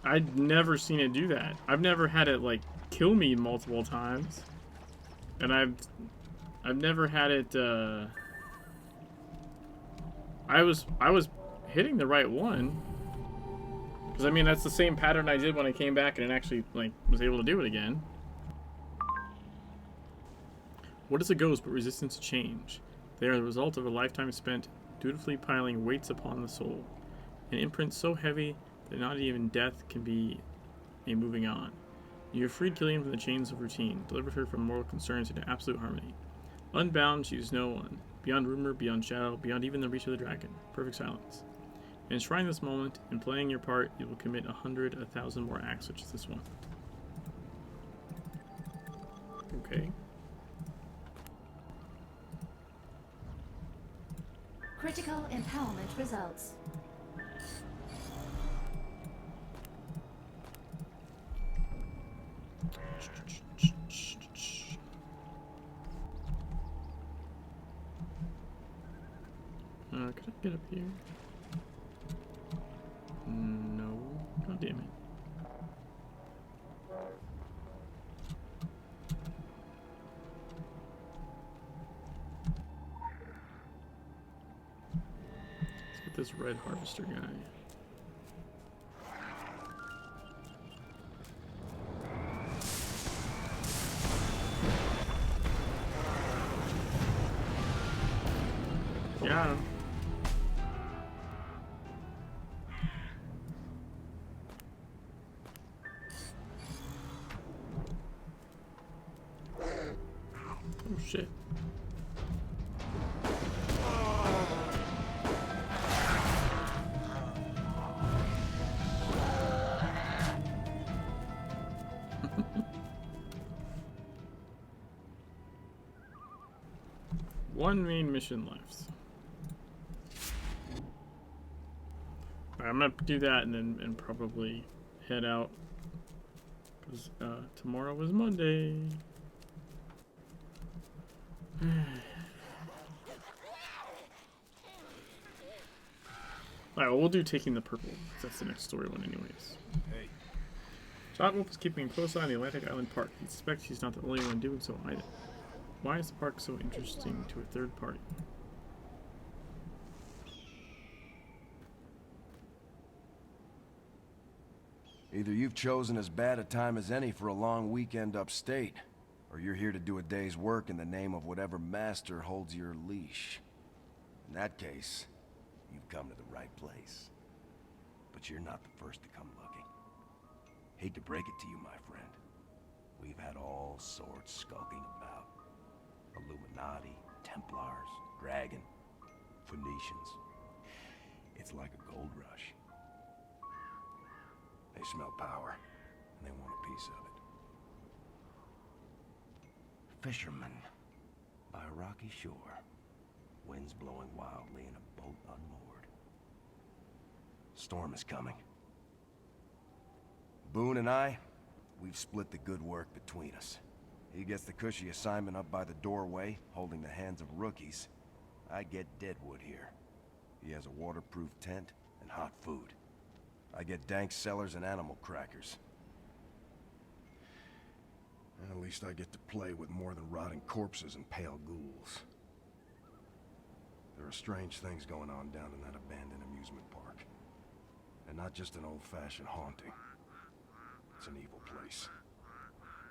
I'd never seen it do that. I've never had it like kill me multiple times. And I've never had it I was hitting the right one. Cuz I mean that's the same pattern I did when I came back and it actually like was able to do it again. What is a ghost but resistance to change? They are the result of a lifetime spent dutifully piling weights upon the soul. An imprint so heavy that not even death can be a moving on. You have freed Killian from the chains of routine, delivered her from moral concerns into absolute harmony. Unbound, she is no one. Beyond rumor, beyond shadow, beyond even the reach of the dragon. Perfect silence. Enshrine this moment, in playing your part, you will commit 100, 1,000 more acts such as this one. Okay. Critical empowerment results. Can I get up here? No. God damn it. Let's get this red harvester guy. Got him. Oh shit. One main mission left. Alright, I'm gonna do that and probably head out because tomorrow is Monday. Alright, well, we'll do Taking the Purple. That's the next story one anyways. Hey. John Wolf is keeping a close eye on the Atlantic Island Park. He suspects he's not the only one doing so either. Why is the park so interesting to a third party? Either you've chosen as bad a time as any for a long weekend upstate, or you're here to do a day's work in the name of whatever master holds your leash. In that case, you've come to the right place. But you're not the first to come looking. Hate to break it to you, my friend. We've had all sorts skulking about. Illuminati, Templars, Dragon, Phoenicians. It's like a gold rush. They smell power, and they want a piece of it. Fishermen, by a rocky shore, winds blowing wildly in a boat unmoored. Storm is coming. Boone and I, we've split the good work between us. He gets the cushy assignment up by the doorway, holding the hands of rookies. I get Deadwood here. He has a waterproof tent and hot food. I get dank cellars and animal crackers. And at least I get to play with more than rotting corpses and pale ghouls. There are strange things going on down in that abandoned amusement park. And not just an old-fashioned haunting. It's an evil place.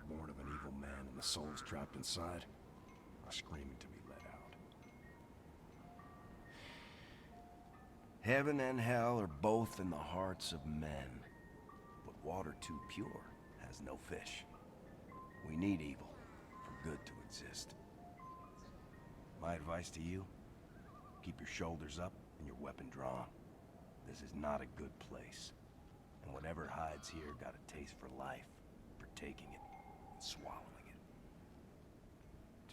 Born of an evil man, and the souls trapped inside are screaming to be let out. Heaven and hell are both in the hearts of men, but water too pure has no fish. We need evil for good to exist. My advice to you, keep your shoulders up and your weapon drawn. This is not a good place, and whatever hides here got a taste for life, for taking it, and swallowing it.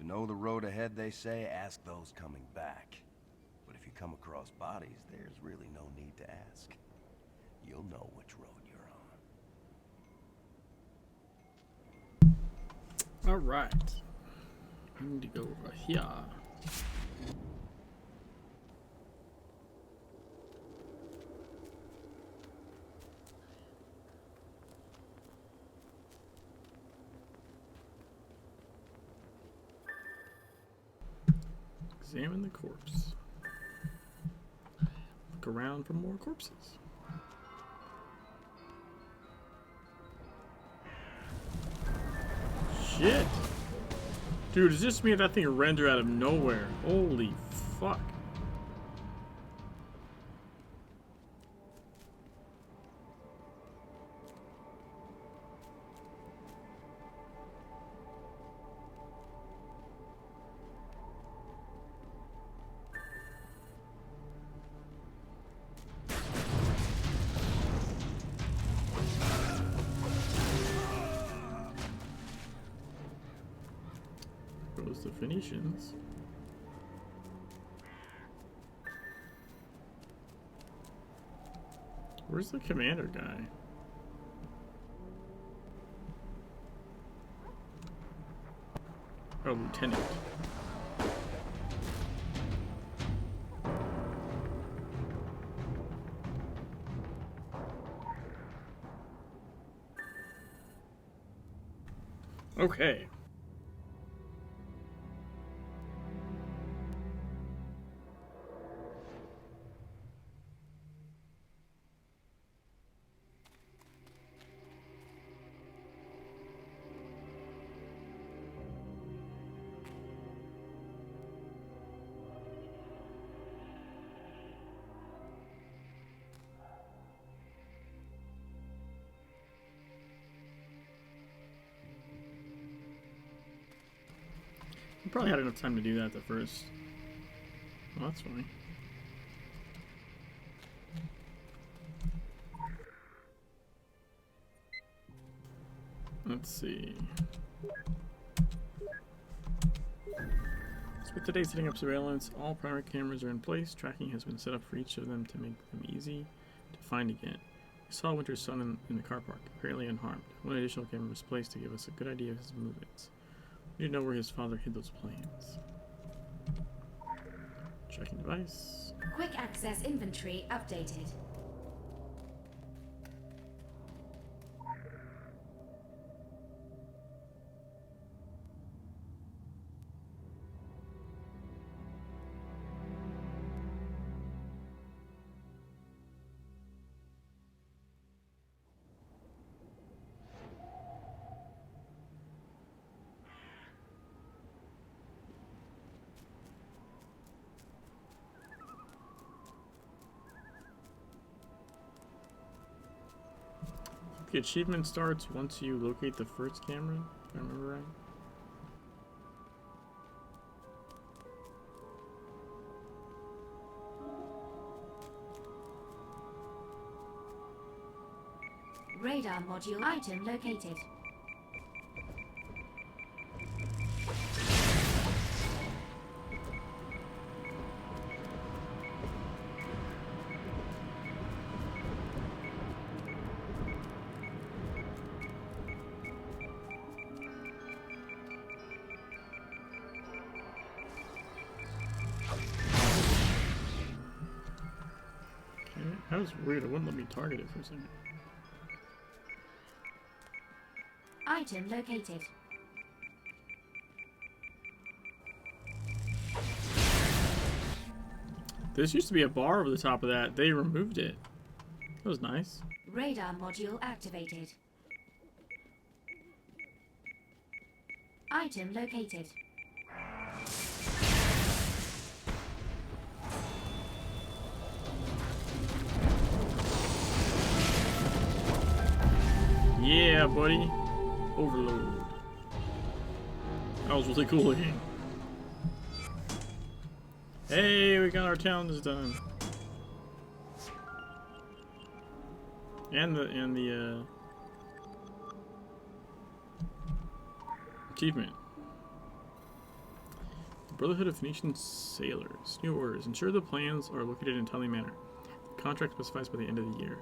To know the road ahead, they say, ask those coming back. But if you come across bodies, there's really no need to ask. You'll know which road you're on. Alright. I need to go over here. Examine the corpse. Look around for more corpses. Shit! Dude, is this me? That thing rendered out of nowhere. Holy fuck. Goes the Phoenicians. Where's the commander guy? Oh, lieutenant. Okay. We probably had enough time to do that at the first. Well, that's funny. Let's see. So with today's setting up surveillance, all primary cameras are in place. Tracking has been set up for each of them to make them easy to find again. We saw Winter's son in the car park, apparently unharmed. One additional camera was placed to give us a good idea of his movements. We didn't know where his father hid those planes. Checking device. Quick access inventory updated. The achievement starts once you locate the first camera, if I remember right. Radar module item located. That was weird. It wouldn't let me target it for a second. Item located. This used to be a bar over the top of that. They removed it. That was nice. Radar module activated. Item located. Yeah, buddy. Overload. That was really cool looking. Hey, we got our towns done. And the achievement. Brotherhood of Phoenician Sailors. New orders. Ensure the plans are located in a timely manner. Contract specifies by the end of the year.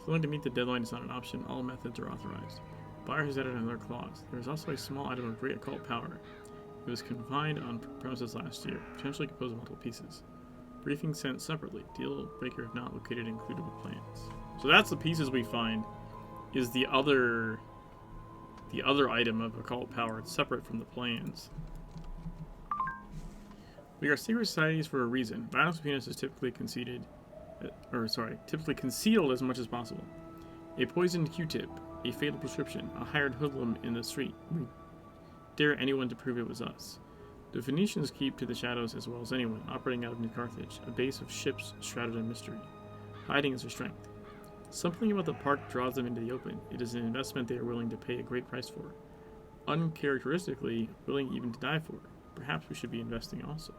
Failing to meet the deadline is not an option. All methods are authorized. Buyer has added another clause. There is also a small item of great occult power. It was confined on premises last year, potentially composed of multiple pieces. Briefing sent separately. Deal breaker if not located included with plans. So that's the pieces we find. Is the other item of occult power. It's separate from the plans. We are secret societies for a reason. Violence between us is typically typically concealed as much as possible. A poisoned Q-tip, a fatal prescription, a hired hoodlum in the street. We dare anyone to prove it was us. The Phoenicians keep to the shadows as well as anyone, operating out of New Carthage, a base of ships shrouded in mystery. Hiding is their strength. Something about the park draws them into the open. It is an investment they are willing to pay a great price for. Uncharacteristically, willing even to die for. Perhaps we should be investing also.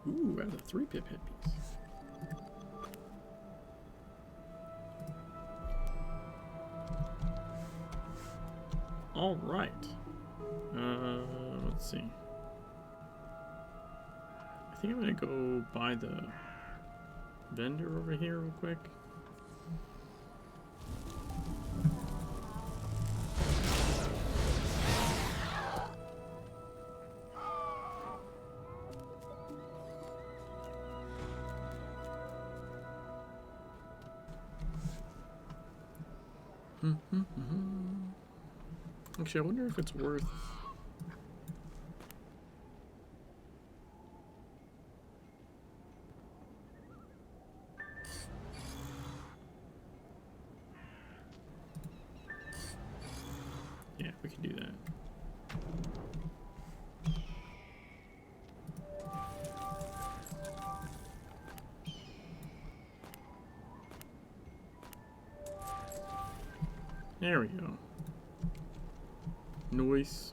Ooh, I have a 3-pip headpiece. Alright. Let's see. I think I'm gonna go buy the vendor over here real quick. Actually, I wonder if it's worth... Yeah, we can do that. There we go. Nice.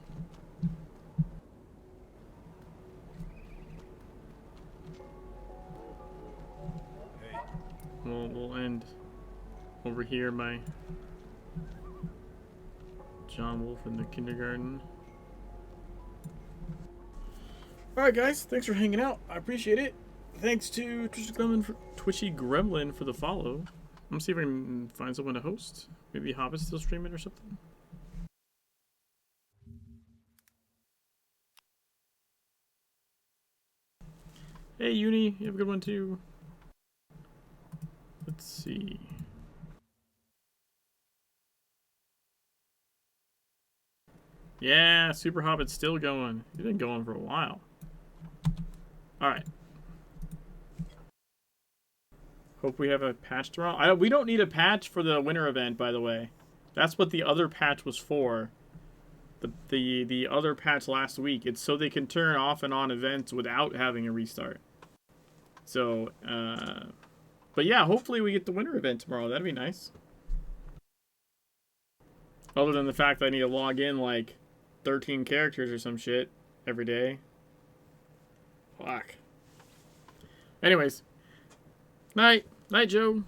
Hey. We'll end over here by John Wolfe in the kindergarten. Alright guys, thanks for hanging out. I appreciate it. Thanks to Twitchy Gremlin for the follow. I'm gonna see if I can find someone to host. Maybe Hobbit's still streaming or something. Hey Uni, you have a good one too. Let's see. Yeah, Super Hobbit's still going. He's been going for a while. Alright. Hope we have a patch tomorrow. We don't need a patch for the winter event, by the way. That's what the other patch was for. The other patch last week. It's so they can turn off and on events without having a restart. So, but yeah, hopefully we get the winter event tomorrow. That'd be nice. Other than the fact that I need to log in like 13 characters or some shit every day. Fuck. Anyways. Night. Night, Joe.